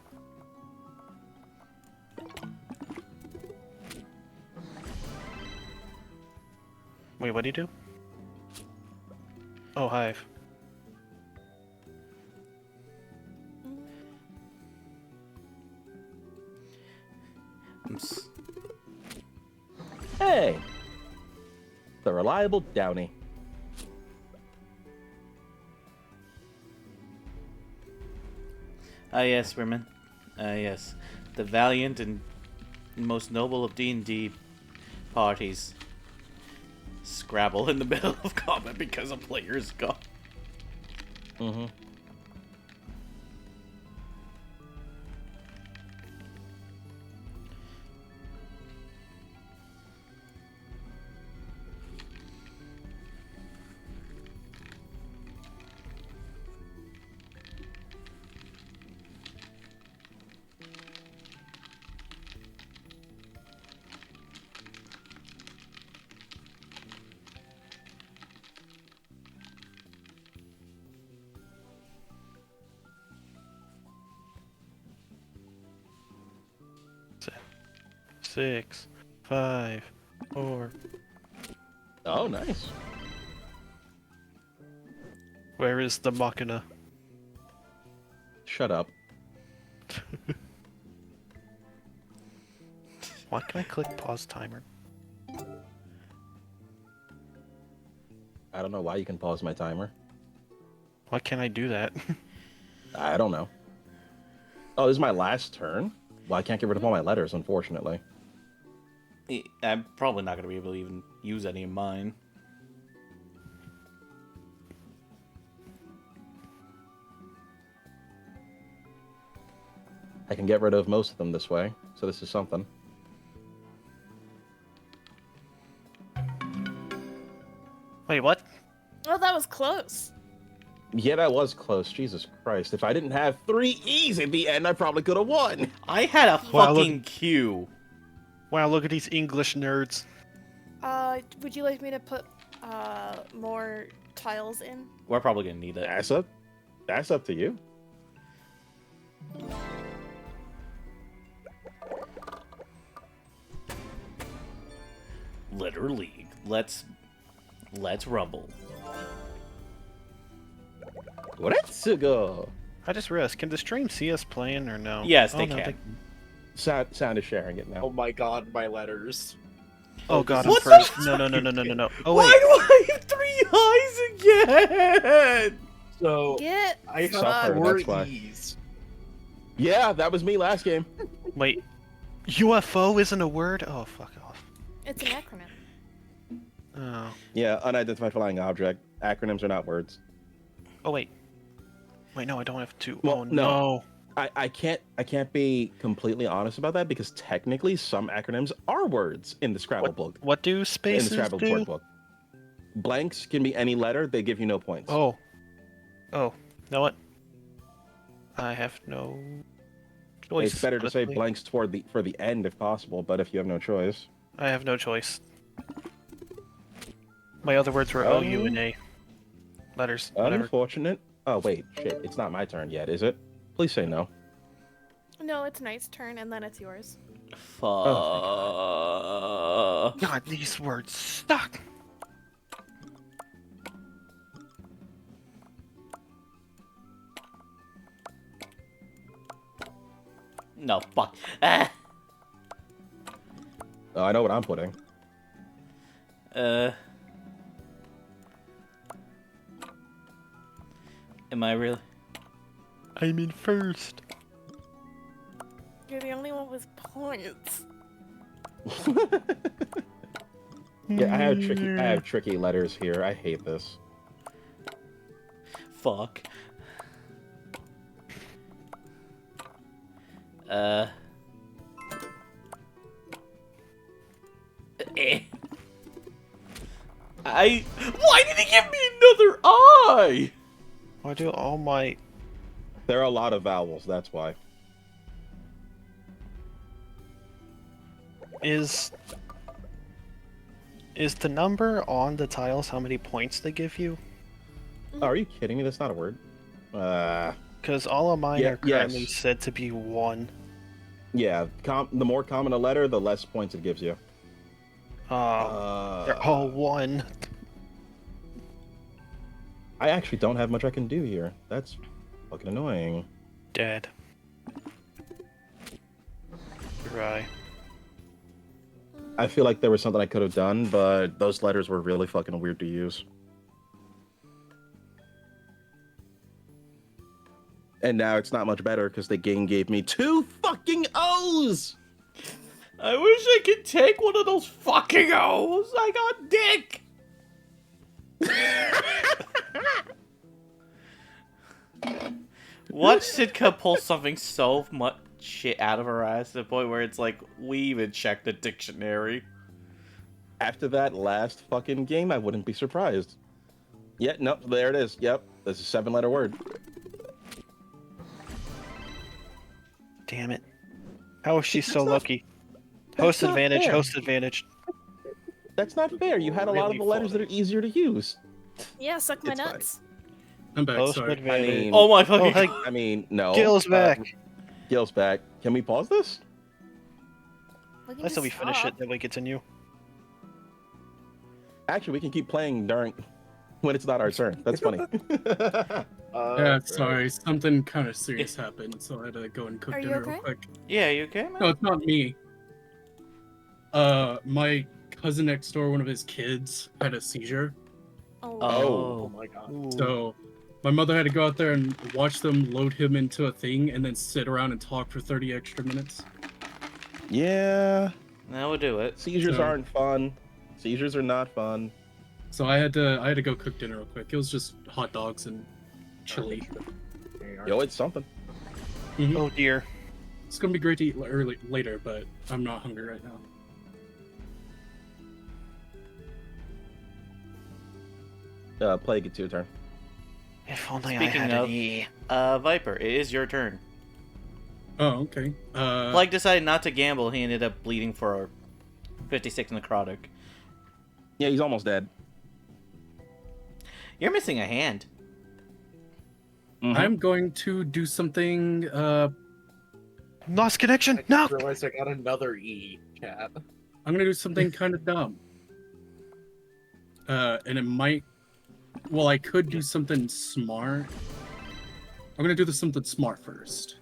Wait, what do you do? Oh, hive. Hey, the reliable Downey. Ah yes, women. Ah yes. The valiant and most noble of D&D parties. Scrabble in the middle of combat because a player's gone. Mm-hmm. 6, 5, 4. Oh, nice. Where is the Machina? Shut up. Why can I click pause timer? I don't know why you can pause my timer. Why can't I do that? I don't know. Oh, this is my last turn? Well, I can't get rid of all my letters, unfortunately. I'm probably not going to be able to even use any of mine. I can get rid of most of them this way, so this is something. Wait, what? Oh, that was close. Yeah, that was close. Jesus Christ. If I didn't have 3 E's at the end, I probably could have won. I had a Wow, look- fucking Q. Wow, look at these English nerds. Would you like me to put more tiles in? We're probably going to need it. That's up to you. Literally. Let's rumble. Let's go. I just realized, can the stream see us playing or no? Yes, they no, can. Sound is sharing it Oh now. my god, my letters. Oh god, What I'm the- first. No. Oh Why wait. do I have 3 highs again? So, Get I have Suffer, 4 that's why. E's. Yeah, that was me last game. Wait. UFO isn't a word? Oh, fuck off. It's an acronym. Oh. Yeah, unidentified flying object. Acronyms are not words. Oh wait. Wait, no, I don't have to. Well, oh no. I can't be completely honest about that because technically some acronyms are words in the Scrabble book. What do In the spaces Scrabble do? board book. Blanks can be any letter, they give you no points. Oh. Oh. You know what? I have no choice. It's better to say honestly. blanks for the end if possible, but if you have no choice. I have no choice. My other words were O, U, and A. Letters. Whatever. Unfortunate. Oh wait, shit. It's not my turn yet, is it? Please say no. No, it's Knight's turn, and then it's yours. Fuck. God, these words suck. No, fuck. Ah. Oh, I know what I'm putting. Am I really? I'm in first. You're the only one with points. Yeah, I have tricky letters here. I hate this. Fuck. Why did he give me another eye? Why do all my... There are a lot of vowels, that's why. Is the number on the tiles how many points they give you? Oh, are you kidding me? That's not a word. Because all of mine Yeah, are currently yes. said to be 1. Yeah, the more common a letter, the less points it gives you. They're all 1. I actually don't have much I can do here. That's fucking annoying. Dead. Right. I feel like there was something I could have done, but those letters were really fucking weird to use. And now it's not much better because the game gave me 2 fucking O's! I wish I could take one of those fucking O's. I got dick. Watch Sitka pull something so much shit out of her ass to the point where it's like, we even checked the dictionary. After that last fucking game, I wouldn't be surprised. Yeah, nope, there it is. Yep, that's a 7-letter word. Damn it. How is she so not- lucky? Host not advantage, fair. host advantage. That's not fair. You had a lot of Really the letters that are easier to use. Yeah, suck my It's fine. nuts. I'm back. Host Sorry. I advantage. mean, Oh my fucking Oh, hey, I mean, no. Gil's back. Gil's back. Can we pause this? We can Let's say we just finish it, stop. then we continue. Actually, we can keep playing during when it's not our turn. That's funny. Yeah, sorry, something kind of serious happened, so I had to go and cook Are you dinner okay? real quick. Yeah, you okay, man? No, it's not me. My cousin next door, one of his kids, had a seizure. Oh. Oh my god. So my mother had to go out there and watch them load him into a thing and then sit around and talk for 30 extra minutes. Yeah, That would do it. seizures So- aren't fun. Seizures are not fun. So I had to go cook dinner real quick. It was just hot dogs and chili. Yo, it's something. Mhm. Oh dear. It's gonna be great to eat later, but I'm not hungry right now. Plague, it's your turn. If only Speaking I had of- an E. Viper, it is your turn. Oh, okay. Plague decided not to gamble. He ended up bleeding for 56 necrotic. Yeah, he's almost dead. You're missing a hand. Mhm. I'm going to do something. Lost connection. I No. just realized I got another E, chat. I'm gonna do something kind of dumb. And it might. Well, I could do something smart. I'm gonna do something smart first.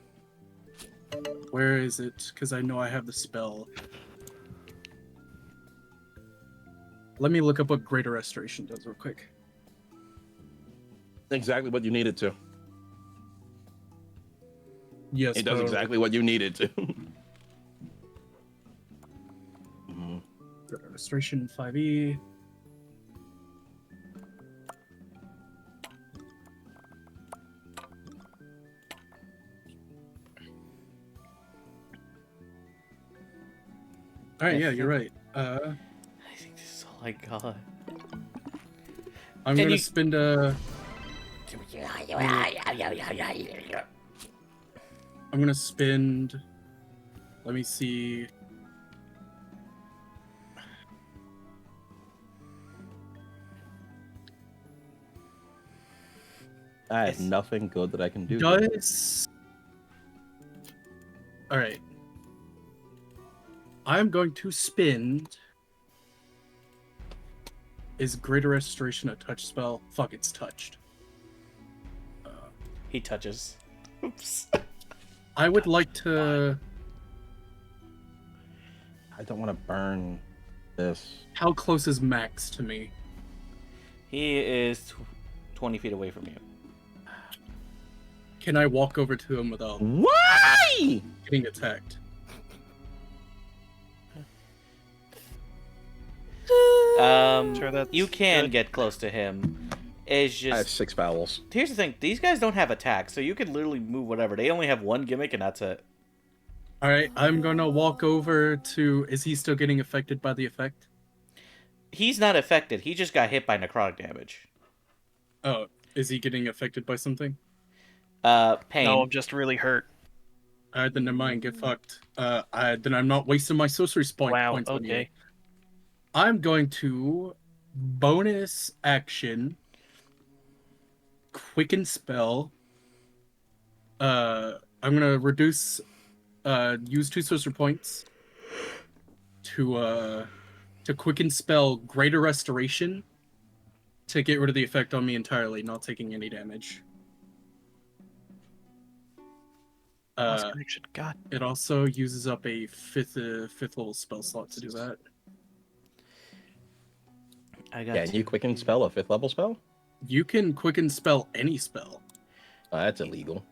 Where is it? Because I know I have the spell. Let me look up what Greater Restoration does real quick. Exactly what you needed to. Yes, It does bro. exactly what you needed to. Mhm. Greater Restoration 5e. All right, yeah, you're right. I think this is all I got. I'm And gonna you- spend a. I'm gonna spend. Let me see. I have Yes. nothing good that I can do. Does. All right. I'm going to spend. Is Greater Restoration a touch spell? Fuck, it's touched. He touches. Oops. I would like to. I don't want to burn this. How close is Max to me? He is 20 feet away from you. Can I walk over to him without Why? getting attacked? Sure, that's You can good. get close to him. It's I have just 6 vowels. here's the thing: these guys don't have attack, so you can literally move whatever. They only have one gimmick, and that's it. All right, I'm gonna walk over to. Is he still getting affected by the effect? He's not affected. He just got hit by necrotic damage. Oh, is he getting affected by something? Pain. No, I'm just really hurt. All right, then never mind. Get fucked. Then I'm not wasting my sorcery Wow, points on you. okay. I'm going to bonus action, quicken spell. I'm gonna reduce, use 2 sorcery points to quicken spell Greater Restoration to get rid of the effect on me entirely, not taking any damage. Lost connection. God. It also uses up a fifth level spell slot to do that. I got. Yeah, you quicken spell a 5th level spell? You can quicken spell any spell. That's illegal.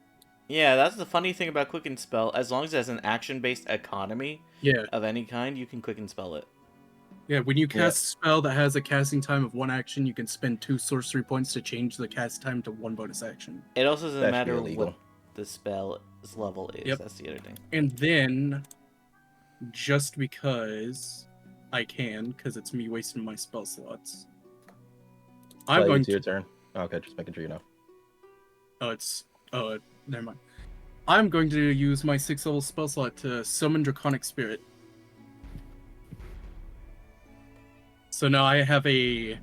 Yeah, that's the funny thing about quicken spell. As long as it has an action-based economy Yeah, of any kind, you can quicken spell it. yeah. When you cast a spell that has a casting time of 1 action, you can spend 2 sorcery points to change the cast time to 1 bonus action. It also doesn't That should matter be illegal. what the spell's level is. Yep. That's the other thing. And then, just because I can, because it's me wasting my spell slots, I'm Plague, going it's your to. turn. Okay, just making sure you know. Never mind. I'm going to use my 6th level spell slot to summon Draconic Spirit. So now I have a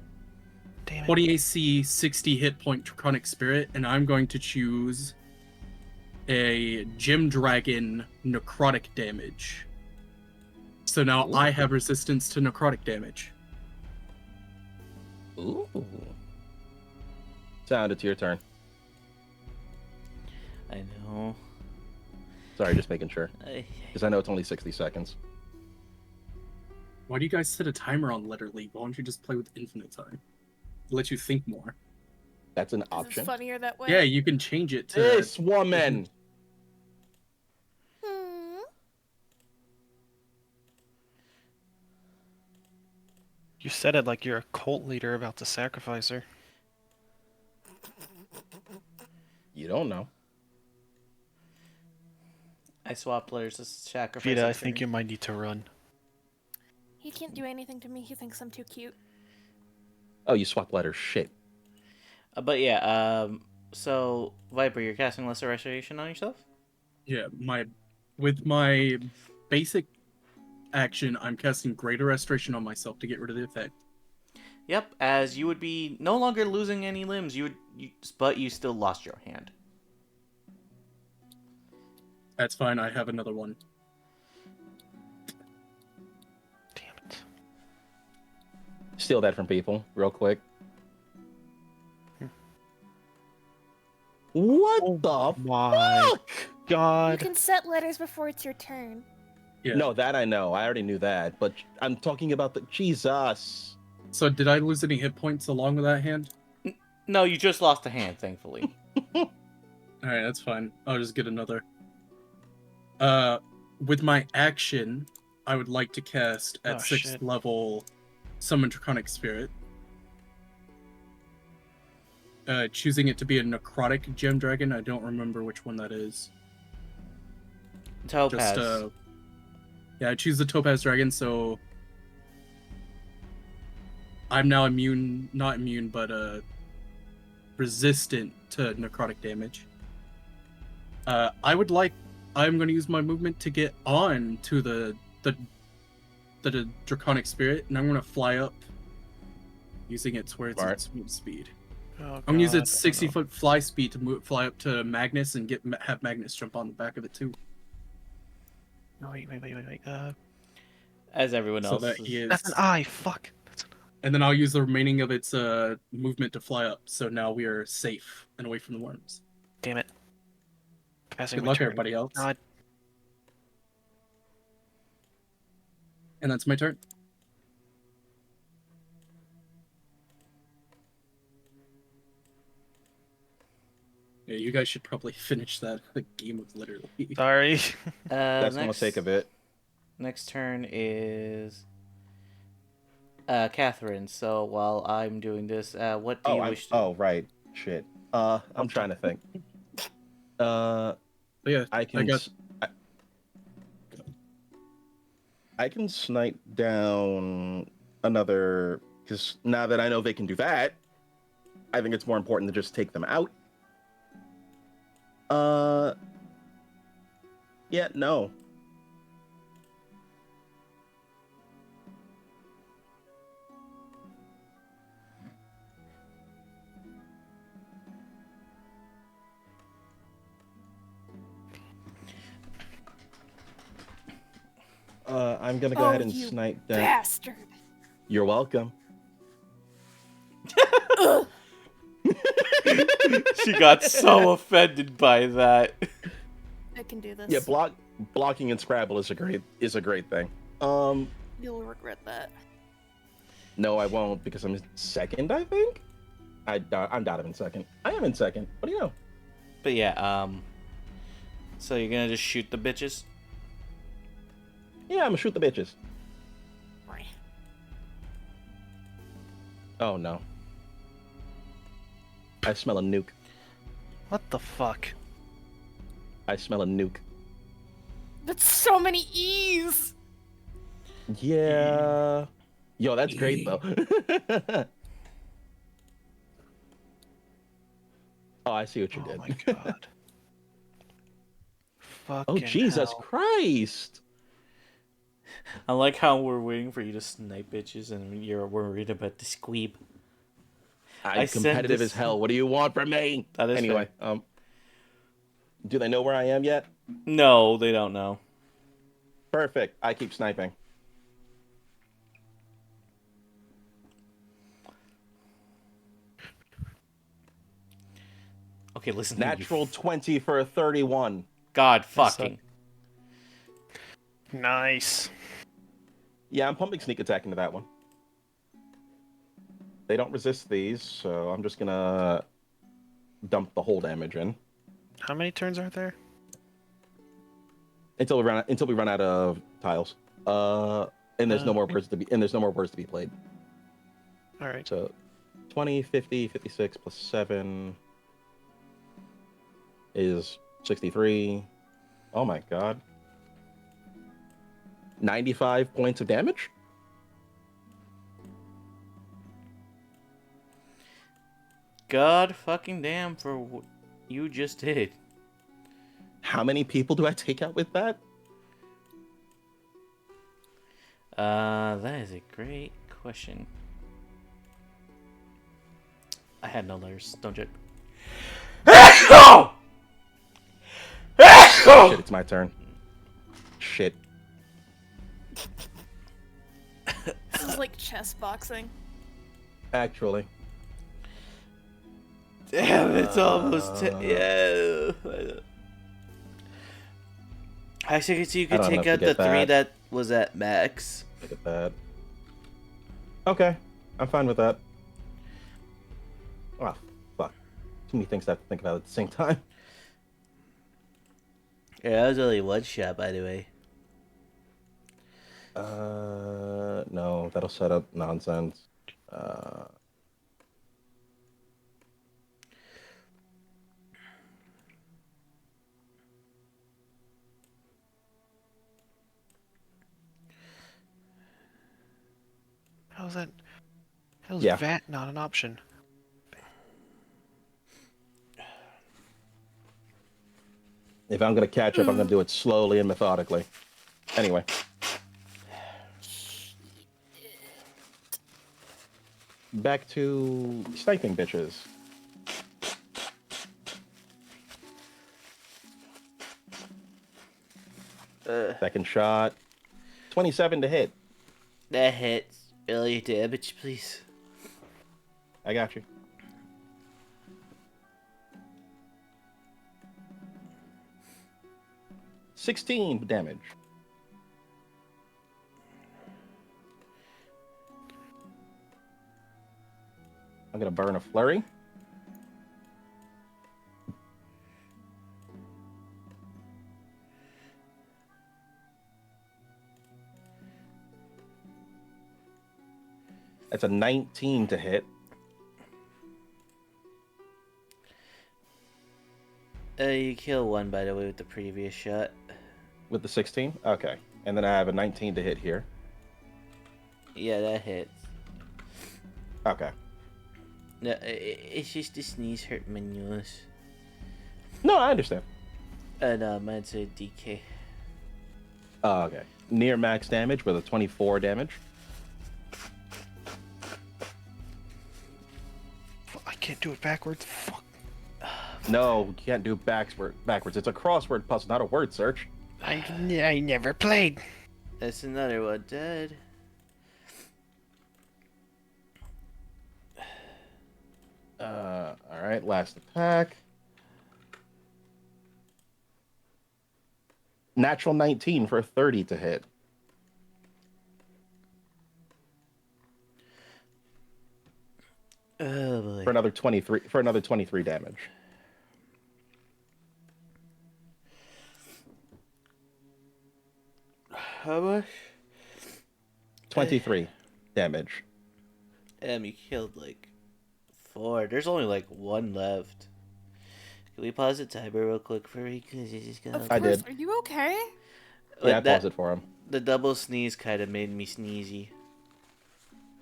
Damn it. 20 AC, 60 hit point Draconic Spirit, and I'm going to choose a Gem Dragon Necrotic Damage. So now Ooh. I have resistance to necrotic damage. Ooh. Sound, it's your turn. I know. Sorry, just making sure. Because I know it's only 60 seconds. Why do you guys set a timer on Letter League? Why don't you just play with infinite time? It lets you think more. That's an 'Cause option. it's funnier that way. Yeah, you can change it to... This woman! Hmm. You said it like you're a cult leader about to sacrifice her. You don't know. I swapped letters to sacrifice. Vita, a I think turn. you might need to run. He can't do anything to me. He thinks I'm too cute. Oh, you swapped letters. Shit. But yeah, so Viper, you're casting Lesser Restoration on yourself? Yeah, with my basic action, I'm casting Greater Restoration on myself to get rid of the effect. Yep, as you would be no longer losing any limbs, but you still lost your hand. That's fine, I have another one. Damn it. Steal that from people, real quick. What the My fuck? You God. can set letters before it's your turn. Yeah. No, that I know. I already knew that. But I'm talking about the... Jesus. So did I lose any hit points along with that hand? No, you just lost a hand, thankfully. Alright, that's fine. I'll just get another. With my action, I would like to cast at Oh, 6th shit. level Summon Draconic Spirit. Choosing it to be a necrotic gem dragon. I don't remember which one that is. Topaz. Just yeah, I choose the Topaz dragon, so I'm now not immune, but resistant to necrotic damage. I'm going to use my movement to get on to the Draconic Spirit, and I'm going to fly up, using it to where it's at move speed. Oh, I'm gonna use God, its I don't know. 60-foot fly speed to fly up to Magnus and have Magnus jump on the back of it too. No, wait. As everyone So else. that he is. That's an eye. Fuck. And then I'll use the remaining of its movement to fly up. So now we are safe and away from the worms. Damn it. Passing Good my luck, turn. everybody else. God. And that's my turn. Yeah, you guys should probably finish that game of literally. Sorry. That's the mistake of it. Next turn is Catherine. So while I'm doing this, what do you wish to... Oh, right. Shit. I'm trying to think. But yeah, I can snipe down another, because now that I know they can do that, I think it's more important to just take them out. Yeah, no. I'm gonna go ahead and you snipe down. Bastard. You're welcome. She got so offended by that. I can do this. Yeah, blocking in Scrabble is a great thing. You'll regret that. No, I won't, because I'm in second, I think. I'm not in second. I am in second. What do you know? But yeah, so you're gonna just shoot the bitches? Yeah, I'm gonna shoot the bitches. Right. Oh no. I smell a nuke. What the fuck? I smell a nuke. That's so many E's. Yeah. Yo, that's great though. Oh, I see what you Oh did. my God. Oh, Fucking Jesus hell. Christ. I like how we're waiting for you to snipe bitches and you're worried about the squeeb. I I'm sent competitive this- as hell. What do you want from me? That is Anyway, do they know where I am yet? No, they don't know. Perfect. I keep sniping. Okay, listen. To Natural you. 20 for a 31. God That's fucking. Nice. Yeah, I'm pumping sneak attack into that one. They don't resist these, so I'm just gonna dump the whole damage in How many turns are there? until we run out of tiles. And there's no more words to be played. All right. So 20, 50, 56 plus 7 is 63. Oh my god. 95 points of damage? God fucking damn for what you just did. How many people do I take out with that? That is a great question. I had no letters. Don't joke. Shit, it's my turn. Shit. This is like chess boxing. Actually. Damn, it's almost yeah. Actually, so you I could don't take have out to the get three that. that was at max. Look at that. Okay, I'm fine with that. Oh, fuck. Too many things I have to think about at the same time. Yeah, that was only one shot, by the way. No, that'll set up nonsense. How's that? How's Yeah. VAT not an option? If I'm gonna catch up, I'm gonna do it slowly and methodically. Anyway. Back to sniping bitches. Second shot. 27 to hit. That hits. Early damage, please. I got you. $16 damage. I'm gonna burn a flurry. That's a 19 to hit. You kill one, by the way, with the previous shot. With the 16? Okay. And then I have a 19 to hit here. Yeah, that hits. Okay. No, it's just the sneeze hurt my nose. No, I understand. No, mine's a DK. Oh, okay. Near max damage with a 24 damage. I can't do it backwards. Fuck. No, you can't do backwards. It's a crossword puzzle, not a word search. I never played. That's another one dead. All right, last attack. Natural 19 for a 30 to hit. Oh boy. For another 23 damage. How much? 23 damage. You killed like 4. There's only like 1 left. Can we pause the timer real quick for me? Cause it's just gonna. Of I course. did. Are you okay? Yeah, I paused it for him. The double sneeze kind of made me sneezy.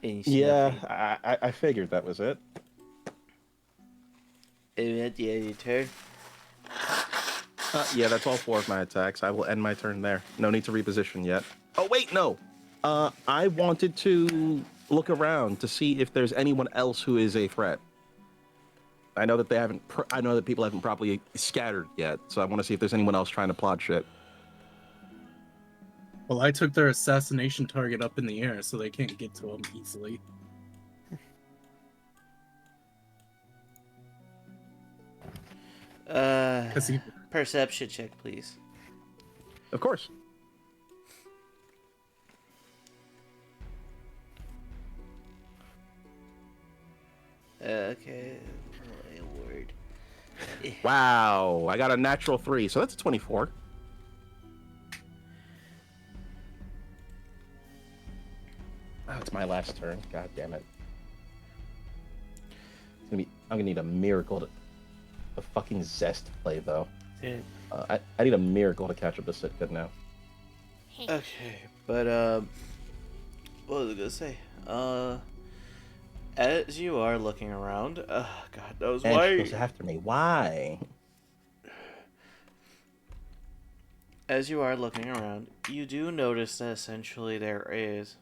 And Yeah, snuffy. I figured that was it. And at the end of your turn. Yeah, that's all 4 of my attacks. I will end my turn there. No need to reposition yet. Oh, wait, no. I wanted to look around to see if there's anyone else who is a threat. I know that I know that people haven't properly scattered yet, so I want to see if there's anyone else trying to plot shit. Well, I took their assassination target up in the air, so they can't get to him easily. Because he Perception check, please. Of course. Okay. My word. Wow, I got a natural 3, so that's a 24. Oh, it's my last turn. God damn it. I'm gonna need a miracle to fucking zest play though. Yeah. I need a miracle to catch up to Sitka now. Okay, but what was I gonna say? As you are looking around, God knows And why. she goes after me. Why? As you are looking around, you do notice that essentially there is,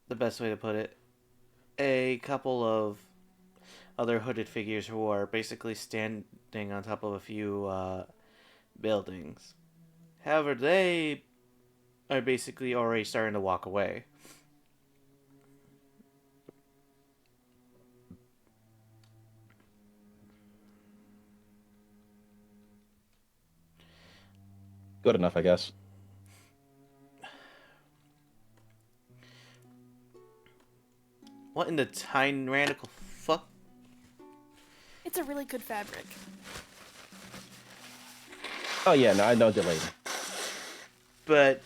the best way to put it, a couple of other hooded figures who are basically standing on top of a few buildings. However, they are basically already starting to walk away. Good enough, I guess. What in the tyrannical fuck? It's a really good fabric. Oh yeah, no, I know delayed. But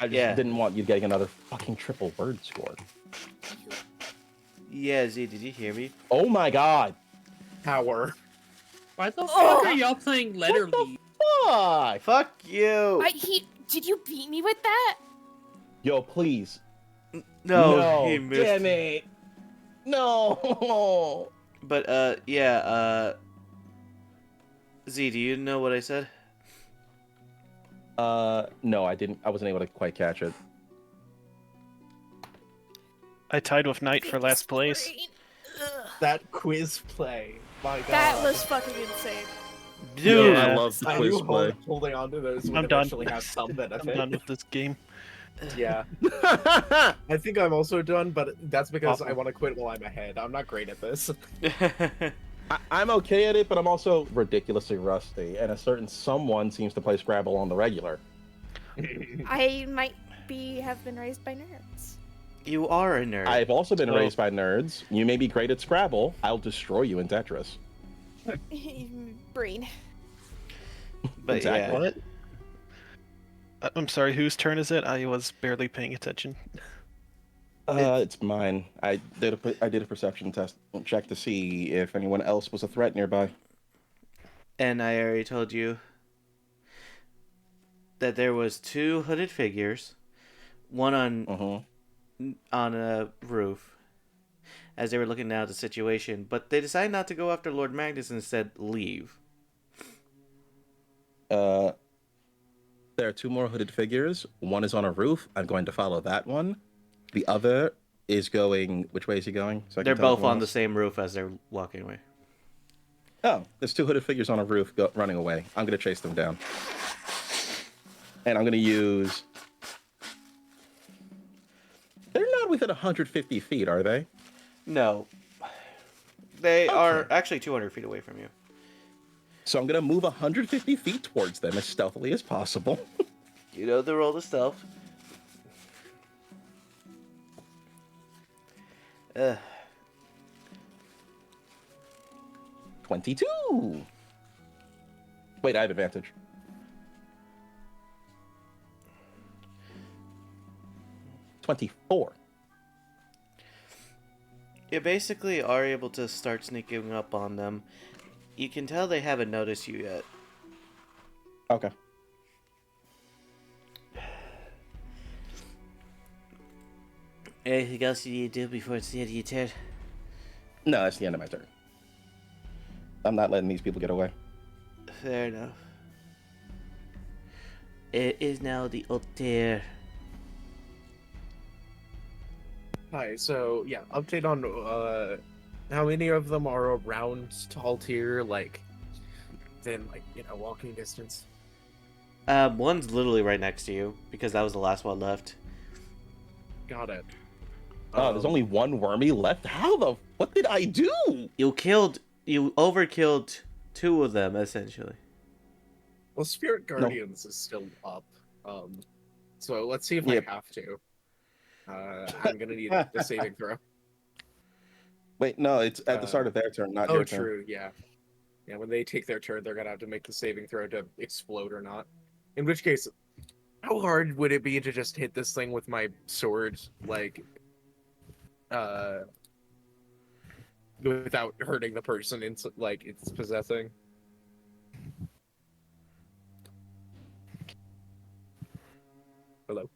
I just yeah. didn't want you getting another fucking triple word score. Yeah, Z, did you hear me? Oh my god! Power. Why the fuck are y'all playing Letter Lead? Fuck! Fuck you! Did you beat me with that? Yo, please. No, he missed. Damn it! No! But yeah, Z, do you know what I said? No, I didn't. I wasn't able to quite catch it. I tied with Knight for last place. Brain. Ugh. That quiz play. My god. That was fucking insane. Dude, I love the I quiz knew play. holding on to those would I'm done. eventually have some I'm benefit. done with this game. Yeah. I think I'm also done, but that's because I Awful. want to quit while I'm ahead. I'm not great at this. I'm okay at it, but I'm also ridiculously rusty, and a certain someone seems to play Scrabble on the regular. I might have been raised by nerds. you are a nerd. I've also been Oh. raised by nerds. You may be great at Scrabble. I'll destroy you in Tetris. Brain. But Exactly. yeah. What? I'm sorry, whose turn is it? I was barely paying attention. It's mine. I did a perception test check to see if anyone else was a threat nearby. And I already told you that there was 2 hooded figures, one on a roof, as they were looking down at the situation. But they decided not to go after Lord Magnus and instead leave. There are 2 more hooded figures. One is on a roof. I'm going to follow that one. The other is going. Which way is he going? So I can They're tell both everyone on the else. same roof as they're walking away. Oh, there's 2 hooded figures on a roof running away. I'm going to chase them down. And I'm going to use... They're not within 150 feet, are they? No. They are Okay. actually 200 feet away from you. So I'm going to move 150 feet towards them as stealthily as possible. You know the roll to stealth. 22! Wait, I have advantage. $24. You basically are able to start sneaking up on them. You can tell they haven't noticed you yet. Okay. Anything else you need to do before it's the end of your turn? No, that's the end of my turn. I'm not letting these people get away. Fair enough. It is now the Altair. Hi, so yeah, update on how many of them are around tall tier, like within walking distance. One's literally right next to you because that was the last one left. Got it. Oh, there's only one wormy left? How the... What did I do? You killed You overkilled two of them essentially. Well, Spirit No. Guardians is still up. So let's see if Yep. I have to. I'm gonna need the saving throw. Wait, no, it's at the start of their turn, not Oh, your turn. true. Yeah. Yeah. When they take their turn, they're gonna have to make the saving throw to explode or not. In which case, how hard would it be to just hit this thing with my sword, like, without hurting the person it's possessing? Hello.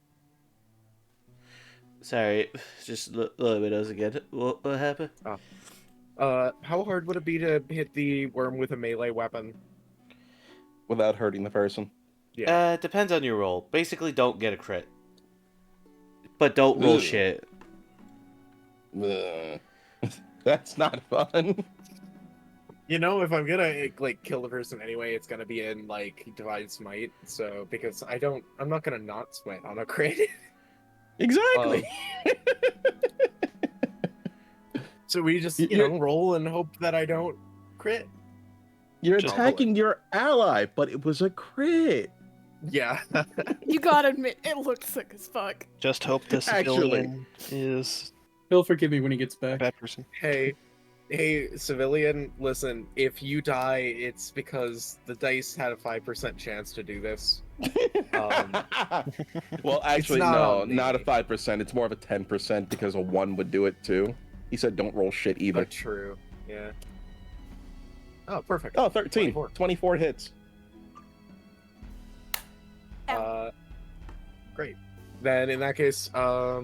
Sorry, just a little bit else again. What happened? How hard would it be to hit the worm with a melee weapon? Without hurting the person. Yeah. Depends on your roll. Basically, don't get a crit, but don't roll Ugh. shit. Ugh. That's not fun. You know, if I'm gonna kill the person anyway, it's gonna be in Divine Smite. So because I'm not gonna not smite on a crit. Exactly. So we just You're- roll and hope that I don't crit. You're Just- attacking your ally, but it was a crit. Yeah. You gotta admit, it looked sick as fuck. Just hope the civilian is He'll forgive me when he gets a back. bad person. Hey, civilian, listen, if you die, it's because the dice had a 5% chance to do this. Well, actually, not no, on me. not a 5%. It's more of a 10% because a 1 would do it too. He said don't roll shit either. But true. Yeah. Oh, perfect. Oh, 13. 24. 24 hits. Great. Then in that case, yeah,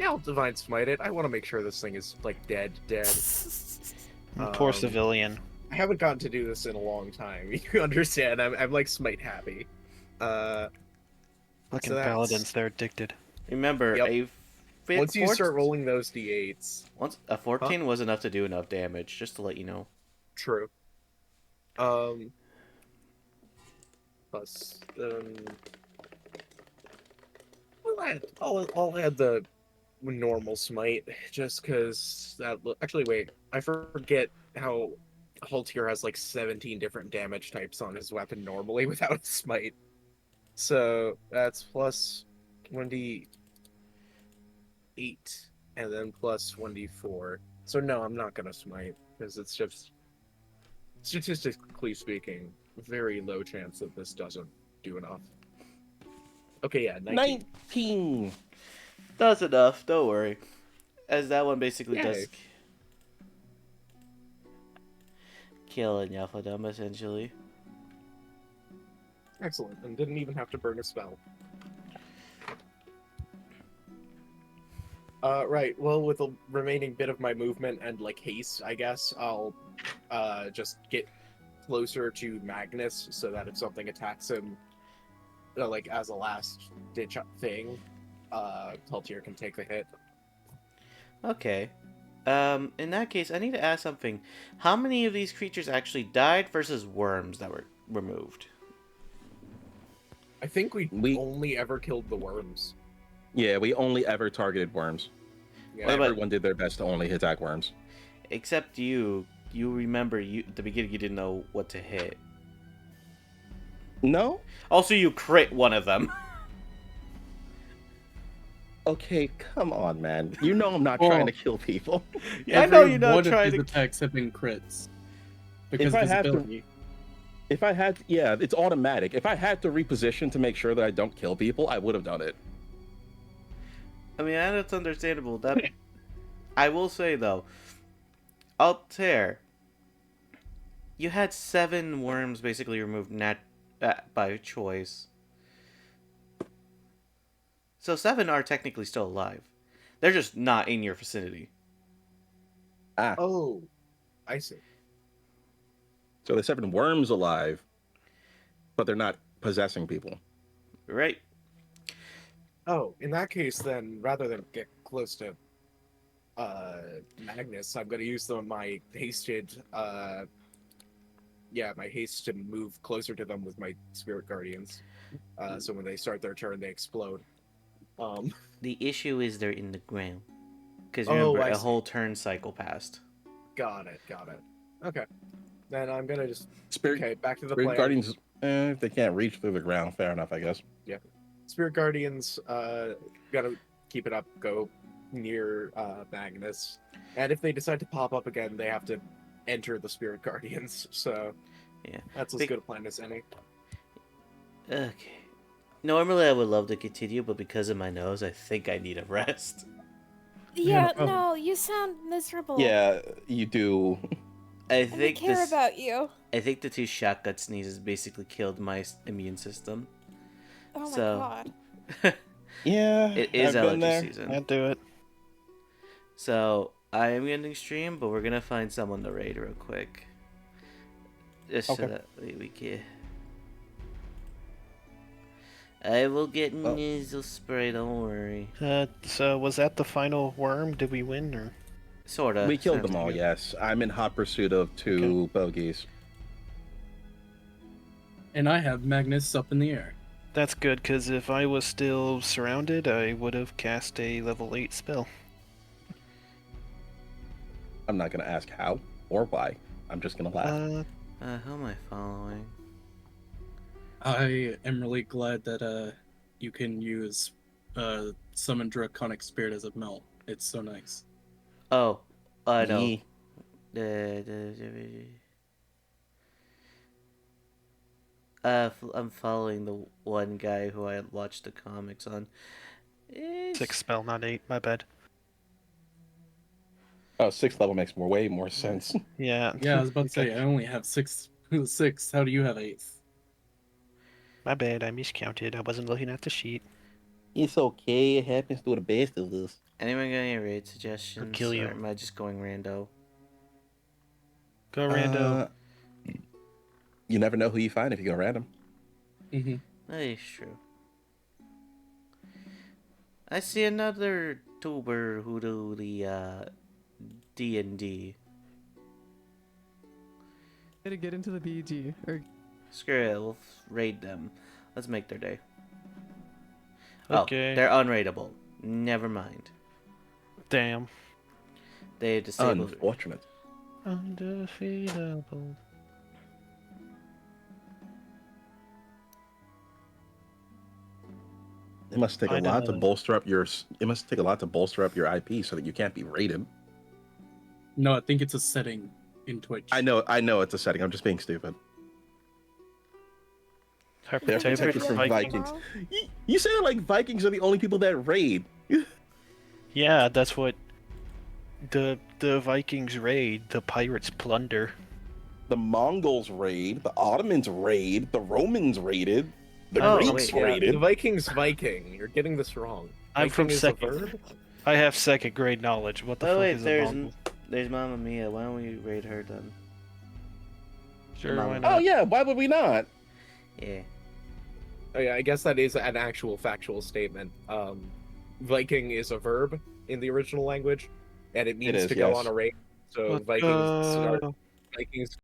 I'll Divine Smite it. I want to make sure this thing is dead. Poor Um, civilian. I haven't gotten to do this in a long time. You understand? I'm Smite happy. Fucking so that's- paladins, they're addicted. Remember, Yep. Once you start rolling those d8s, once a 14 was enough to do enough damage, just to let you know. true. Plus, I'll add the normal smite just because that. Actually, wait, I forget how Haltier has 17 different damage types on his weapon normally without smite. So that's plus 1d8 and then plus 1d4. So no, I'm not gonna smite because it's just statistically speaking, very low chance that this doesn't do enough. Okay, yeah, 19. 19. That's enough. Don't worry, as that one basically Yay. does kill an Yafadam essentially. Excellent, and didn't even have to burn a spell. Right, well, with the remaining bit of my movement and, haste, I guess, I'll, just get closer to Magnus so that if something attacks him, as a last-ditch thing, Haltier can take the hit. Okay. In that case, I need to ask something. How many of these creatures actually died versus worms that were removed? I think we We- only ever killed the worms. Yeah, we only ever targeted worms. Yeah, What about- Everyone did their best to only attack worms. Except you. You remember at the beginning you didn't know what to hit. No? Also, you crit one of them. Okay, come on, man. You know I'm not Oh. trying to kill people. I know Every you're not one of trying his to. attacks have been crits. Because If I have to- visibility. If I had, yeah, it's automatic. If I had to reposition to make sure that I don't kill people, I would have done it. I mean, that's understandable. That I will say though, Altair, you had 7 worms basically removed by choice. So 7 are technically still alive. They're just not in your vicinity. Oh, I see. So there's 7 worms alive, but they're not possessing people. Right? Oh, in that case, then, rather than get close to Magnus, I'm going to use my hasted, my haste to move closer to them with my Spirit Guardians. So when they start their turn, they explode. The issue is they're in the ground. Because Oh, remember, I a see. whole turn cycle passed. Got it. Okay. Then I'm gonna just Spirit, okay back to the Spirit plan. Guardians, if they can't reach through the ground, fair enough, I guess. Spirit Guardians gotta keep it up, go near Magnus. And if they decide to pop up again, they have to enter the Spirit Guardians. So Yeah. that's as good a plan as any. Okay. Normally I would love to continue, but because of my nose, I think I need a rest. Yeah, problem. no, you sound miserable. Yeah, you do. I And we think care this. about you. I think the 2 shotgun sneezes basically killed my immune system. Oh my So- god. Yeah, It is I've been allergy there. season. I'd do it. So I am ending stream, but we're gonna find someone to raid real quick. Just Okay. so that we can. I will get Oh. nasal spray. Don't worry. So was that the final worm? Did we win or? Sorta. We killed them sorta. all, yes. I'm in hot pursuit of 2 bogeys. And I have Magnus up in the air. That's good, because if I was still surrounded, I would have cast a level 8 spell. I'm not going to ask how or why. I'm just going to laugh. Who am I following? I am really glad that you can use summon Draconic Spirit as a melt. It's so nice. Oh, I know. Yeah. I'm following the one guy who I watched the comics on. 6 spell, not 8. My bad. Oh, 6th level makes way more sense. Yeah. Yeah, I was about to Okay. say I only have six. Six. How do you have 8th? My bad, I miscounted. I wasn't looking at the sheet. It's okay. It happens to the best of us. Anyone got any raid suggestions? kill you. Or am I just going rando? Go rando. You never know who you find if you go random. Mm-hmm. That is true. I see another tuber who do the D&D. To get into the BG or Screw it, we'll raid them. Let's make their day. Okay. Oh, they're unraidable. Never mind. Damn. They disabled. Unfortunate. Undefeatable. It must take a I lot to know. bolster up your. It must take a lot to bolster up your IP so that you can't be raided. No, I think it's a setting in Twitch. I know it's a setting. I'm just being stupid. Her They're favorite protected from Vikings. Vikings. You say that like Vikings are the only people that raid. Yeah, that's what the Vikings raid. The pirates plunder. The Mongols raid. The Ottomans raid. The Romans raided. The Oh, Greeks wait, Yeah, raided. the Vikings Viking. You're getting this wrong. I'm from Viking is a second. verb? I have second grade knowledge. What the Oh fuck wait, is a there's Mongol? there's Mamma Mia. Why don't we raid her then? Sure, Mama. why Oh not? yeah, why would we not? Yeah. Oh yeah, I guess that is an actual factual statement. Viking is a verb in the original language, and it means is, to go yes. on a raid. So Let's Vikings go. Vikings